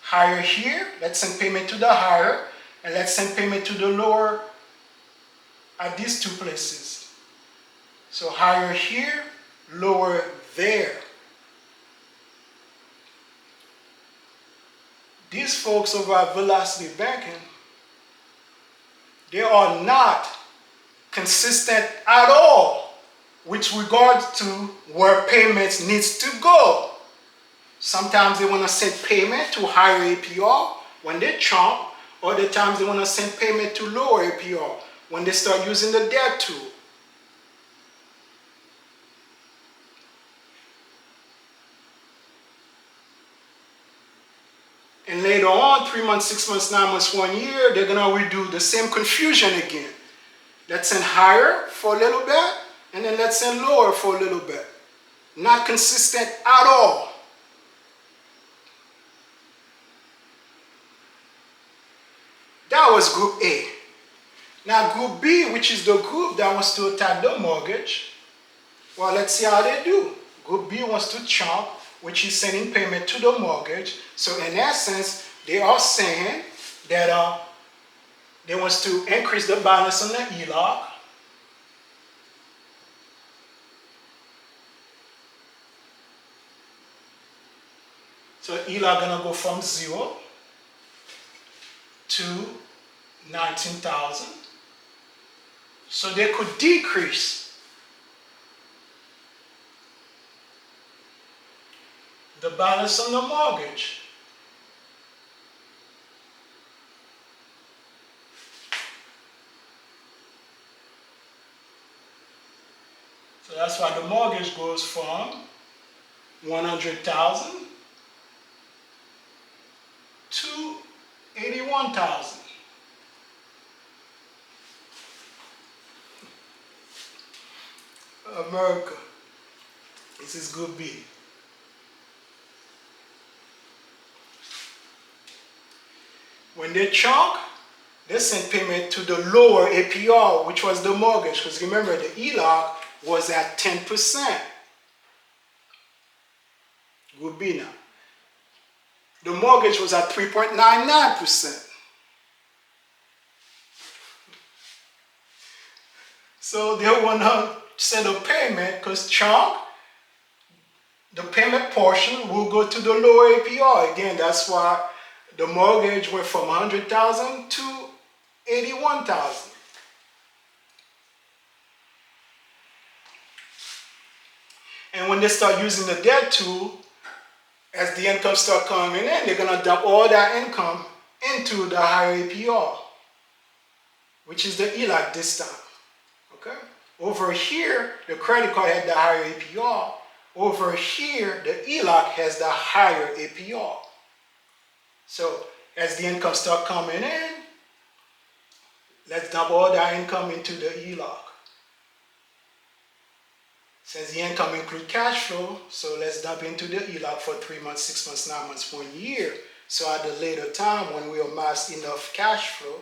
Higher here, let's send payment to the higher, and let's send payment to the lower at these two places. So higher here, lower there. These folks over at Velocity Banking, they are not consistent at all with regard to where payments needs to go. Sometimes they want to send payment to higher APR when they chomp, or other times they want to send payment to lower APR when they start using the debt tool. And later on, 3 months, 6 months, 9 months, 1 year, they're going to redo the same confusion again. Let's send higher for a little bit, and then let's send lower for a little bit. Not consistent at all. That was group A. Now group B, which is the group that wants to attack the mortgage, well, let's see how they do. Group B wants to chomp, which is sending payment to the mortgage. So in essence, they are saying that they want to increase the balance on the HELOC. So HELOC gonna go from 0 to 19,000. So they could decrease the balance on the mortgage. So that's why the mortgage goes from 100,000 to 81,000. America. This is group B. When they chunk, they send payment to the lower APR, which was the mortgage. Because remember, the HELOC was at 10%. Group B now. The mortgage was at 3.99%. So they want to send a payment because chunk, the payment portion will go to the lower APR. Again, that's why the mortgage went from 100,000 to 81,000. And when they start using the debt tool, as the income start coming in, they're going to dump all that income into the higher APR, which is the HELOC this time. Okay? Over here, the credit card had the higher APR. Over here, the HELOC has the higher APR. So as the income start coming in, let's dump all that income into the HELOC. Since the income includes cash flow, so let's dump into the HELOC for 3 months, 6 months, 9 months, 1 year. So at the later time, when we amass enough cash flow,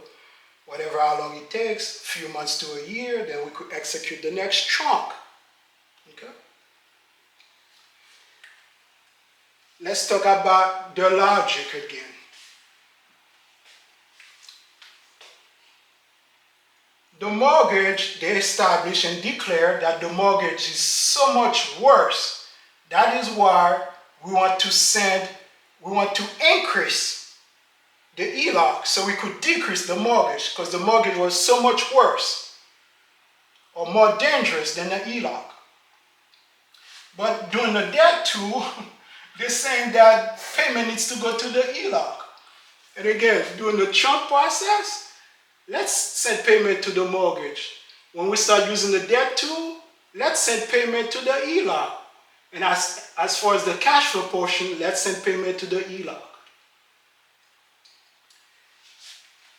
whatever how long it takes, a few months to a year, then we could execute the next chunk. Okay? let's talk about the logic again. The mortgage, they establish and declare that the mortgage is so much worse. That is why we want to increase the HELOC so we could decrease the mortgage, because the mortgage was so much worse or more dangerous than the HELOC. But during the debt tool, they're saying that payment needs to go to the HELOC. And again, during the chunk process, let's send payment to the mortgage. When we start using the debt tool, let's send payment to the HELOC. And as far as the cash flow portion, let's send payment to the HELOC.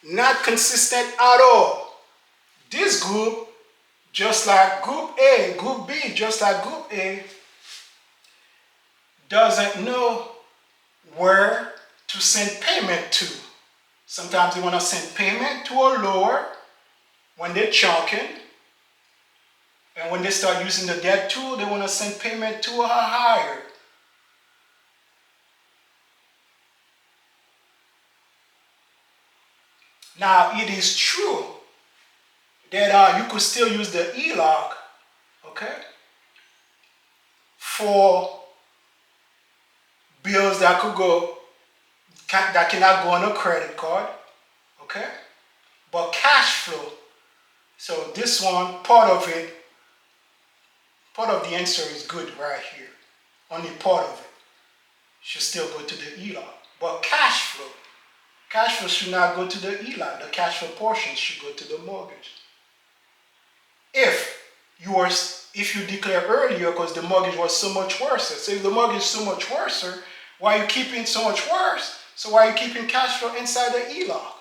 Not consistent at all. This group, just like Group A, Group B, just like Group A, doesn't know where to send payment to. Sometimes they want to send payment to a lower when they're chunking. And when they start using the debt tool, they want to send payment to a higher. Now, it is true that you could still use the HELOC, okay, for bills that that cannot go on a credit card, okay? But cash flow, so this one, part of the answer is good right here. Only part of it should still go to the HELOC. But cash flow should not go to the HELOC. The cash flow portion should go to the mortgage. If you declare earlier, because the mortgage was so much worse. So if the mortgage is so much worse, why are you keeping so much worse? So why are you keeping cash flow inside the HELOC?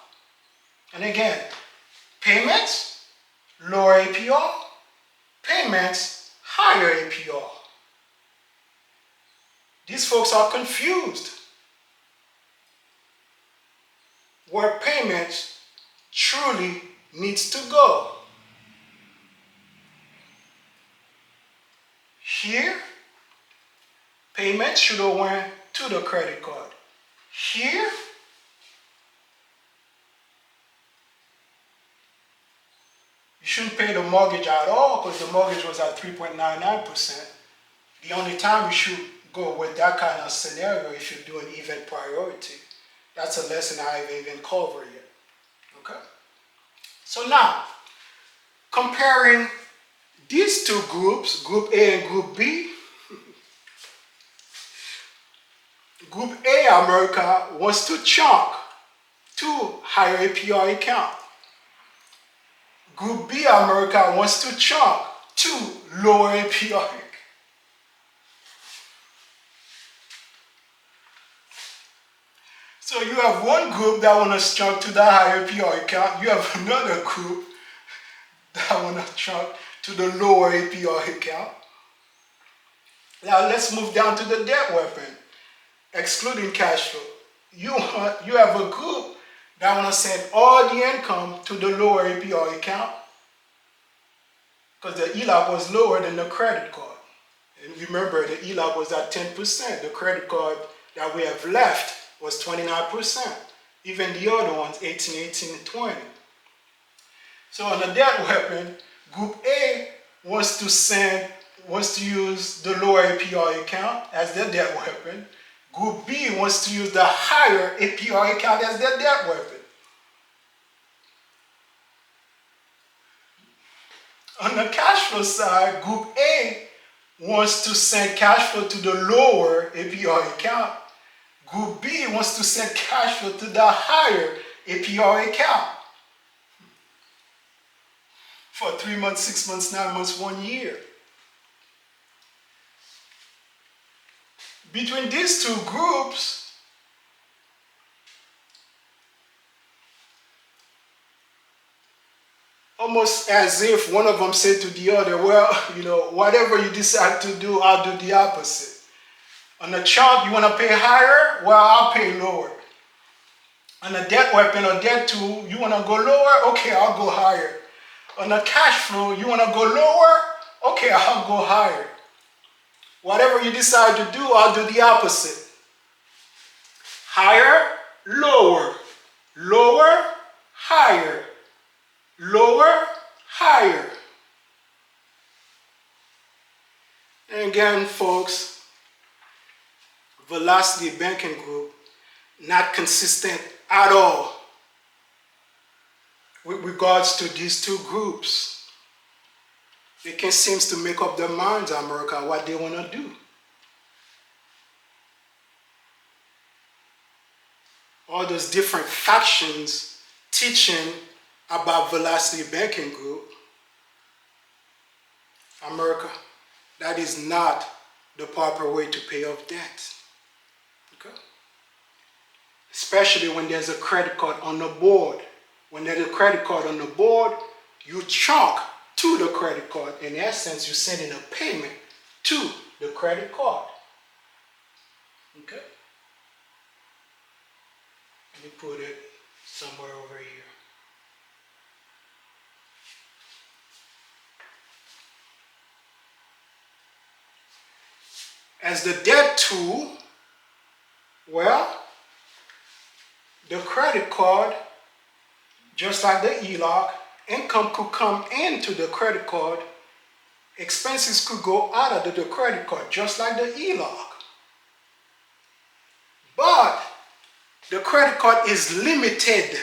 And again, payments, lower APR, payments, higher APR. These folks are confused where payments truly needs to go. Here, payments should have went to the credit card. Here, you shouldn't pay the mortgage at all because the mortgage was at 3.99%. The only time you should go with that kind of scenario if you're doing event priority. That's a lesson I haven't even covered yet. Okay? So now, comparing these two groups, Group A and Group B, Group A America wants to chunk to higher APR account. Group B America wants to chunk to lower APR. So you have one group that wants to chunk to the higher APR account. You have another group that want to chunk to the lower APR account. Now let's move down to the debt weapon, excluding cash flow. You have a group that want to send all the income to the lower APR account because the HELOC was lower than the credit card. And remember, the HELOC was at 10%. The credit card that we have left was 29%. Even the other ones, 18, 18, and 20. So on the debt weapon, Group A wants to use the lower APR account as their debt weapon. Group B wants to use the higher APR account as their debt weapon. On the cash flow side, Group A wants to send cash flow to the lower APR account. Group B wants to send cash flow to the higher APR account. For 3 months, 6 months, 9 months, 1 year. Between these two groups, almost as if one of them said to the other, well, whatever you decide to do, I'll do the opposite. On the chunk, you want to pay higher? Well, I'll pay lower. On the debt weapon or debt tool, you want to go lower? Okay, I'll go higher. On the cash flow, you want to go lower? Okay, I'll go higher. Whatever you decide to do, I'll do the opposite. higher, lower, lower, higher, lower, higher. And again, folks, Velocity Banking Group, not consistent at all with regards to these two groups. They can't seem to make up their minds, America, what they want to do. All those different factions teaching about Velocity Banking Group, America, that is not the proper way to pay off debt. Okay? Especially when there's a credit card on the board. When there's a credit card on the board, you chunk to the credit card. In essence, you're sending a payment to the credit card. Okay? Let me put it somewhere over here. As the debt tool, well, the credit card, just like the HELOC, income could come into the credit card, expenses could go out of the credit card, just like the HELOC. But the credit card is limited.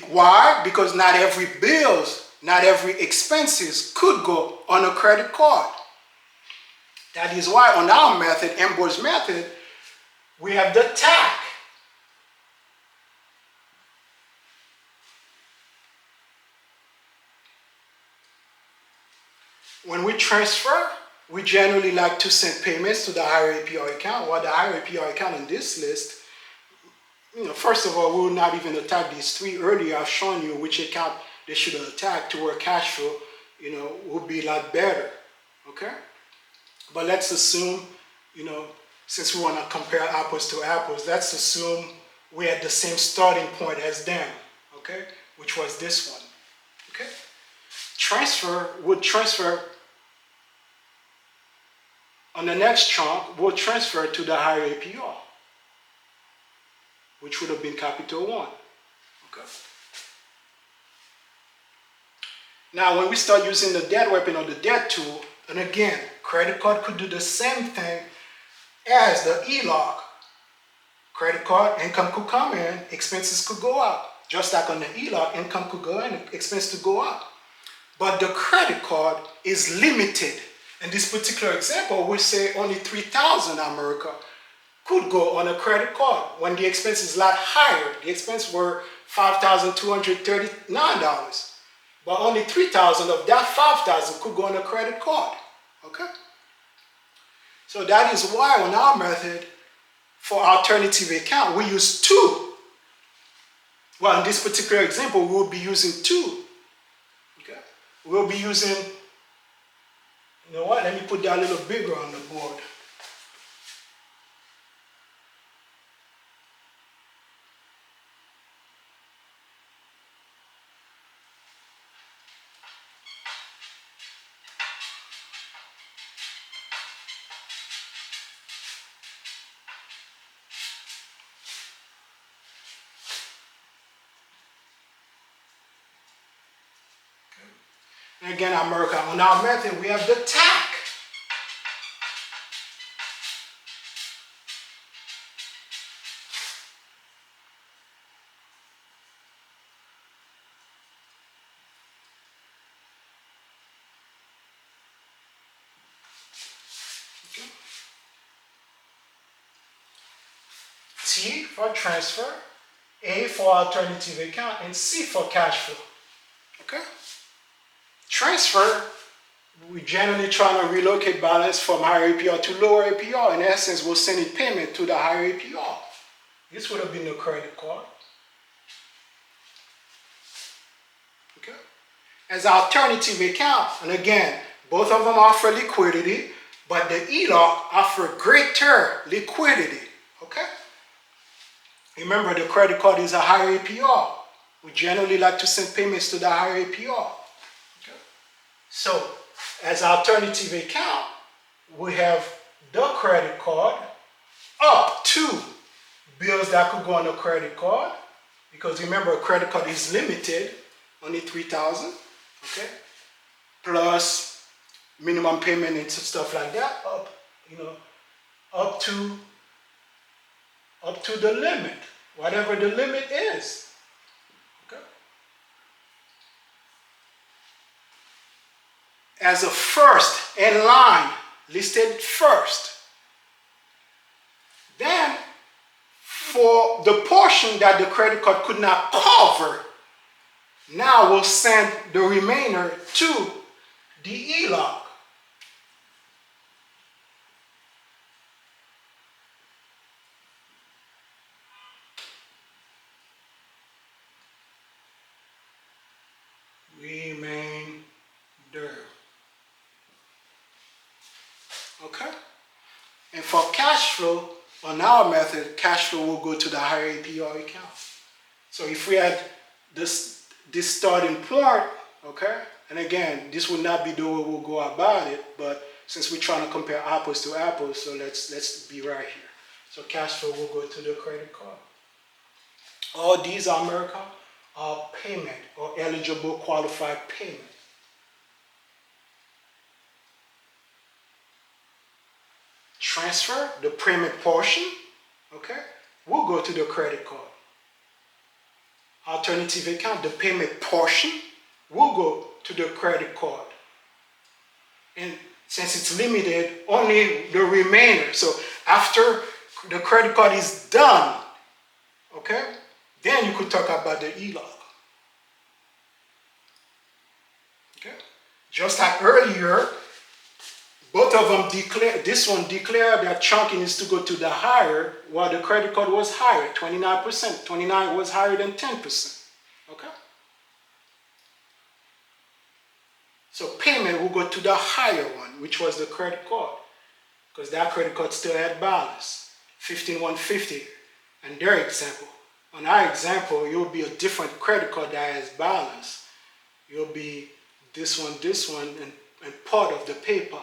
Why? Because not every bills, not every expenses could go on a credit card. That is why on our method, Ambroise Method, we have the TAC. When we transfer, we generally like to send payments to the higher APR account. While the higher APR account on this list, first of all, we will not even attack these three. Earlier, I've shown you which account they should attack to where cash flow, would be a lot better. Okay? But let's assume, since we want to compare apples to apples, let's assume we're at the same starting point as them, okay? Which was this one, okay? Would transfer on the next chunk, will transfer to the higher APR, which would have been capital one, okay? Now, when we start using the debt weapon or the debt tool, and again, credit card could do the same thing as the HELOC. Credit card, income could come in, expenses could go out. Just like on the HELOC, income could go in, expense to go out. But the credit card is limited. In this particular example, we say only $3,000 America could go on a credit card when the expense is a lot higher. The expense were $5,239. But only $3,000 of that $5,000 could go on a credit card. Okay? So that is why on our method, for alternative account, we use two. Well, in this particular example, we will be using two. Okay? We'll be using, you know what? Let me put that a little bigger on the board. And again, America, on our method, we have the TAC. Okay. T for transfer, A for alternative account, and C for cash flow. Okay? Transfer, we generally trying to relocate balance from higher APR to lower APR. In essence, we're sending payment to the higher APR. This would have been the credit card. Okay? As alternative account, and again, both of them offer liquidity, but the HELOC offer greater liquidity. Okay? Remember, the credit card is a higher APR. We generally like to send payments to the higher APR. So, as alternative account, we have the credit card up to bills that could go on a credit card, because remember a credit card is limited, only 3,000, okay? Plus minimum payment and stuff like that, up, you know, up to the limit, whatever the limit is. Okay? As a first in line, listed first. Then, for the portion that the credit card could not cover, now we'll send the remainder to the HELOC. Remainder. Okay? And for cash flow, on our method, cash flow will go to the higher APR account. So if we had this starting point, okay, and again, this will not be the way we'll go about it, but since we're trying to compare apples to apples, so let's be right here. So cash flow will go to the credit card. All these, America, are payment or eligible qualified payment. Transfer, the payment portion, okay, will go to the credit card. Alternative account, the payment portion will go to the credit card. And since it's limited, only the remainder. So after the credit card is done, okay, then you could talk about the HELOC. Okay? Just like earlier, both of them declare, this one declared that chunking is to go to the higher, while the credit card was higher, 29%. 29 was higher than 10%. Okay? So payment will go to the higher one, which was the credit card, because that credit card still had balance, 15,150. And their example. On our example, it will be a different credit card that has balance. It will be this one, and part of the PayPal.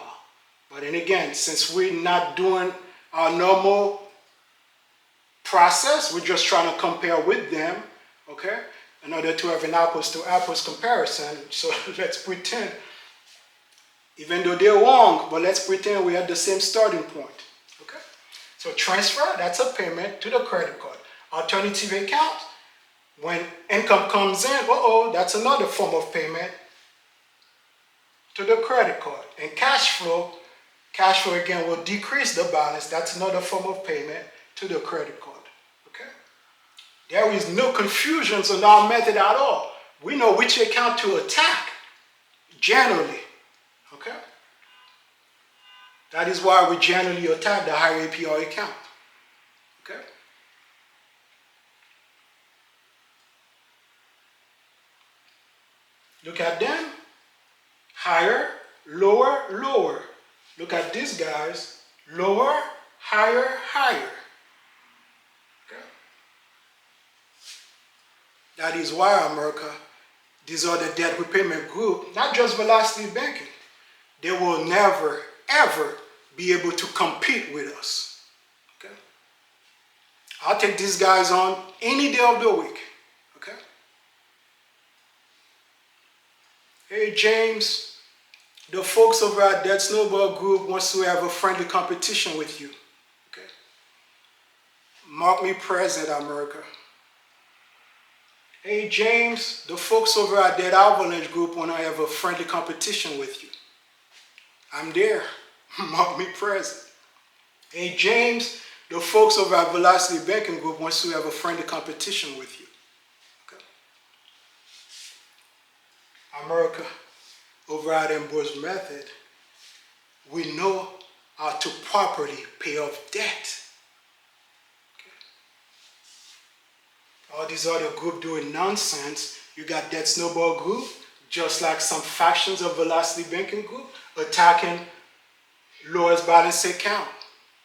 But then again, since we're not doing our normal process, we're just trying to compare with them, okay, in order to have an apples to apples comparison. So let's pretend, even though they're wrong, but let's pretend we have the same starting point, okay? So transfer, that's a payment to the credit card. Alternative account, when income comes in, that's another form of payment to the credit card. And cash flow again will decrease the balance. That's another form of payment to the credit card. Okay? There is no confusions on our method at all. We know which account to attack generally. Okay? That is why we generally attack the higher APR account. Okay? Look at them. Higher, lower, lower. Look at these guys. Lower, higher, higher. Okay? That is why, America, these are the debt repayment group, not just Velocity Banking. They will never, ever be able to compete with us. Okay? I'll take these guys on any day of the week. Okay? Hey, James, the folks over at that Snowball group wants to have a friendly competition with you. Okay? Mark me present, America. Hey, James, the folks over at that avalanche group want to have a friendly competition with you. I'm there. Mark me present. Hey, James, the folks over at Velocity Banking Group wants to have a friendly competition with you. Okay? America, over at Ambroise Method, we know how to properly pay off debt. Okay? All these other groups doing nonsense. You got that Snowball group, just like some factions of Velocity Banking Group, attacking lowest balance account.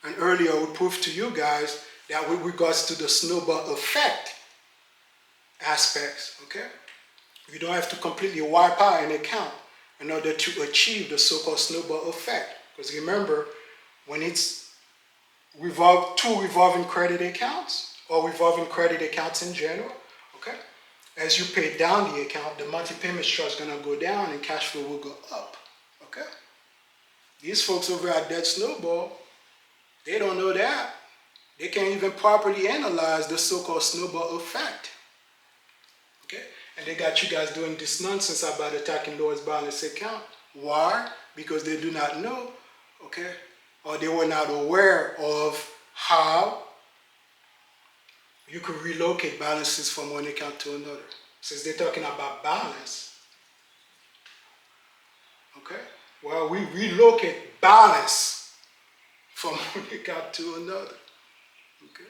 And earlier we proved to you guys that with regards to the Snowball Effect aspects, okay? You don't have to completely wipe out an account in order to achieve the so-called Snowball Effect. Because remember, when it's two revolving credit accounts or revolving credit accounts in general. Okay, as you pay down the account, the monthly payment structure is going to go down and cash flow will go up. Okay, these folks over at Debt Snowball, they don't know that. They can't even properly analyze the so-called snowball effect. Okay, and they got you guys doing this nonsense about attacking lowest balance account. Why? Because they do not know, okay, or they were not aware of how you could relocate balances from one account to another. Since they're talking about balance, okay, well, we relocate balance from one account to another. Okay.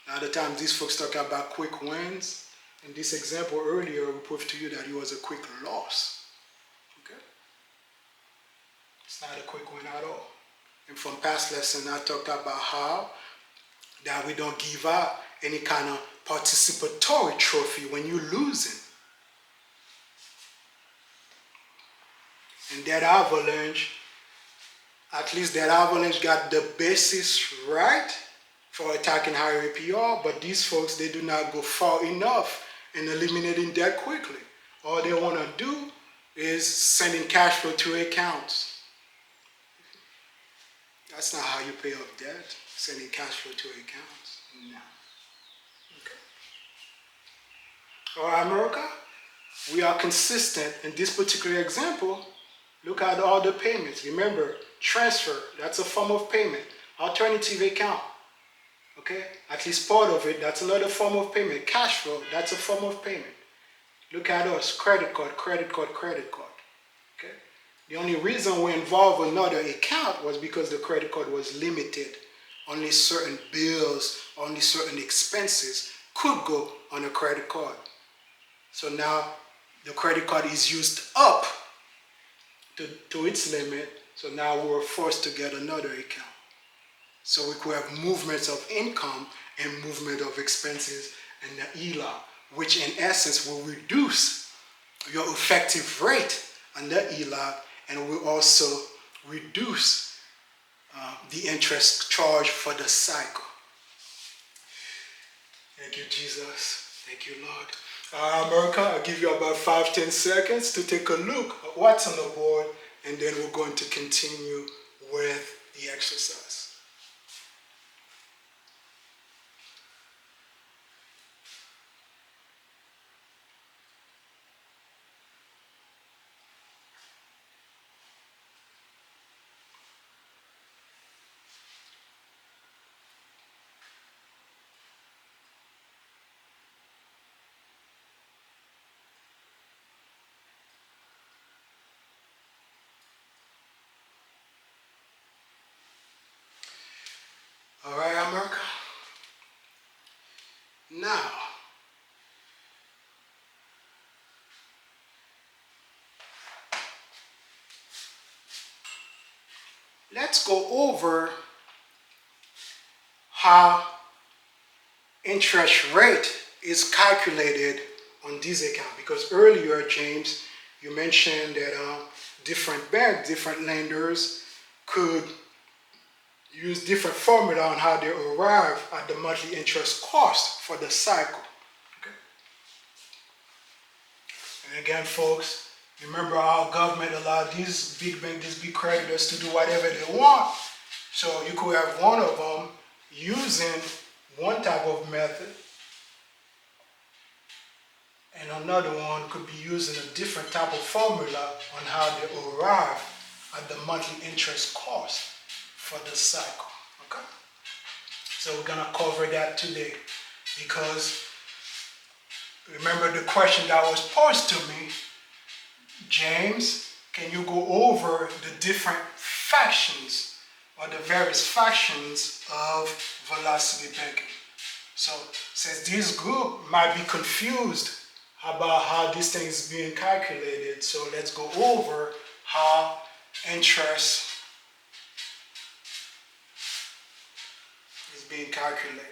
A lot of times these folks talk about quick wins. In this example earlier, we proved to you that it was a quick loss. Okay? It's not a quick win at all. And from past lessons, I talked about how that we don't give out any kind of participatory trophy when you're losing. And that avalanche, at least that avalanche got the basis right for attacking higher APR, but these folks, they do not go far enough in eliminating debt quickly. All they want to do is sending cash flow to accounts. That's not how you pay off debt, sending cash flow to accounts. No. Okay. All right, America, we are consistent in this particular example. Look at all the payments. Remember, transfer, that's a form of payment. Alternative account, okay? At least part of it, that's another form of payment. Cash flow, that's a form of payment. Look at us, credit card, credit card, credit card, okay? The only reason we involved another account was because the credit card was limited. Only certain bills, only certain expenses could go on a credit card. So now the credit card is used up to its limit, so now we're forced to get another account. So we could have movements of income and movement of expenses in the HELOC, which in essence will reduce your effective rate on the HELOC and will also reduce the interest charge for the cycle. Thank you, Jesus. Thank you, Lord. America, I'll give you about 5-10 seconds to take a look at what's on the board, and then we're going to continue with the exercise. All right, America. Now, let's go over how interest rate is calculated on this account. Because earlier, James, you mentioned that different banks, different lenders could use different formula on how they arrive at the monthly interest cost for the cycle. Okay. And again, folks, remember our government allowed these big banks, these big creditors to do whatever they want. So you could have one of them using one type of method and another one could be using a different type of formula on how they arrive at the monthly interest cost for the cycle. Okay? So we're gonna cover that today because remember the question that was posed to me, James, can you go over the different factions or the various factions of velocity banking? So since this group might be confused about how this thing is being calculated, so let's go over how interest is being calculated.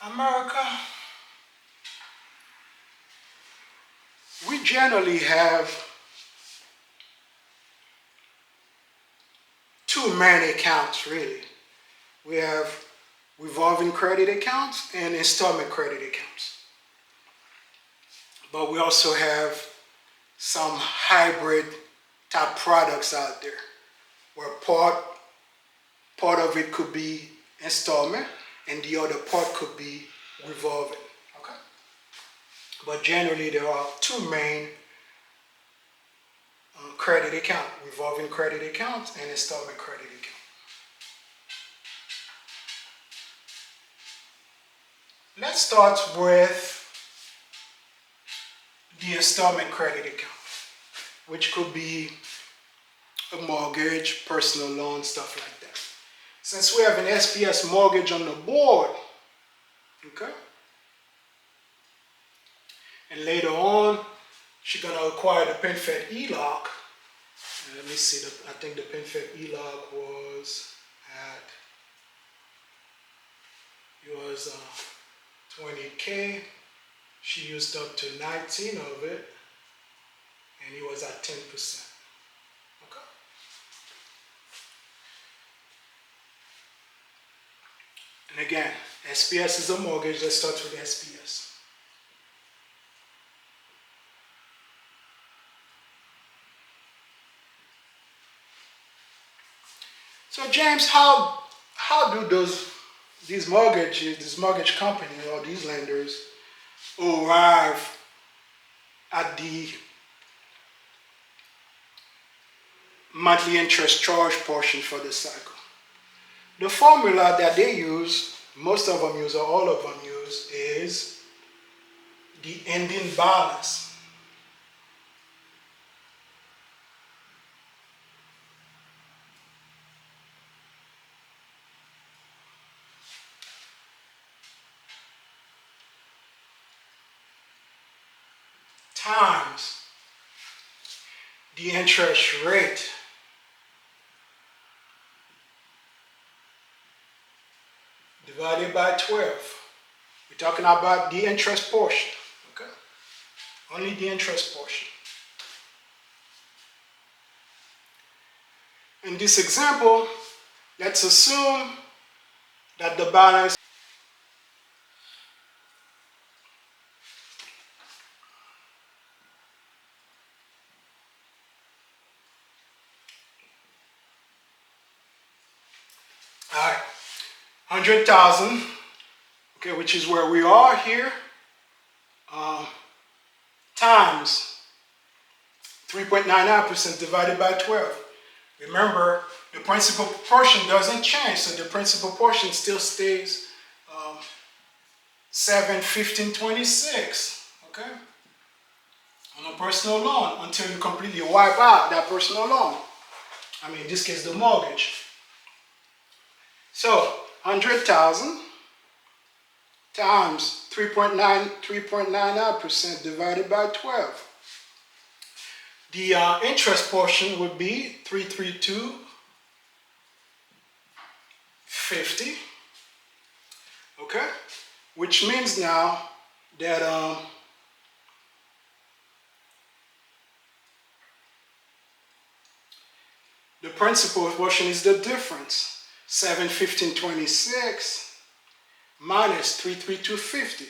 America, we generally have two main accounts, really. We have revolving credit accounts and installment credit accounts. But we also have some hybrid type products out there where part of it could be installment and the other part could be revolving. Okay? But generally there are two main credit accounts, revolving credit accounts and installment credit account. Let's start with the installment credit account, which could be a mortgage, personal loan, stuff like that. Since we have an SPS mortgage on the board, okay, and later on she's going to acquire the PenFed HELOC. Let me see, I think the PenFed HELOC was at, it was 20K. She used up to 19 of it, and he was at 10%. Okay. And again, SPS is a mortgage. Let's start with SPS. So James, how do these mortgage companies or these lenders arrive at the monthly interest charge portion for the cycle? The formula that they use, most of them use or all of them use, is the ending balance. Times the interest rate divided by 12. We're talking about the interest portion, okay? Only the interest portion. In this example, let's assume that the balance all right, 100,000, okay, which is where we are here, times 3.99% divided by 12. Remember, the principal portion doesn't change, so the principal portion still stays 7, 15, 26, okay, on a personal loan until you completely wipe out that personal loan. I mean, in this case, the mortgage. So 100,000 times 3.99% divided by 12. The interest portion would be 332.50. Okay, which means now that the principal portion is the difference. 7, 15, 26 minus 332.50.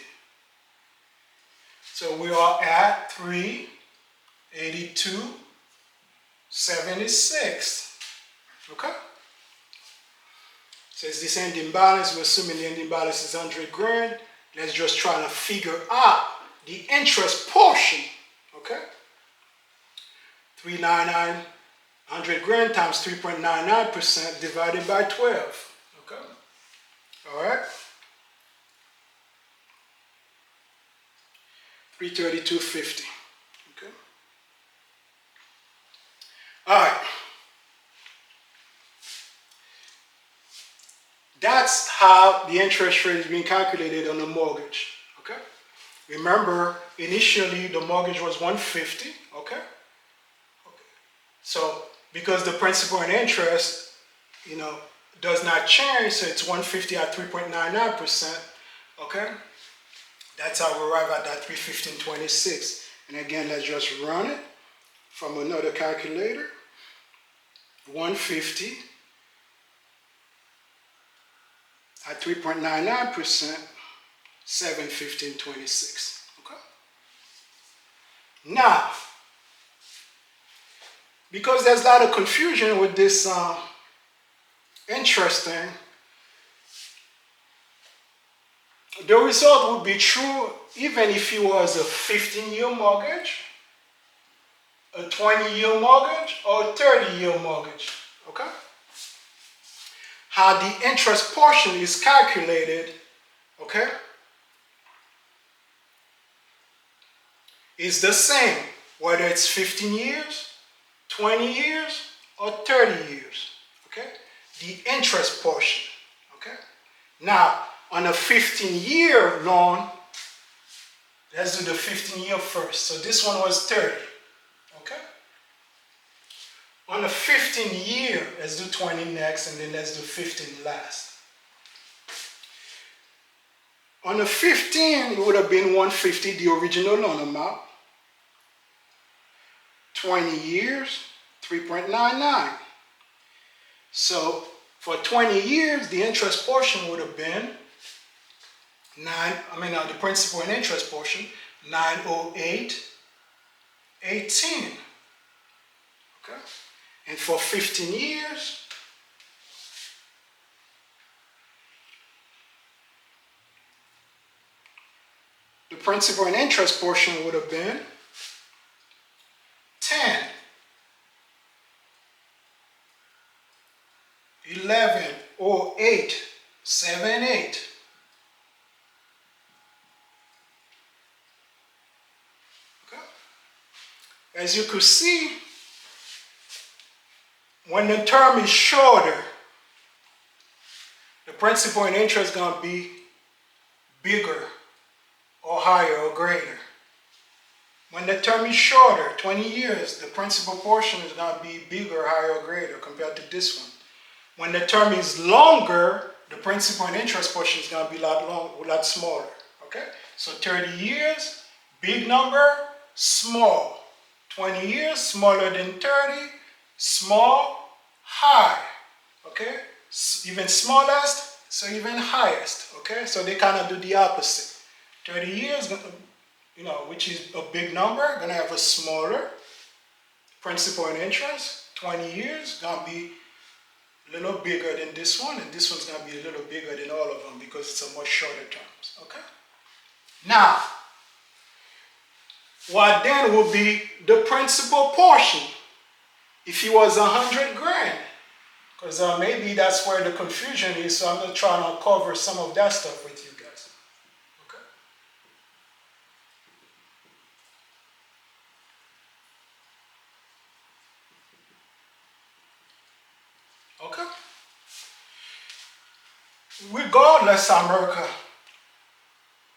So we are at 382.76. Okay? So it's this ending balance. We're assuming the ending balance is 100 grand. Let's just try to figure out the interest portion. Okay? 399. 100 grand times 3.99% divided by 12. Okay? All right? 332.50. Okay? All right. That's how the interest rate is being calculated on a mortgage. Okay? Remember, initially the mortgage was 150. Okay? Okay. So because the principal and interest, does not change, so it's 150 at 3.99%. Okay? That's how we arrive at that 315.26. And again, let's just run it from another calculator. 150 at 3.99%, 715.26. Okay? Now, because there's a lot of confusion with this interest thing, the result would be true even if it was a 15-year mortgage, a 20-year mortgage, or a 30-year mortgage. Okay? How the interest portion is calculated, okay, is the same whether it's 15 years, 20 years, or 30 years. Okay? The interest portion. Okay? Now, on a 15-year loan, let's do the 15-year first. So this one was 30. Okay? On a 15-year, let's do 20 next, and then let's do 15 last. On a 15, it would have been 150, the original loan amount. 20 years, 3.99. So for 20 years, the interest portion would have been the principal and interest portion, 908.18. Okay? And for 15 years, the principal and interest portion would have been 10, 1108.78. As you could see, when the term is shorter, the principal and interest is going to be bigger or higher or greater. When the term is shorter, 20 years, the principal portion is going to be bigger, higher, or greater compared to this one. When the term is longer, the principal and interest portion is going to be a lot smaller. Okay? So 30 years, big number, small. 20 years, smaller than 30, small, high. Okay? Even smallest, so even highest. Okay? So they kind of do the opposite. 30 years, which is a big number, going to have a smaller principal and interest. 20 years, going to be a little bigger than this one, and this one's going to be a little bigger than all of them because it's a much shorter terms. Okay? Now, what then will be the principal portion if it was 100 grand? Because maybe that's where the confusion is, so I'm going to try to uncover some of that stuff with you guys. Okay? Okay? Regardless, America,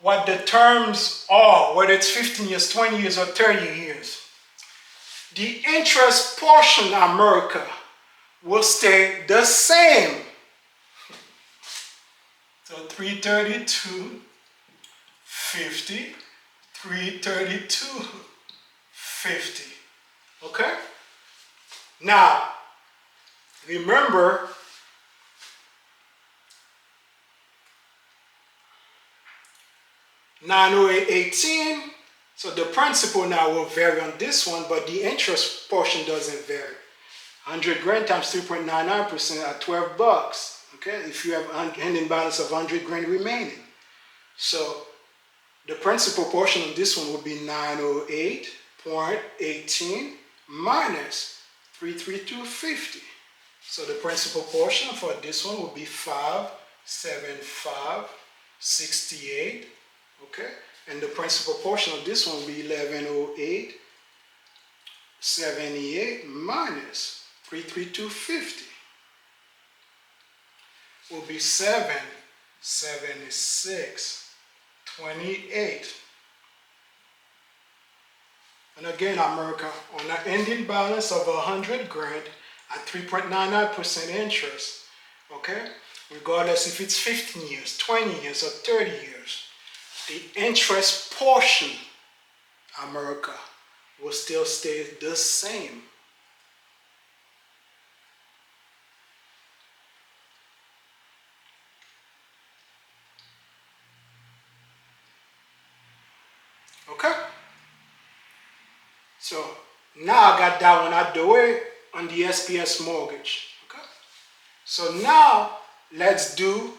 what the terms are, whether it's 15 years, 20 years, or 30 years, the interest portion in America will stay the same. So 332.50, 332.50. Okay? Now, remember, $908.18, so the principal now will vary on this one, but the interest portion doesn't vary. 100 grand times 3.99% are 12 bucks. Okay, if you have an ending balance of 100 grand remaining. So the principal portion of this one will be 908.18 minus 332.50. So the principal portion for this one will be 575.68. Okay, and the principal portion of this one will be 1108.78 minus 332.50 will be 776.28. And again, America, on an ending balance of 100 grand at 3.99% interest, okay, regardless if it's 15 years, 20 years, or 30 years, the interest portion, America, will still stay the same. Okay? So now I got that one out the way on the SPS mortgage. Okay? So now let's do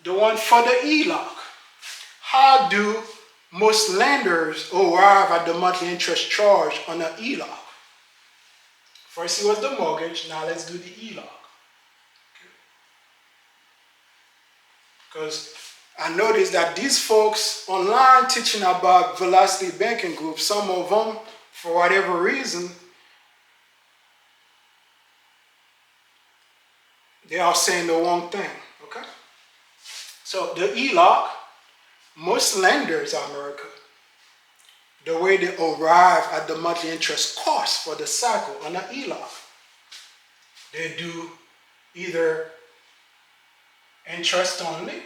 the one for the HELOC. How do most lenders arrive at the monthly interest charge on an HELOC? First it was the mortgage, now let's do the HELOC. Because I noticed that these folks online teaching about Velocity Banking Group, some of them, for whatever reason, they are saying the wrong thing, okay? So the HELOC, most lenders in America, the way they arrive at the monthly interest cost for the cycle on an HELOC, they do either interest only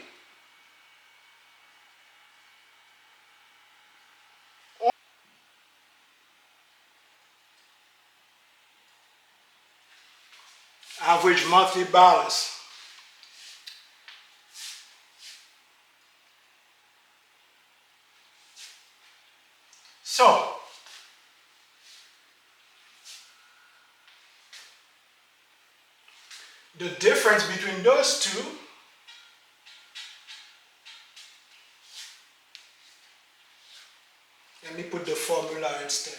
or average monthly balance. So, the difference between those two let me put the formula instead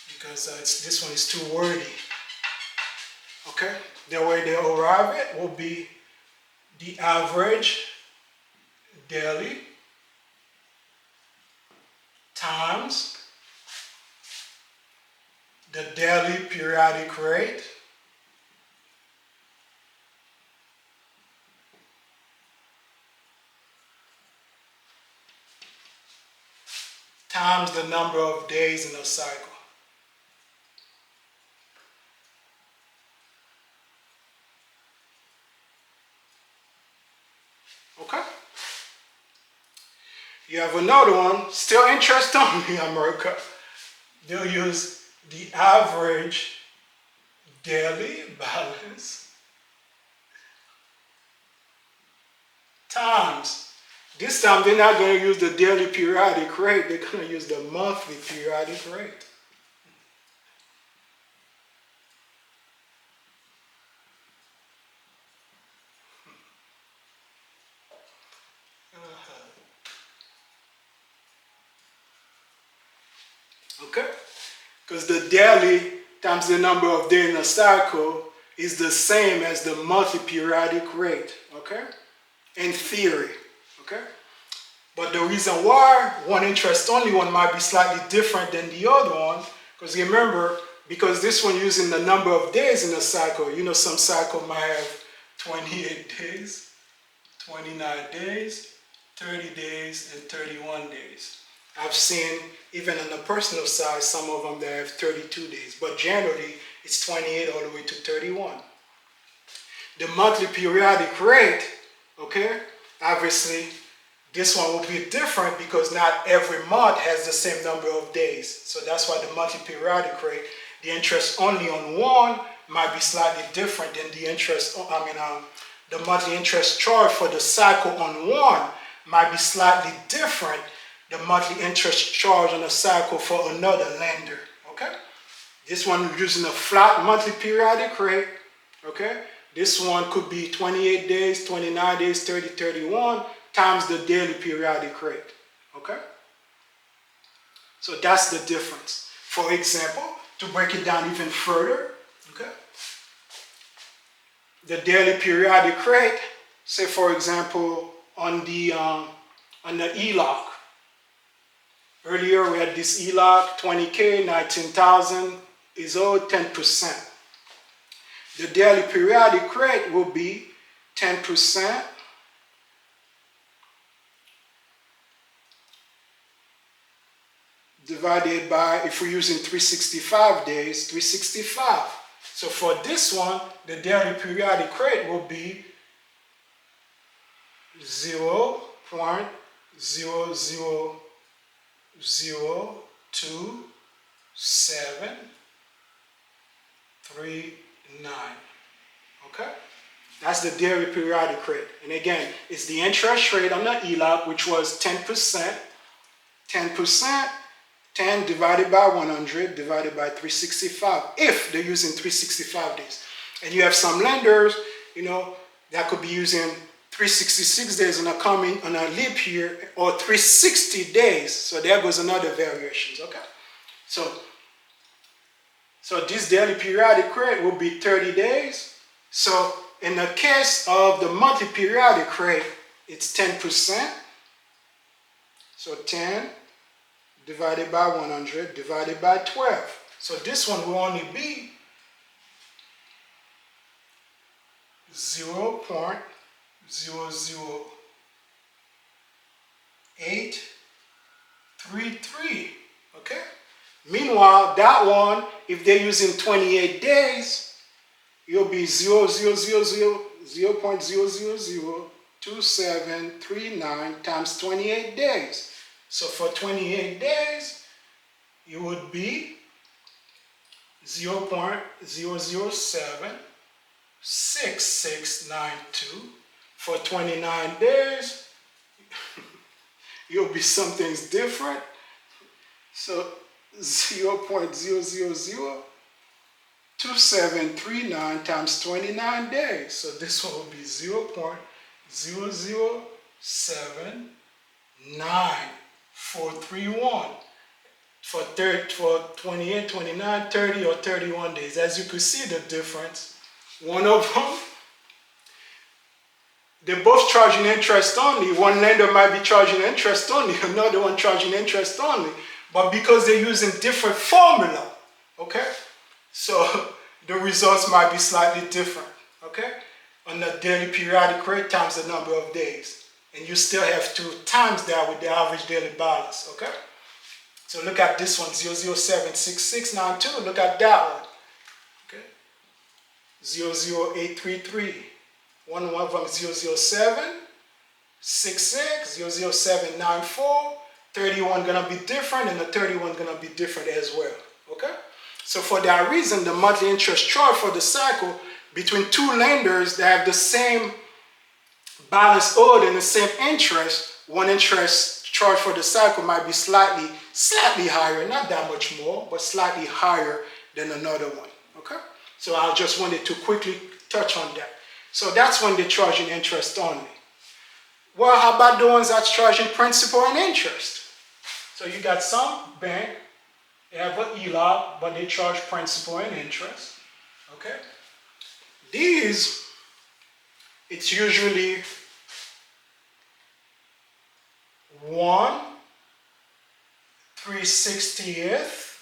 because this one is too wordy. Okay, the way they arrive it will be the average daily times the daily periodic rate times the number of days in a cycle. Okay? You have another one, still interest only, America. They'll use the average daily balance times. This time they're not going to use the daily periodic rate, they're going to use the monthly periodic rate. Okay? Because the daily times the number of days in a cycle is the same as the monthly periodic rate. Okay? In theory. Okay? But the reason why one interest only one might be slightly different than the other one, because remember, because this one using the number of days in a cycle, you know, some cycle might have 28 days, 29 days, 30 days, and 31 days. I've seen, even on the personal side, some of them that have 32 days, but generally it's 28 all the way to 31. The monthly periodic rate, okay, obviously this one will be different because not every month has the same number of days. So that's why the monthly periodic rate, the interest only on one might be slightly different than the interest, the monthly interest charge for the cycle on one might be slightly different the monthly interest charge on a cycle for another lender, okay? This one using a flat monthly periodic rate, okay? This one could be 28 days, 29 days, 30, 31 times the daily periodic rate, okay? So that's the difference. For example, to break it down even further, okay? The daily periodic rate, say for example, on the HELOC, earlier we had this HELOC, 20K, 19,000 is owed 10%. The daily periodic rate will be 10% divided by, if we're using 365 days, 365 So for this one, the daily periodic rate will be 0.0002739. Okay? That's the daily periodic rate. And again, it's the interest rate on the HELOC, which was 10%. 10%, 10 divided by 100 divided by 365, if they're using 365 days. And you have some lenders, you know, that could be using 366 days on a leap year, or 360 days. So there goes another variations, okay? So this daily periodic rate will be 30 days. So in the case of the monthly periodic rate, it's 10%. So 10 divided by 100 divided by 12. So this one will only be 0.00833. Okay? Meanwhile, that one, if they're using 28 days, it'll be 0.0002739 times 28 days. So for 28 days, it would be 0.0076692. For 29 days, it'll be something different. So 0.0002739 times 29 days. So this one will be 0.0079431 for 28, 29, 30, or 31 days. As you can see the difference. One of them, they're both charging interest only. One lender might be charging interest only, another one charging interest only. But because they're using different formula, okay? So the results might be slightly different, okay? On the daily periodic rate times the number of days. And you still have to times that with the average daily balance, okay? So look at this one, 0076692. Look at that one, okay? 00833. One of them 00766, 00794. 31 gonna be different, and the 31 gonna be different as well, okay? So for that reason, the monthly interest charge for the cycle between two lenders that have the same balance owed and the same interest, one interest charge for the cycle might be slightly higher, not that much more, but slightly higher than another one, okay? So I just wanted to quickly touch on that. So that's when they're charging interest only. Well, how about the ones that's charging principal and interest? So you got some bank, they have an HELOC, but they charge principal and interest, okay? These, it's usually 1/360th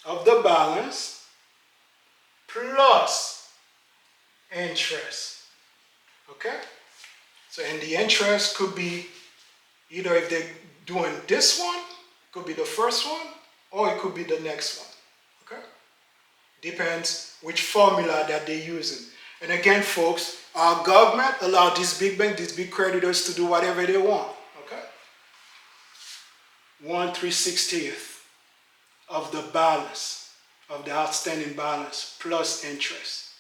of the balance plus interest, okay? So, and the interest could be either if they're doing this one, could be the first one, or it could be the next one, okay? Depends which formula that they're using. And again, folks, our government allow these big banks, these big creditors to do whatever they want, okay? 1/360th of the balance, of the outstanding balance plus interest,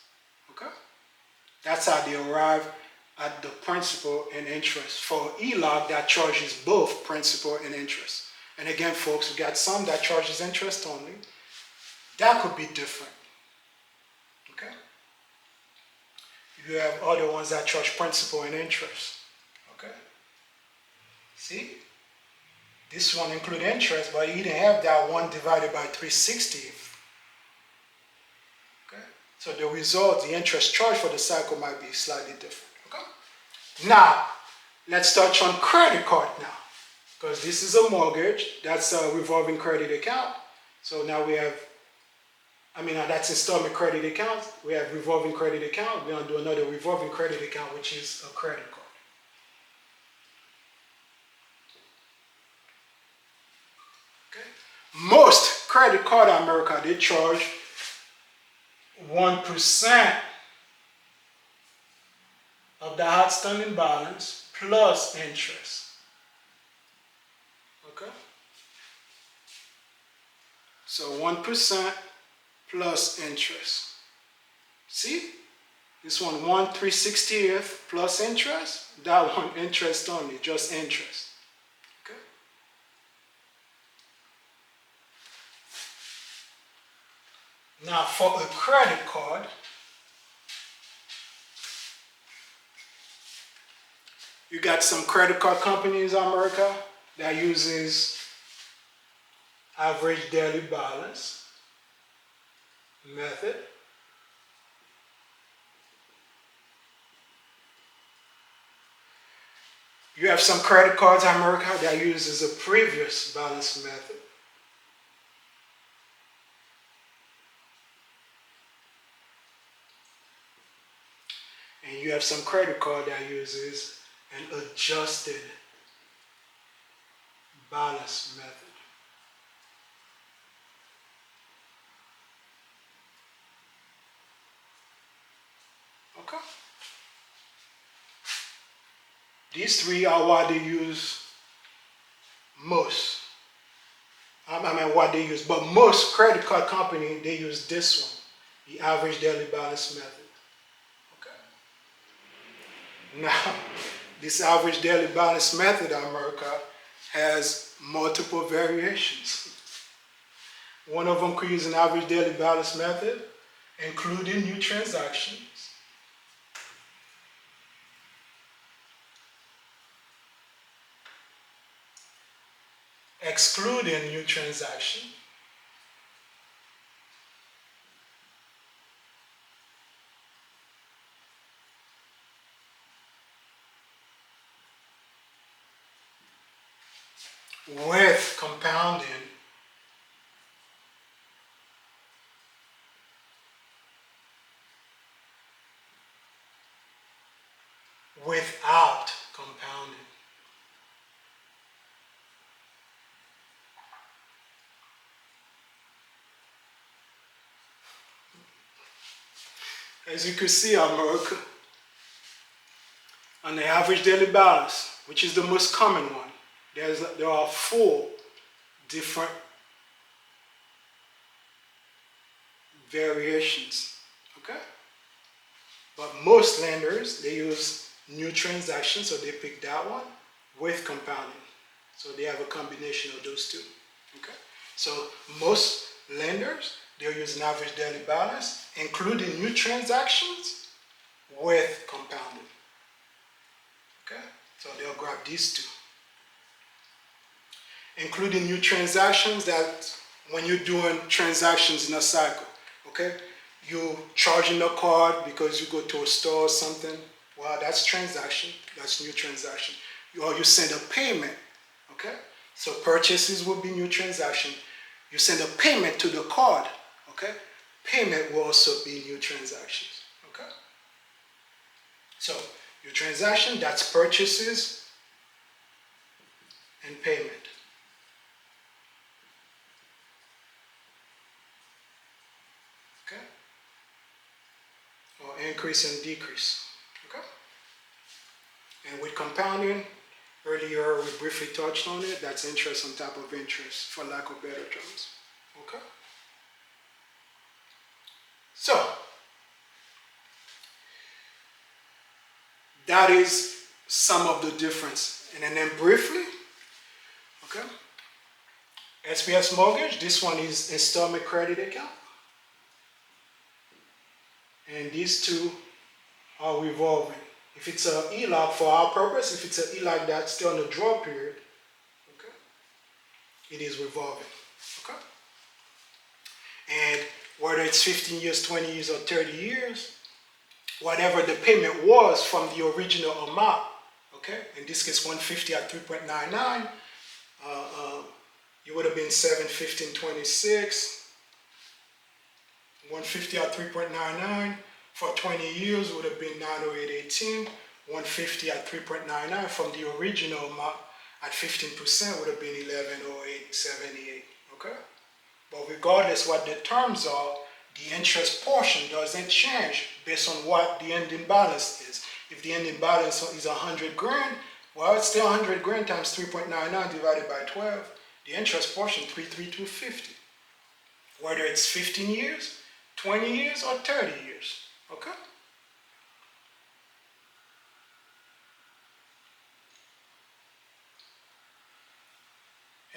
okay? That's how they arrive at the principal and interest. For HELOC, that charges both principal and interest. And again, folks, we got some that charges interest only. That could be different, okay? You have other ones that charge principal and interest, okay? See? This one includes interest, but you didn't have that 1 divided by 360. Okay? So the result, the interest charge for the cycle might be slightly different, okay? Now, let's touch on credit card now, because this is a mortgage, that's a revolving credit account. So now we have, that's installment credit account. We have revolving credit account. We're gonna do another revolving credit account, which is a credit card. Okay. Most credit card in America, they charge 1% of the outstanding balance plus interest. Okay? So 1% plus interest. See? This one 1/360th plus interest. That one interest only, just interest. Okay? Now for a credit card, you got some credit card companies in America that uses average daily balance method. You have some credit cards in America that uses a previous balance method. And you have some credit card that uses an adjusted balance method. Okay? These three are what they use most. I mean what they use, but most credit card companies, they use this one, the average daily balance method. Now, this average daily balance method in America has multiple variations. One of them could use an average daily balance method, including new transactions. Excluding new transaction. With compounding. Without compounding. As you can see, America, on the average daily balance, which is the most common one, there are 4 different variations, okay? But most lenders, they use new transactions, so they pick that one with compounding. So they have a combination of those two, okay? So most lenders, they'll use an average daily balance, including new transactions with compounding, okay? So they'll grab these two. Including new transactions, that when you're doing transactions in a cycle, okay? You charging a card because you go to a store or something, well, that's transaction, that's new transaction. Or you send a payment, okay? So purchases will be new transaction. You send a payment to the card, okay? Payment will also be new transactions, okay? So your transaction, that's purchases and payment. Okay? Or increase and decrease. Okay? And with compounding, earlier we briefly touched on it, that's interest on top of interest, for lack of better terms. Okay? So, that is some of the difference. And then briefly, okay? SPS mortgage, this one is installment credit account. And these two are revolving. If it's a HELOC for our purpose, if it's a HELOC that's still in the draw period, okay, it is revolving, okay? And whether it's 15 years, 20 years, or 30 years, whatever the payment was from the original amount, okay, in this case 150 at 3.99, you would have been 715.26. 150 at 3.99 for 20 years would have been 908.18. 150 at 3.99 from the original amount at 15% would have been 1108.78. Okay? But regardless what the terms are, the interest portion doesn't change based on what the ending balance is. If the ending balance is 100 grand, well, it's still 100 grand times 3.99 divided by 12. The interest portion, 33250. Whether it's 15 years, 20 years, or 30 years. Okay?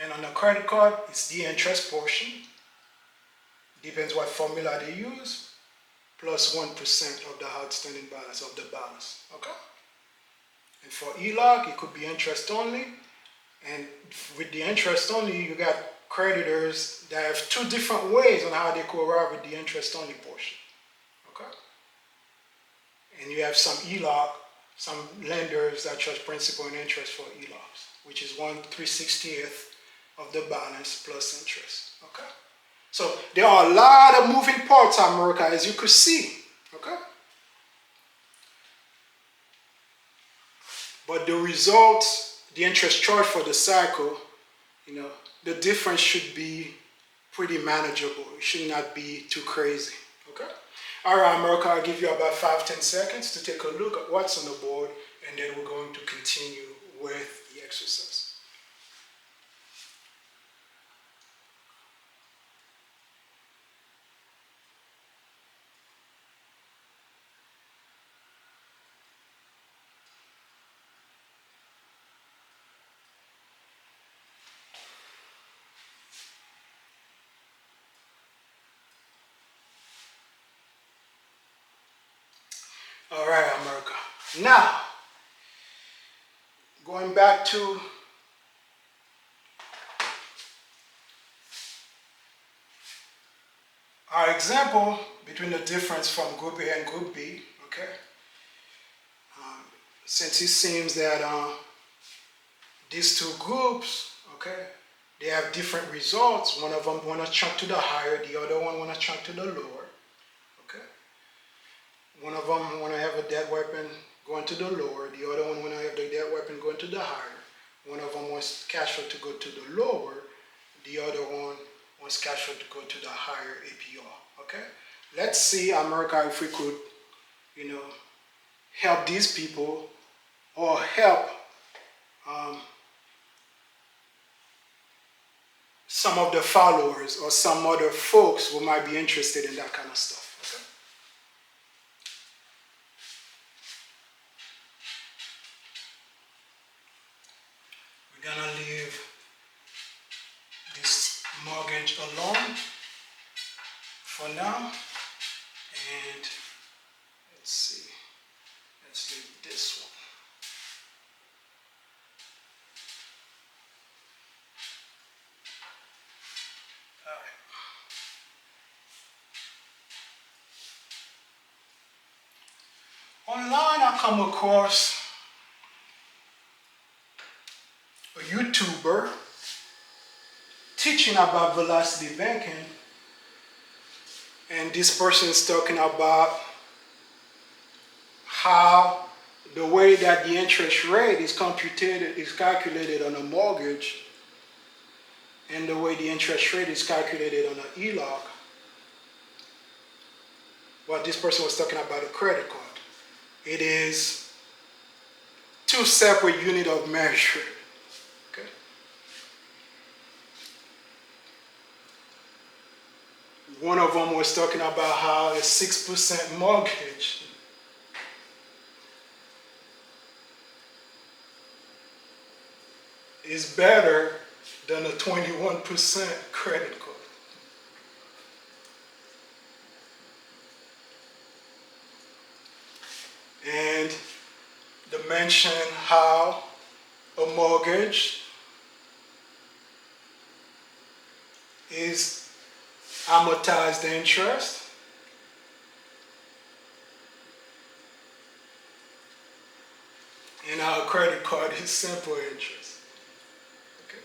And on the credit card, it's the interest portion. Depends what formula they use. Plus 1% of the outstanding balance of the balance. Okay? And for HELOC, it could be interest only. And with the interest only, you got creditors that have two different ways on how they could arrive with the interest only portion. Okay? And you have some HELOC, some lenders that charge principal and interest for HELOCs, which is 1/360th of the balance plus interest. Okay? So there are a lot of moving parts, America, as you could see. Okay? But the results, the interest charge for the cycle, the difference should be pretty manageable. It should not be too crazy. Okay? All right, America, I'll give you about 5-10 seconds to take a look at what's on the board, and then we're going to continue with the exercise. All right, America. Now, going back to our example between the difference from Group A and Group B, okay? Since it seems that these two groups, okay, they have different results. One of them want to chunk to the higher, the other one want to chunk to the lower. One of them want to have a debt weapon going to the lower. The other one want to have the debt weapon going to the higher. One of them wants cash flow to go to the lower. The other one wants cash flow to go to the higher APR. Okay? Let's see, America, if we could, help these people or help some of the followers or some other folks who might be interested in that kind of stuff. We're gonna leave this mortgage alone for now, and let's see, let's leave this one. All right. Online I come across a YouTuber teaching about velocity banking, and this person is talking about how the way that the interest rate is calculated on a mortgage, and the way the interest rate is calculated on an HELOC. Well, this person was talking about a credit card. It is two separate units of measure. Okay? One of them was talking about how a 6% mortgage is better than a 21% credit card. And they mention how a mortgage is amortized interest, and our credit card is simple interest. Okay.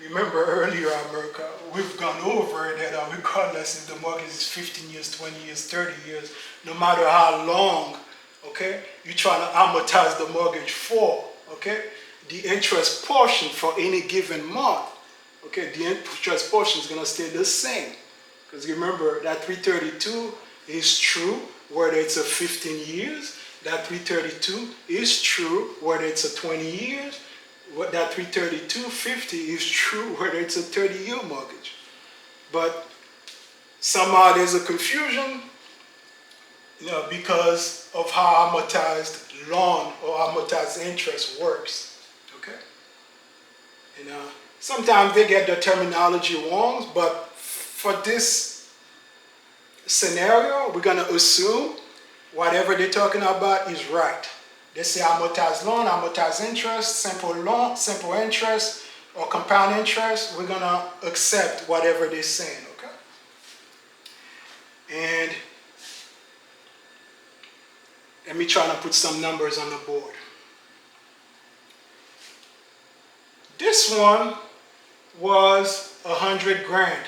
Remember earlier, America, we've gone over that regardless if the mortgage is 15 years, 20 years, 30 years, no matter how long, okay, you're trying to amortize the mortgage for, okay, the interest portion for any given month, okay, the interest portion is going to stay the same. Because remember, that 332 is true whether it's a 15 years. That 332 is true whether it's a 20 years. That 332.50 is true whether it's a 30-year mortgage. But somehow there's a confusion, because of how amortized loan or amortized interest works. Okay? Sometimes they get the terminology wrong, but for this scenario, we're going to assume whatever they're talking about is right. They say amortized loan, amortized interest, simple loan, simple interest, or compound interest. We're going to accept whatever they're saying, okay? And let me try to put some numbers on the board. This one was 100 grand.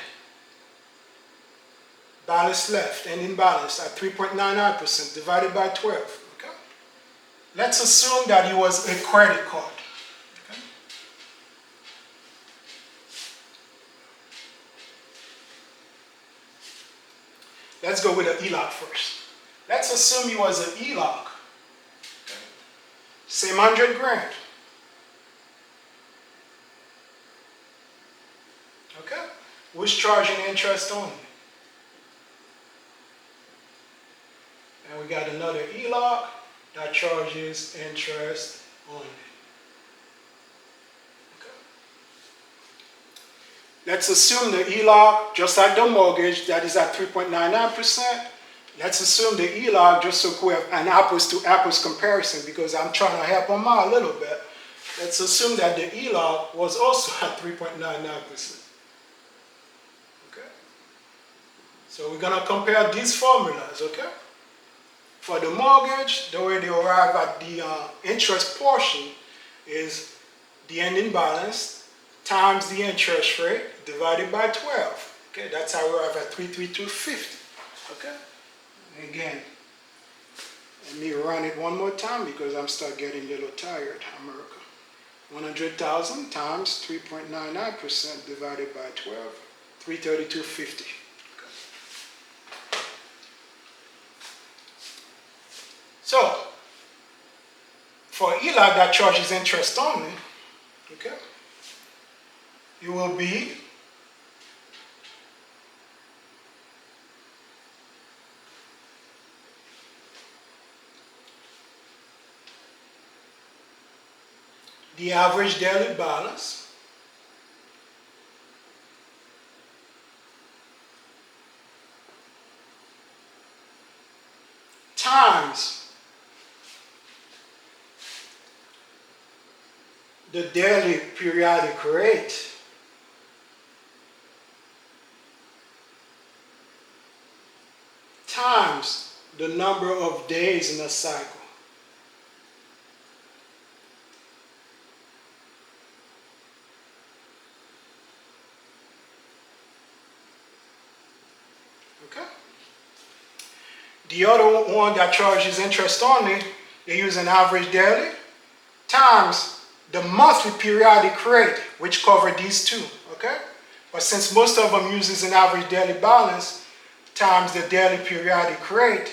Balance left and in balance at 3.99% divided by 12. Okay? Let's assume that it was a credit card. Okay? Let's go with an HELOC first. Let's assume it was an HELOC. Okay? Same 100 grand. Okay? Who's charging interest only? And we got another HELOC that charges interest only. Okay. Let's assume the HELOC, just like the mortgage, that is at 3.99%. Let's assume the HELOC, just so we have an apples to apples comparison, because I'm trying to help them out a little bit. Let's assume that the HELOC was also at 3.99%. Okay. So we're going to compare these formulas, okay? For the mortgage, the way they arrive at the interest portion is the ending balance times the interest rate divided by 12. Okay, that's how we arrive at 332.50. Okay, and again, let me run it one more time because I'm start getting a little tired. America, 100,000 times 3.99% divided by 12, 332.50. So, for HELOC that charges interest only, okay, it will be the average daily balance times the daily periodic rate times the number of days in a cycle. Okay? The other one that charges interest only, they use an average daily times the monthly periodic rate, which cover these two, okay? But since most of them uses an average daily balance times the daily periodic rate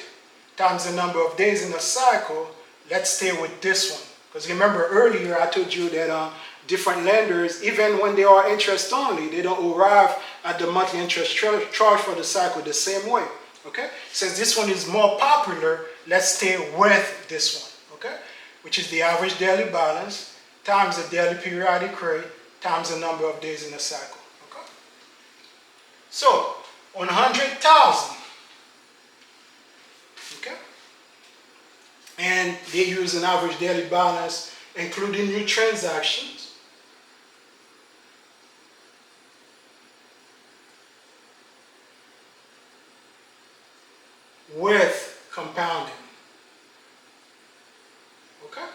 times the number of days in a cycle, let's stay with this one. Because remember earlier I told you that different lenders, even when they are interest only, they don't arrive at the monthly interest charge for the cycle the same way, okay? Since this one is more popular, let's stay with this one, okay? Which is the average daily balance times the daily periodic rate times the number of days in a cycle. Okay? So, on 100,000, okay, and they use an average daily balance including new transactions, with compounding. Okay?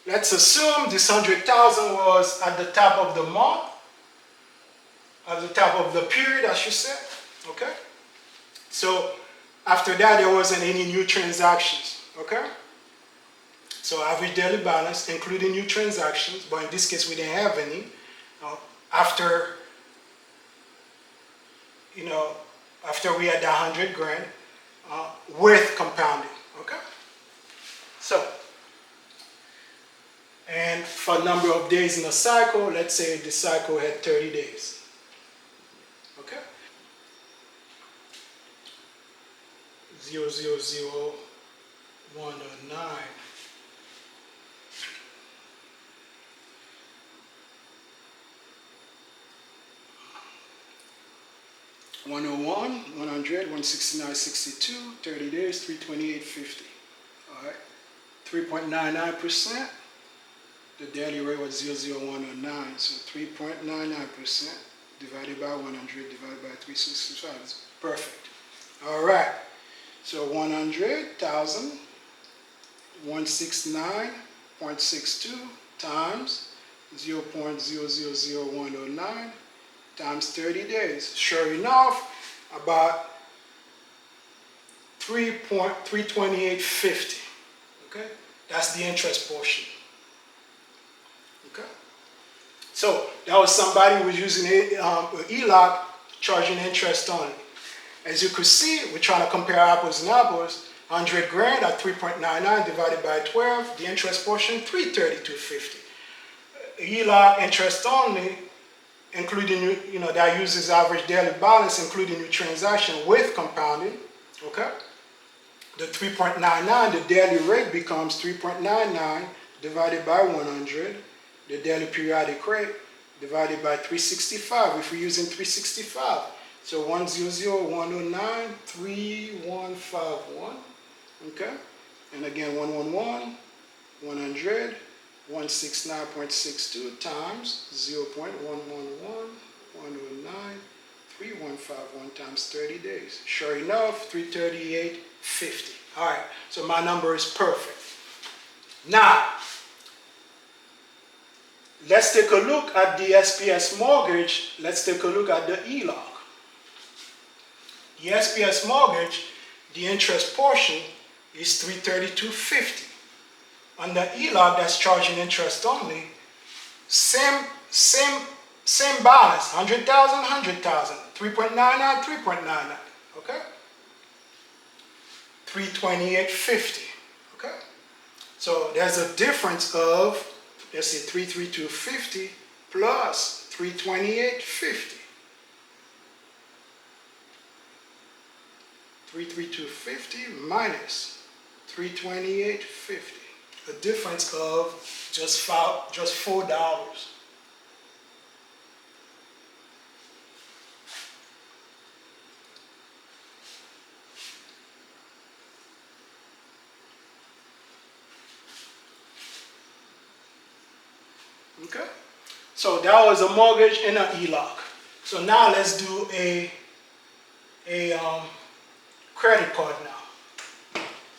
Let's assume this 100,000 was at the top of the month, at the top of the period, I should say. Okay? So after that, there wasn't any new transactions. Okay? So average daily balance, including new transactions, but in this case we didn't have any. After, after we had the 100 grand with compounding, okay? So, and for number of days in a cycle, let's say the cycle had 30 days, okay? 000109. 101, 100, 169, 62, 30 days, 328.50. All right, 3.99%. The daily rate was 00109, so 3.99% divided by 100 divided by 365 is perfect. All right, so 100,000, 169.62 times 0.000109 times 30 days. Sure enough, about 328.50. Okay, that's the interest portion. Okay, so that was somebody who was using HELOC charging interest only. As you could see, we're trying to compare apples and apples. 100 grand at 3.99 divided by 12, the interest portion 332.50. HELOC interest only, including, that uses average daily balance, including new transaction with compounding, okay? The 3.99, the daily rate becomes 3.99 divided by 100, the daily periodic rate divided by 365, if we're using 365. So 100,109, 3151, okay? And again, 111, 100, 169.62 times 0.111, 109, 3151 times 30 days. Sure enough, 338.50. All right, so my number is perfect. Now, let's take a look at the SPS mortgage. Let's take a look at the HELOC. The SPS mortgage, the interest portion is 332.50. On the HELOC that's charging interest only, same balance, 100,000, 100,000, 3.99, 3.99, okay? 328.50, okay? So there's a difference of, let's see, 332.50 plus 328.50. 332.50 minus 328.50. A difference of just $4. Okay, so that was a mortgage and a HELOC. So now let's do a credit card now.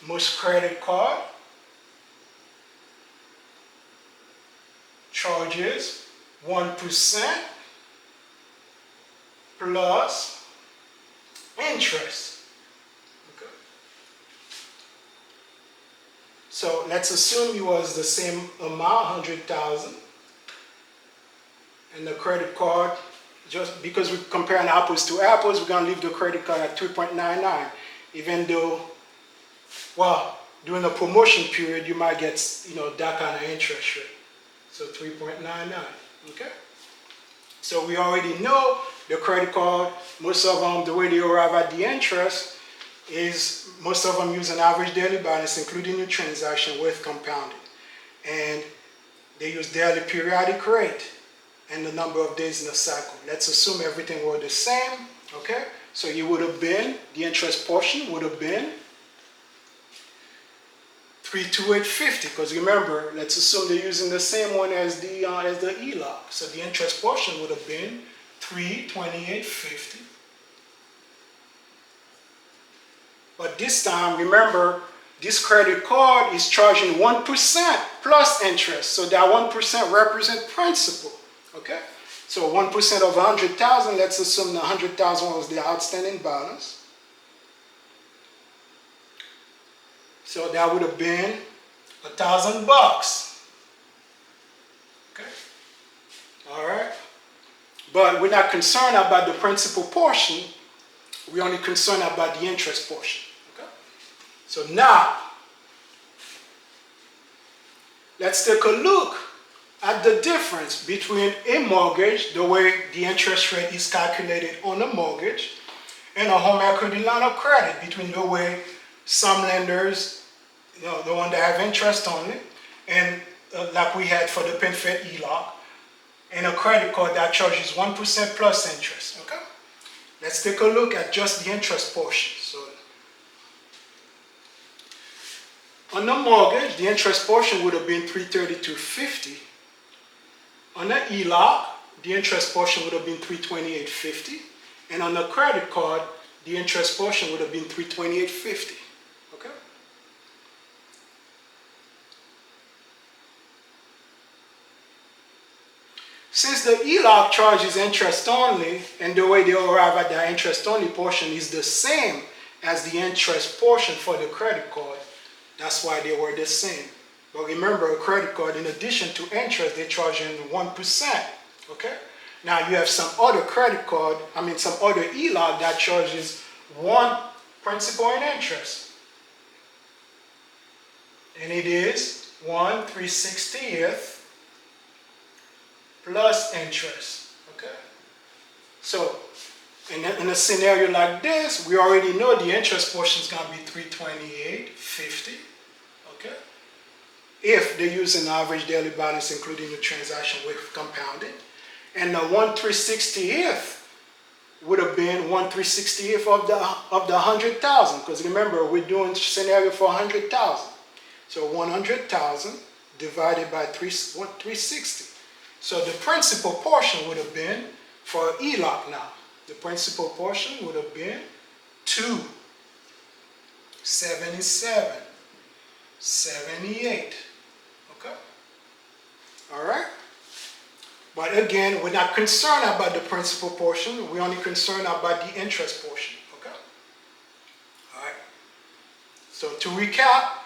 Most credit card charges 1% plus interest. Okay. So let's assume it was the same amount, 100,000, and the credit card, just because we're comparing apples to apples, we're going to leave the credit card at 3.99, even though, well, during the promotion period, you might get, that kind of interest rate. So 3.99, okay? So we already know the credit card, most of them, the way they arrive at the interest is most of them use an average daily balance, including new transaction with compounding. And they use daily periodic rate and the number of days in the cycle. Let's assume everything were the same, okay? So it would have been, the interest portion would have been 328.50, because remember, let's assume they're using the same one as the HELOC. So the interest portion would have been 328.50. But this time, remember, this credit card is charging 1% plus interest. So that 1% represents principal, okay? So 1% of 100,000, let's assume the 100,000 was the outstanding balance. So that would have been $1,000. Okay. All right. But we're not concerned about the principal portion. We're only concerned about the interest portion. Okay. So now, let's take a look at the difference between a mortgage, the way the interest rate is calculated on a mortgage, and a home equity line of credit, between the way some lenders, the one that have interest only, and like we had for the PenFed HELOC, and a credit card that charges 1% plus interest. Okay? Let's take a look at just the interest portion. So, on the mortgage, the interest portion would have been $332.50. On the HELOC, the interest portion would have been $328.50. And on the credit card, the interest portion would have been $328.50. Okay? Since the HELOC charges interest only, and the way they arrive at the interest only portion is the same as the interest portion for the credit card, that's why they were the same. But remember, a credit card, in addition to interest, they charge in 1%. Okay? Now you have some other some other HELOC that charges 1 principal and interest. And it is 1/360th plus interest. Okay? So in a scenario like this, we already know the interest portion is going to be $328.50. Okay? If they use an average daily balance including the transaction with compounding. And the 1/360th would have been 1/360th of the 100,000, because remember, we're doing scenario for 100,000. So 100,000 divided by 360. So the principal portion would have been, for HELOC now, the principal portion would have been $277.78. Okay? All right? But again, we're not concerned about the principal portion. We're only concerned about the interest portion. Okay? All right. So to recap,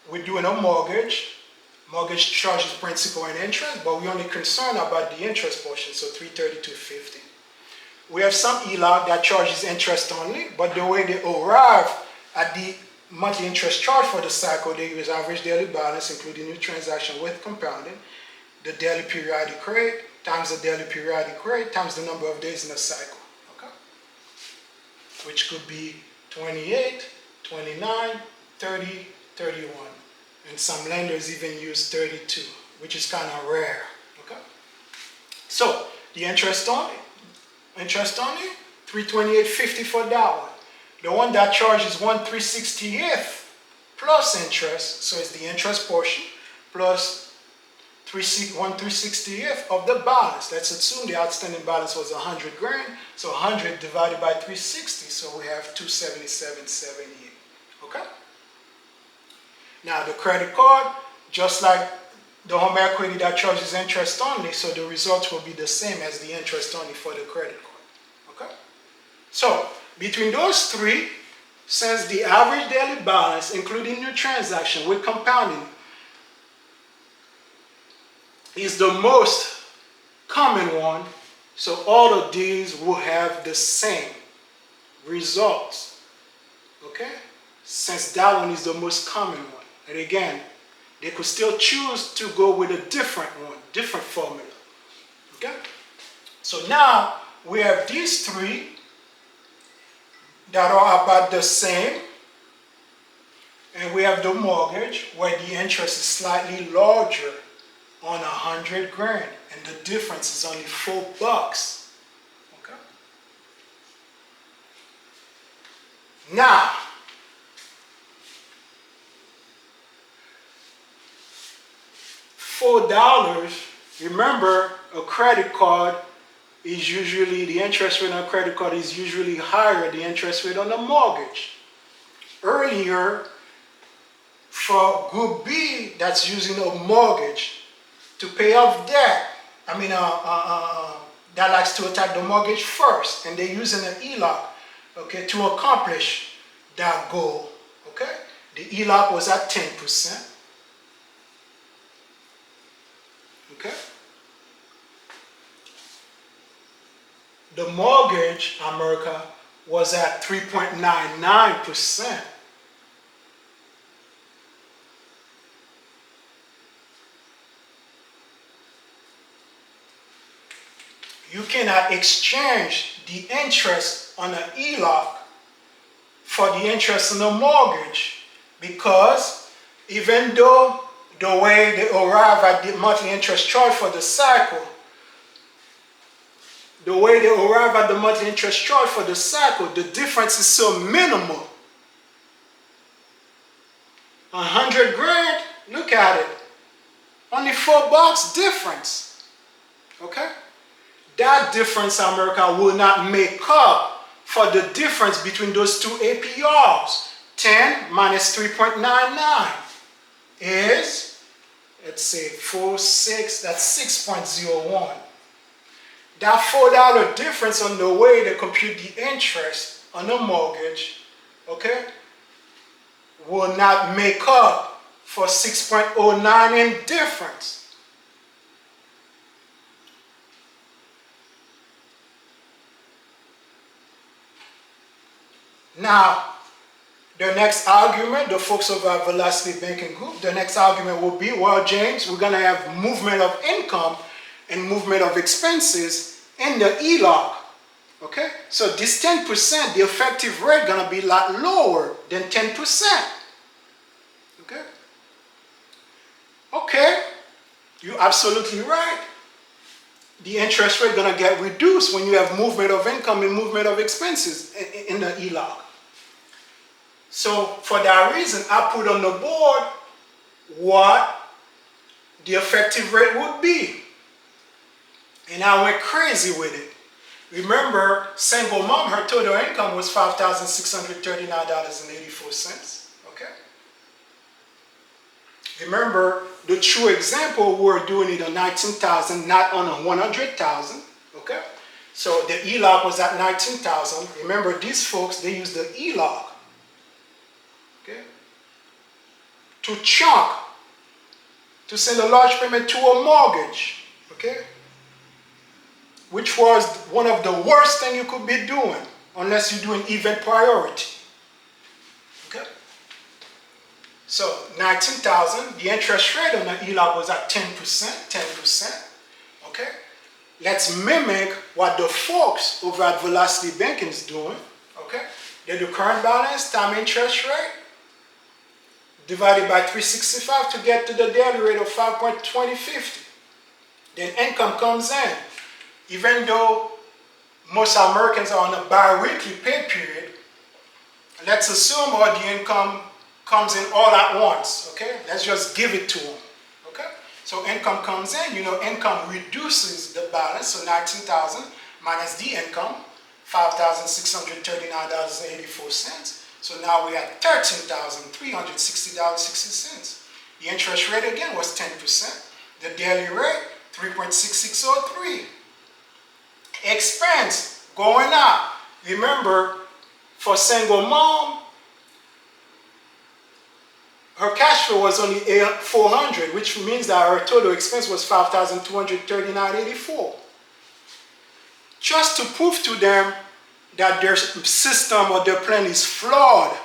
we're doing a mortgage. Mortgage charges principal and interest, but we're only concerned about the interest portion, so $332.50. We have some HELOC that charges interest only, but the way they arrive at the monthly interest charge for the cycle, they use average daily balance, including new transaction with compounding, the daily periodic rate times the daily periodic rate times the number of days in the cycle. Okay? Which could be 28, 29, 30, 31. And some lenders even use 32, which is kind of rare. Okay? So the interest only, $328.50 for that one. The one that charges 1/360th plus interest, so it's the interest portion, plus 1/360th of the balance. Let's assume the outstanding balance was 100 grand, so 100 divided by 360, so we have 277.78. Okay? Now the credit card, just like the home equity that charges interest only, so the results will be the same as the interest only for the credit card. Okay? So between those three, since the average daily balance, including new transaction with compounding, is the most common one, so all of these will have the same results. Okay? Since that one is the most common one. And again, they could still choose to go with a different one, different formula. Okay? So now we have these three that are about the same, and we have the mortgage where the interest is slightly larger on 100 grand, and the difference is only $4. Okay? Now, $4, remember, a credit card is usually, the interest rate on a credit card is usually higher than the interest rate on a mortgage. Earlier, for Group B that's using a mortgage to pay off debt, that likes to attack the mortgage first, and they're using an HELOC, okay, to accomplish that goal. Okay? The HELOC was at 10%. the mortgage, America, was at 3.99%. You cannot exchange the interest on an HELOC for the interest on the mortgage, because even though the way they arrive at the monthly interest charge for the cycle, the difference is so minimal. 100 grand, look at it. Only $4 difference. Okay? That difference, America, will not make up for the difference between those two APRs. 10 minus 3.99 is, let's say, 4.6, that's 6.01. That $4 difference on the way they compute the interest on the mortgage, okay, will not make up for 6.09 in difference. Now, the next argument, the folks over at Velocity Banking Group, the next argument will be, well, James, we're going to have movement of income and movement of expenses in the HELOC. Okay? So this 10%, the effective rate going to be a lot lower than 10%. Okay? Okay, you're absolutely right. The interest rate going to get reduced when you have movement of income and movement of expenses in the HELOC. So for that reason, I put on the board what the effective rate would be. And I went crazy with it. Remember, single mom, her total income was $5,639.84. Okay? Remember, the true example, we're doing it on 19,000, not on a 100,000. Okay? So the HELOC was at 19,000. Remember, these folks, they use the HELOC. Okay? To chunk, to send a large payment to a mortgage. Okay? Which was one of the worst things you could be doing, unless you're doing event priority. Okay? So 19,000, the interest rate on the HELOC was at 10%. Okay? Let's mimic what the folks over at Velocity Banking is doing. Okay? They do current balance, time interest rate, divided by 365 to get to the daily rate of 5.2050. Then income comes in. Even though most Americans are on a bi-weekly pay period, let's assume all the income comes in all at once, okay? Let's just give it to them, okay? So income comes in, you know, income reduces the balance, so 19,000 minus the income, $5,639.84. So now we have $13,360.60. The interest rate again was 10%. The daily rate, 3.6603. Expense going up. Remember, for single mom, her cash flow was only $400, which means that her total expense was $5,239.84. Just to prove to them that their system or their plan is flawed,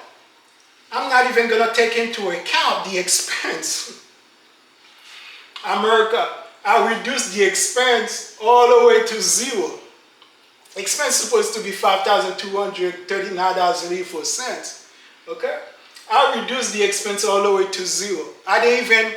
I'm not even going to take into account the expense. America, I reduced the expense all the way to zero. Expense supposed to be $5,239.84. Okay? I reduced the expense all the way to zero. I didn't even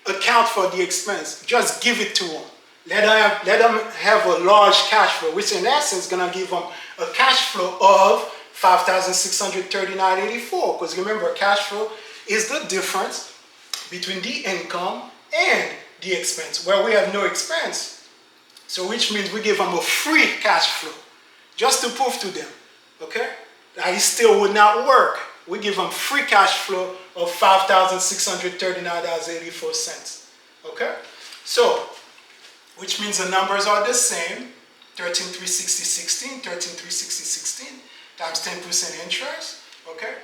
account for the expense. Just give it to them. Let them have a large cash flow, which in essence is going to give them a cash flow of $5,639.84. Because remember, cash flow is the difference between the income and the expense, where we have no expense. So which means we give them a free cash flow, just to prove to them, okay, that it still would not work. We give them free cash flow of $5,639.84, okay? So, which means the numbers are the same, 13,360.16, 13,360.16 times 10% interest, okay,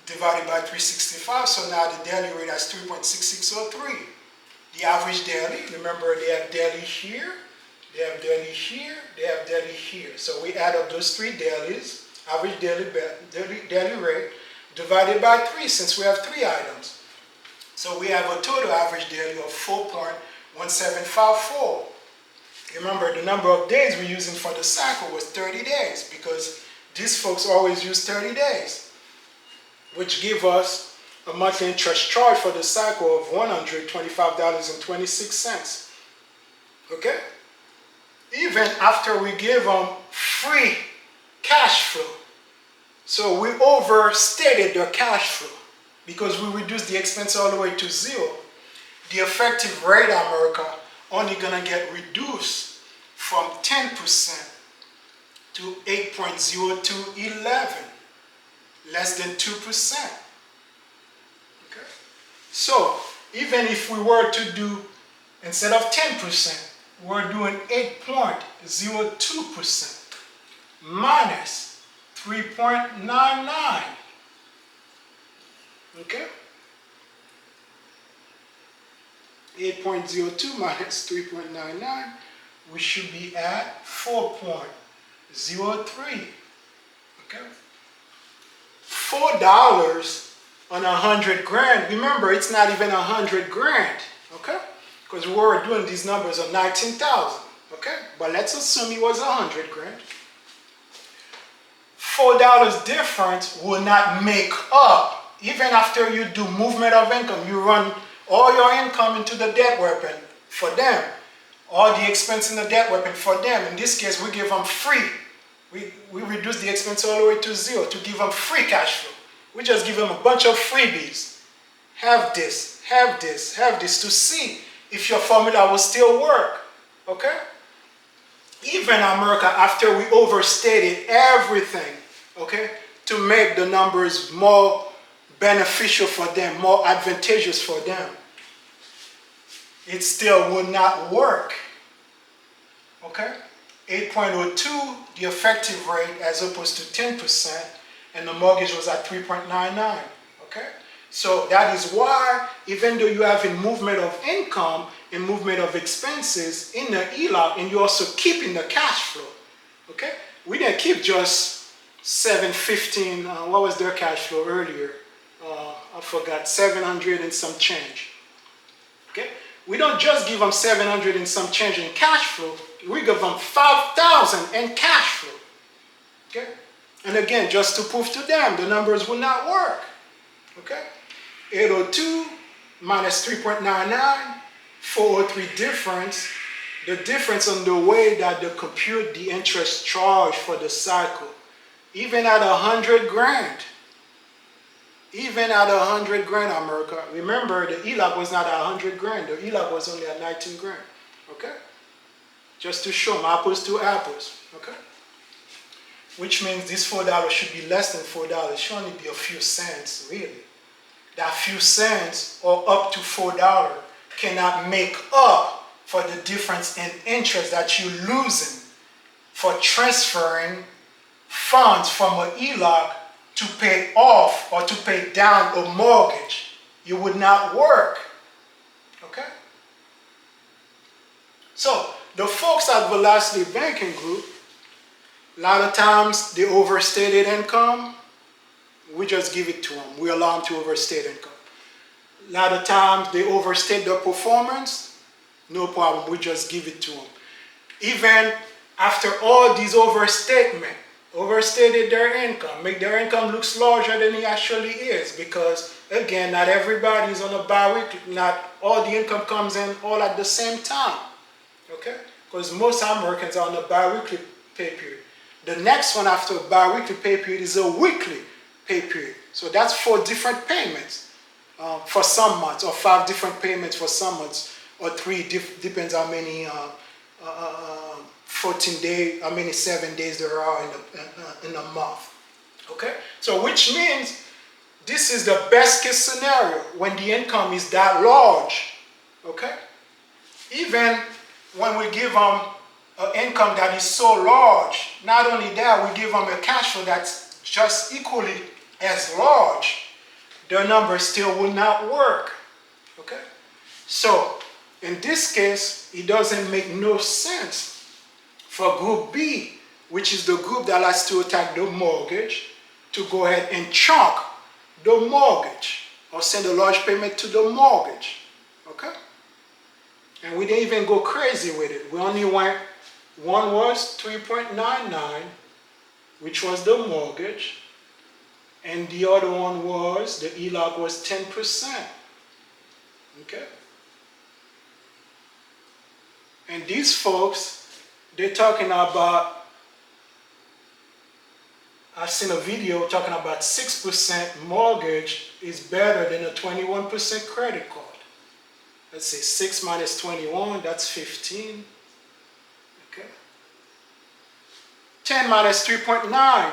divided by 365, so now the daily rate is 3.6603. The average daily, remember they have daily here, they have daily here, they have daily here. So we add up those three dailies, average daily rate, divided by 3 since we have 3 items. So we have a total average daily of 4.1754. Remember, the number of days we're using for the cycle was 30 days because these folks always use 30 days, which give us a monthly interest charge for the cycle of $125.26. Okay? Even after we give them free cash flow. So we overstated their cash flow because we reduced the expense all the way to 0. The effective rate, America, only gonna get reduced from 10% to 8.0211, less than 2%. Okay? So even if we were to do, instead of 10%, we're doing 8.02% minus 3.99. Okay? 8.02 minus 3.99, we should be at 4.03. Okay? $4 on 100 grand. Remember, it's not even 100 grand. Okay? Because we were doing these numbers on 19,000. Okay? But let's assume it was 100 grand. $4 difference will not make up. Even after you do movement of income, you run all your income into the debt weapon for them. All the expense in the debt weapon for them. In this case, we give them free. We reduce the expense all the way to 0 to give them free cash flow. We just give them a bunch of freebies. Have this, have this, have this to see if your formula will still work. Okay? Even America, after we overstated everything, okay, to make the numbers more beneficial for them, more advantageous for them, it still will not work. Okay? 8.02, the effective rate as opposed to 10%, and the mortgage was at 3.99. Okay? So that is why, even though you have a movement of income and movement of expenses in the HELOC, and you're also keeping the cash flow. Okay? We didn't keep just 715, what was their cash flow earlier? I forgot, 700 and some change. Okay? We don't just give them 700 and some change in cash flow, we give them 5,000 in cash flow. Okay? And again, just to prove to them, the numbers will not work. Okay? 802 minus 3.99, 403 difference. The difference on the way that they compute the interest charge for the cycle. Even at 100 grand. Even at 100 grand, America. Remember, the HELOC was not at 100 grand. The HELOC was only at 19 grand. Okay? Just to show them apples to apples. Okay? Which means this $4 should be less than $4. It should only be a few cents, really. That few cents or up to $4 cannot make up for the difference in interest that you're losing for transferring funds from a HELOC to pay off or to pay down a mortgage. It would not work. Okay? So, the folks at Velocity Banking Group, a lot of times they overstated income. We just give it to them. We allow them to overstate income. A lot of times they overstate their performance. No problem. We just give it to them. Even after all these overstatements, overstated their income, make their income looks larger than it actually is, because again, not everybody is on a bi-weekly, not all the income comes in all at the same time. Okay? Because most Americans are on a bi-weekly pay period. The next one after a bi-weekly pay period is a weekly pay period. So that's 4 different payments for some months, or 5 different payments for some months, or 3, depends how many 14 days, how many 7 days there are in a month. Okay? So which means this is the best case scenario when the income is that large. Okay? Even when we give them an income that is so large, not only that, we give them a cash flow that's just equally as large, their numbers still will not work. Okay? So in this case, it doesn't make no sense for group B, which is the group that likes to attack the mortgage, to go ahead and chunk the mortgage or send a large payment to the mortgage. Okay? And we didn't even go crazy with it. We only went, one was 3.99, which was the mortgage, and the other one was, the HELOC was 10%. Okay? And these folks, they're talking about, I've seen a video talking about 6% mortgage is better than a 21% credit card. Let's say 6 minus 21, that's 15. Okay. 10 minus 3.9,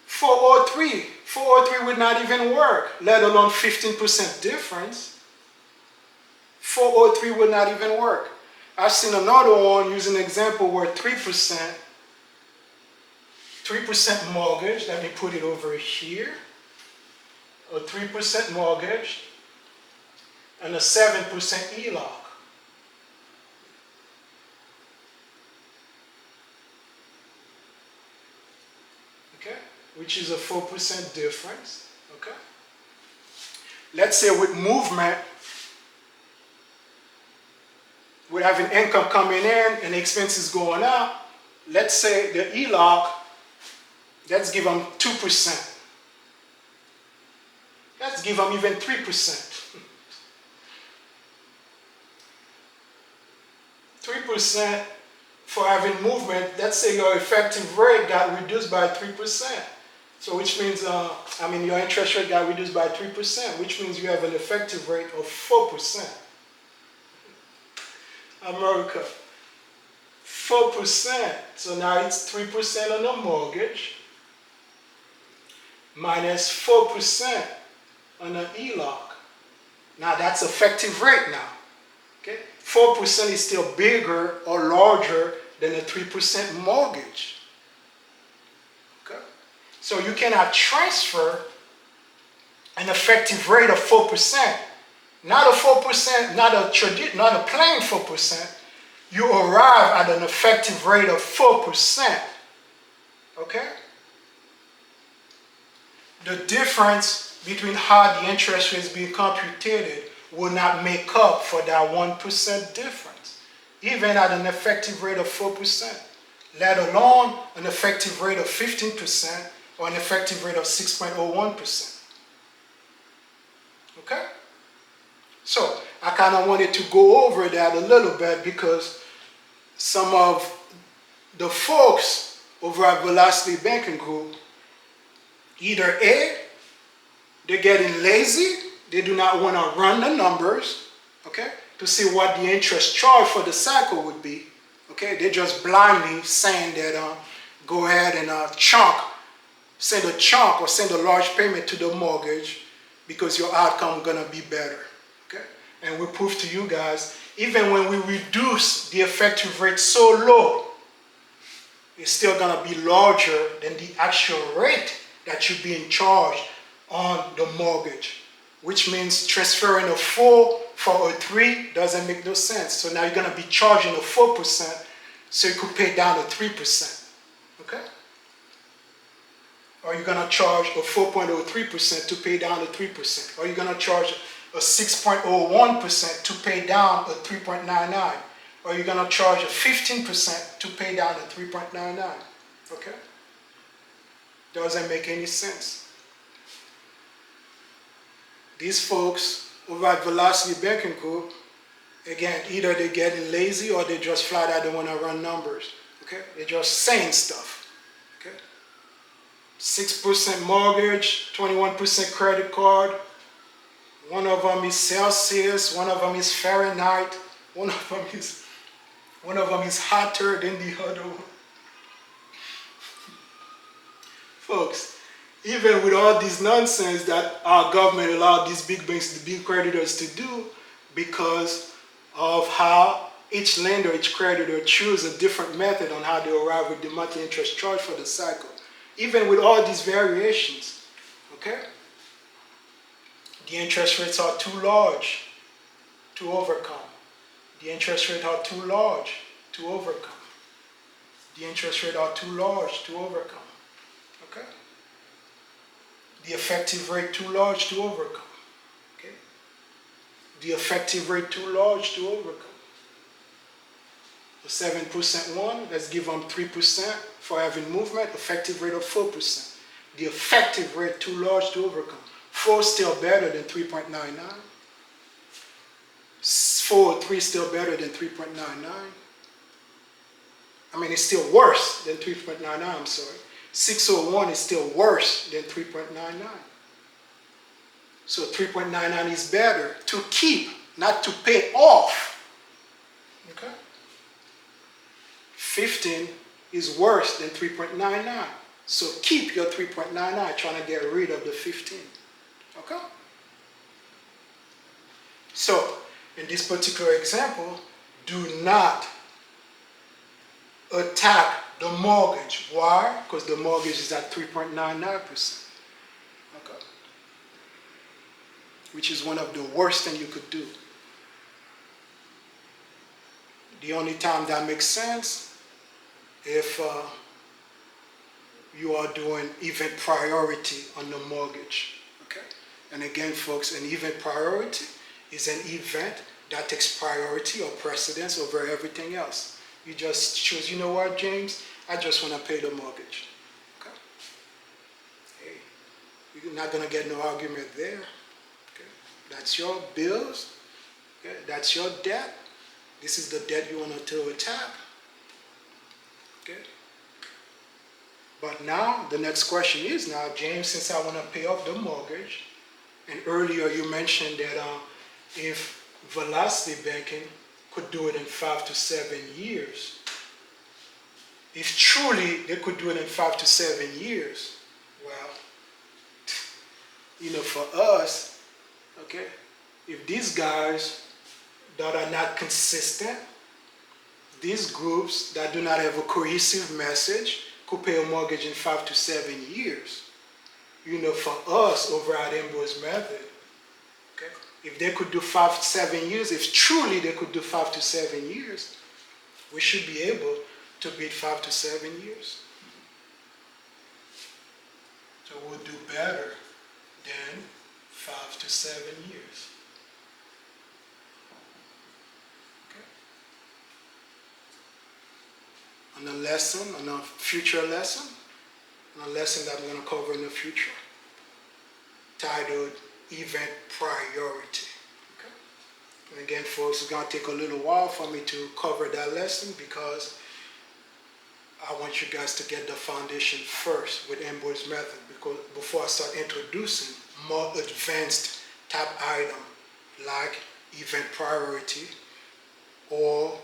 403. 403 would not even work, let alone 15% difference. 403 would not even work. I've seen another one using an example where 3% mortgage, let me put it over here, a 3% mortgage and a 7% HELOC. Okay, which is a 4% difference. Okay, let's say with movement, we're having income coming in and expenses going up. Let's say the HELOC, let's give them 2%. Let's give them even 3%. 3% for having movement. Let's say your effective rate got reduced by 3%. So which means, your interest rate got reduced by 3%, which means you have an effective rate of 4%. America, 4%. So now it's 3% on the mortgage minus 4% on the HELOC. Now that's effective rate now. Okay, 4% is still bigger or larger than a 3% mortgage. Okay, so you cannot transfer an effective rate of 4%. Not a 4%, not a plain 4%. You arrive at an effective rate of 4%. Okay? The difference between how the interest rate is being computed will not make up for that 1% difference, even at an effective rate of 4%, let alone an effective rate of 15% or an effective rate of 6.01%. Okay? So I kind of wanted to go over that a little bit because some of the folks over at Velocity Banking Group, either A, they're getting lazy, they do not want to run the numbers, okay, to see what the interest charge for the cycle would be. Okay, they're just blindly saying that go ahead and send a chunk or send a large payment to the mortgage because your outcome is going to be better. Okay? And we prove to you guys, even when we reduce the effective rate so low, it's still going to be larger than the actual rate that you're being charged on the mortgage, which means transferring a 4 for a 3 doesn't make no sense. So now you're going to be charging a 4%, so you could pay down to 3%. Okay? Or you're going to charge a 4.03% to pay down to 3%. Or you're going to charge a 6.01% to pay down a 3.99. Or you're going to charge a 15% to pay down a 3.99. Okay? Doesn't make any sense. These folks over at Velocity Banking Group, again, either they're getting lazy or they just flat out don't want to run numbers. Okay? They're just saying stuff. Okay? 6% mortgage, 21% credit card. One of them is Celsius, one of them is Fahrenheit, one of them is hotter than the other one. Folks, even with all this nonsense that our government allowed these big banks, the big creditors to do, because of how each lender, each creditor choose a different method on how they arrive with the monthly interest charge for the cycle. Even with all these variations, okay? The interest rates are too large to overcome. The interest rates are too large to overcome. The interest rate are too large to overcome. Okay? The effective rate too large to overcome. Okay? The effective rate too large to overcome. The 7% one, let's give them 3% for having movement, effective rate of 4%. The effective rate too large to overcome. 4 still better than 3.99. 3 still better than 3.99. I mean, it's still worse than 3.99, I'm sorry. 601 is still worse than 3.99. So 3.99 is better to keep, not to pay off. Okay? 15 is worse than 3.99. So keep your 3.99, trying to get rid of the 15. Okay? So, in this particular example, do not attack the mortgage. Why? Because the mortgage is at 3.99%. Okay? Which is one of the worst things you could do. The only time that makes sense if you are doing event priority on the mortgage. Okay? And again, folks, an event priority is an event that takes priority or precedence over everything else. You just choose, you know what, James? I just want to pay the mortgage. Okay? Hey, you're not going to get no argument there. Okay? That's your bills. Okay? That's your debt. This is the debt you want to attack. Okay? But now, the next question is now, James, since I want to pay off the mortgage, and earlier you mentioned that if Velocity Banking could do it in 5 to 7 years, if truly they could do it in 5 to 7 years, well, you know, for us, okay, if these guys that are not consistent, these groups that do not have a cohesive message could pay a mortgage in 5 to 7 years. You know, for us over at Ambroise Method, okay, if they could do 5 to 7 years, if truly they could do 5 to 7 years, we should be able to beat 5 to 7 years. So we'll do better than 5 to 7 years. On a lesson, on a future lesson, on a lesson that I'm going to cover in the future, titled Event Priority. Okay? And again, folks, it's going to take a little while for me to cover that lesson because I want you guys to get the foundation first with Ambroise Method before I start introducing more advanced type item like event priority or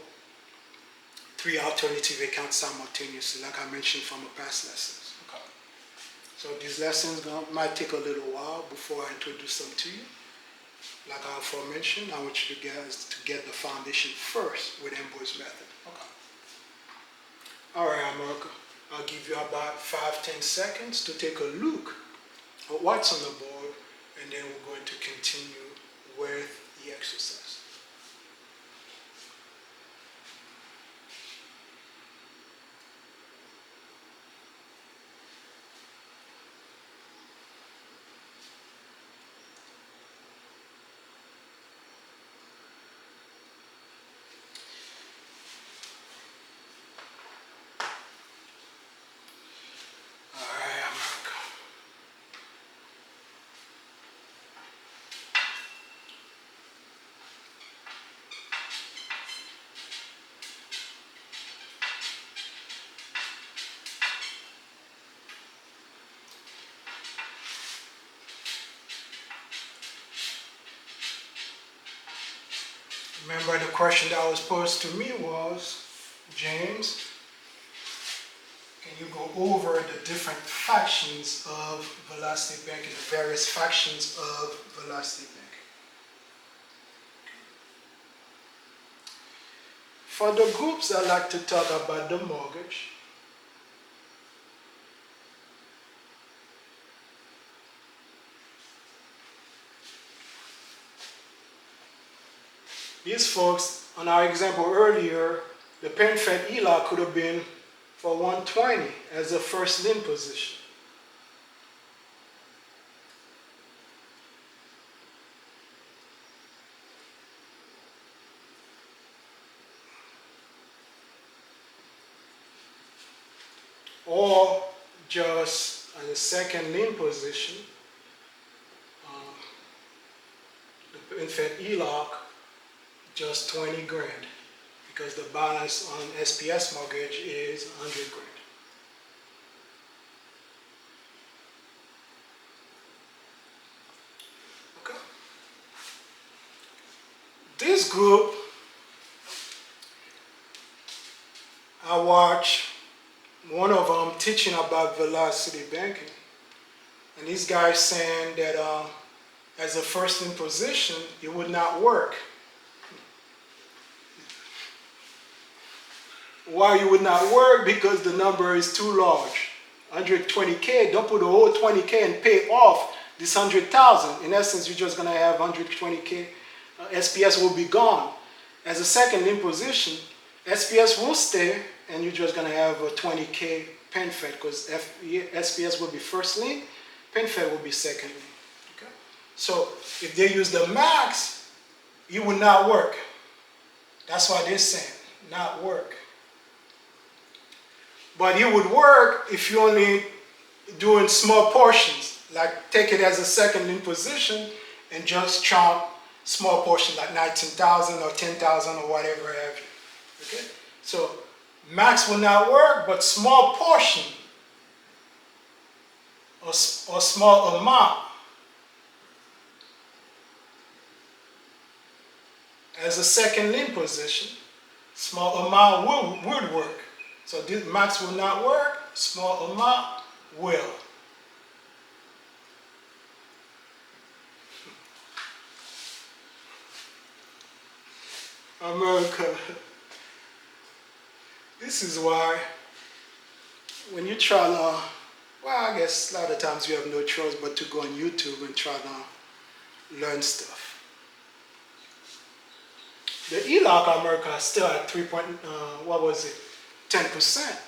3 alternative accounts simultaneously, like I mentioned from the past lessons. Okay. So these lessons might take a little while before I introduce them to you. Like I aforementioned, I want you guys to get the foundation first with Ambroise Method. Okay. All right, America. I'll give you about 5-10 seconds to take a look at what's on the board, and then we're going to continue with the exercise. Remember, the question that was posed to me was, James, can you go over the different factions of Velocity Banking, the various factions of Velocity Banking? For the groups that like to talk about the mortgage, these folks, on our example earlier, the PenFed HELOC could have been for 120 as a first lien position. Or just as a second lien position, in fact HELOC, just 20 grand, because the balance on SPS mortgage is 100 grand. Okay. This group, I watch one of them teaching about velocity banking, and this guy saying that as a first lien position, it would not work. Why it would not work? Because the number is too large. 120K, don't put the whole 20K and pay off this 100,000. In essence, you're just gonna have 120K. SPS will be gone. As a second lien position, SPS will stay, and you're just gonna have a 20K PenFed, because SPS will be first lien, PenFed will be second lien. Okay? So if they use the max, it would not work. That's why they're saying not work. But it would work if you only doing small portions, like take it as a second lien position and just chunk small portion like 19,000 or 10,000 or whatever have you. Okay? So max will not work, but small portion or small amount as a second lien position, small amount would work. So this max will not work, small amount will. America. This is why when you try to, well, I guess a lot of times you have no choice but to go on YouTube and try to learn stuff. The HELOC America is still at 3 point, what was it? 10%.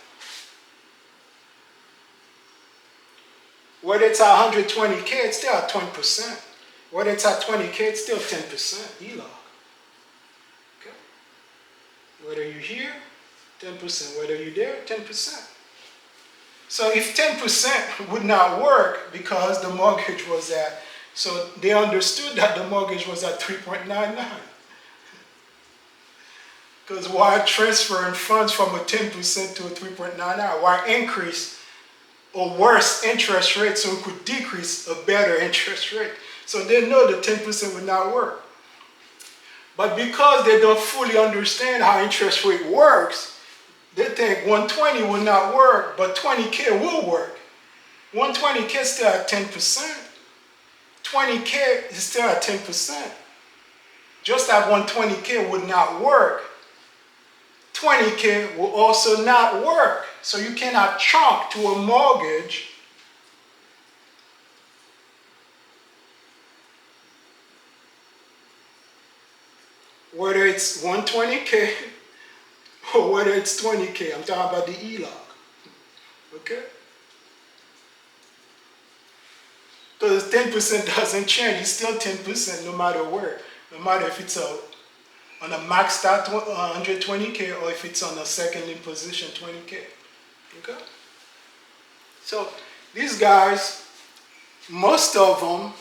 Whether it's at 120K, it's still at 20%. Whether it's at 20K, it's still 10% HELOC. Okay? Whether you're here, 10%. Whether you're there, 10%. So if 10% would not work because the mortgage was at, so they understood that the mortgage was at 3.99. Because why transferring funds from a 10% to a 3.99? Why increase a worse interest rate so it could decrease a better interest rate? So they know the 10% would not work. But because they don't fully understand how interest rate works, they think 120 will not work, but 20K will work. 120K is still at 10%. 20K is still at 10%. Just that 120K would not work. 20K will also not work. So you cannot chunk to a mortgage whether it's 120K or whether it's 20K. I'm talking about the HELOC. Okay? Because 10% doesn't change. It's still 10% no matter where. No matter if it's on a maxed out 120K or if it's on a second lien position 20K. Okay? So these guys, most of them,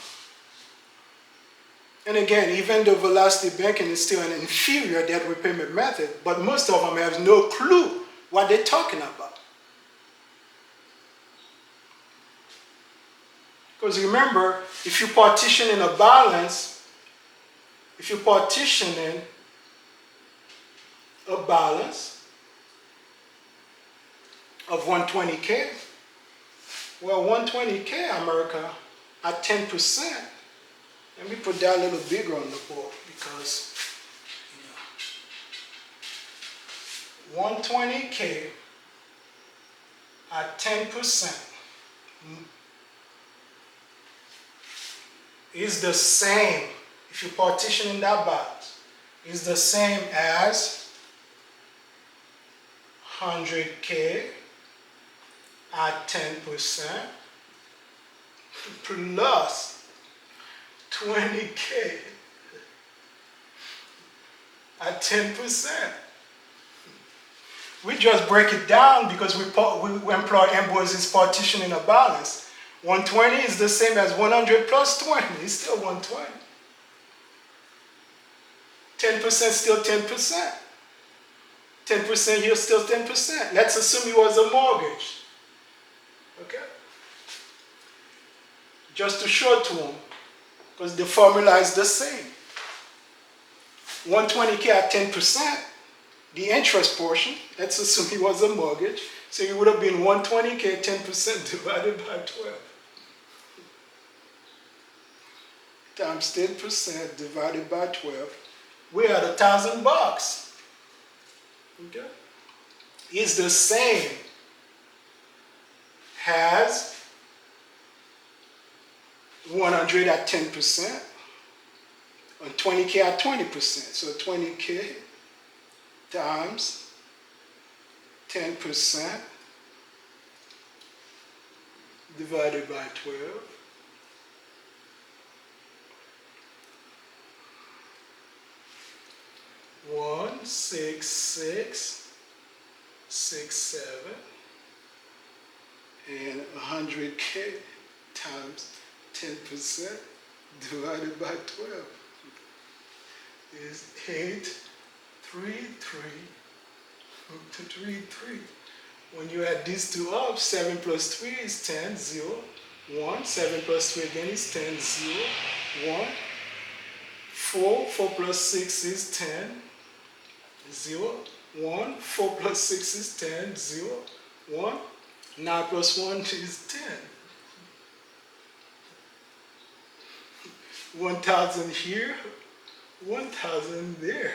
and again, even though velocity banking is still an inferior debt repayment method, but most of them have no clue what they're talking about. Because remember, if you partition in a balance, if you partition in a balance of 120K, well, 120K America at 10%. Let me put that a little bigger on the board because 120K at 10% is the same, if you partition in that balance, is the same as 100K at 10% plus 20K at 10%. We just break it down because we employ Ambroise's partitioning a balance. 120 is the same as 100 plus 20. It's still 120. 10% still 10%. 10% here still 10%. Let's assume it was a mortgage. Okay? Just to show to them, because the formula is the same. 120K at 10%, the interest portion, let's assume it was a mortgage, so it would have been 120K 10% divided by 12. Times 10% divided by 12. We're at $1,000. Okay? Is the same as 100 at 10% and 20K at 20%. So 20K times 10% divided by 12. 16667 and 100K times 10% divided by 12 is 833. When you add these two up, 7 plus 3 is 10, 0, 1. 7 plus 3 again is 10, 0, 1. 4 plus 6 is 10, 0, 1. 4 plus 6 is 10, 0, 1. 9 plus 1 is 10. 1,000 here, 1,000 there.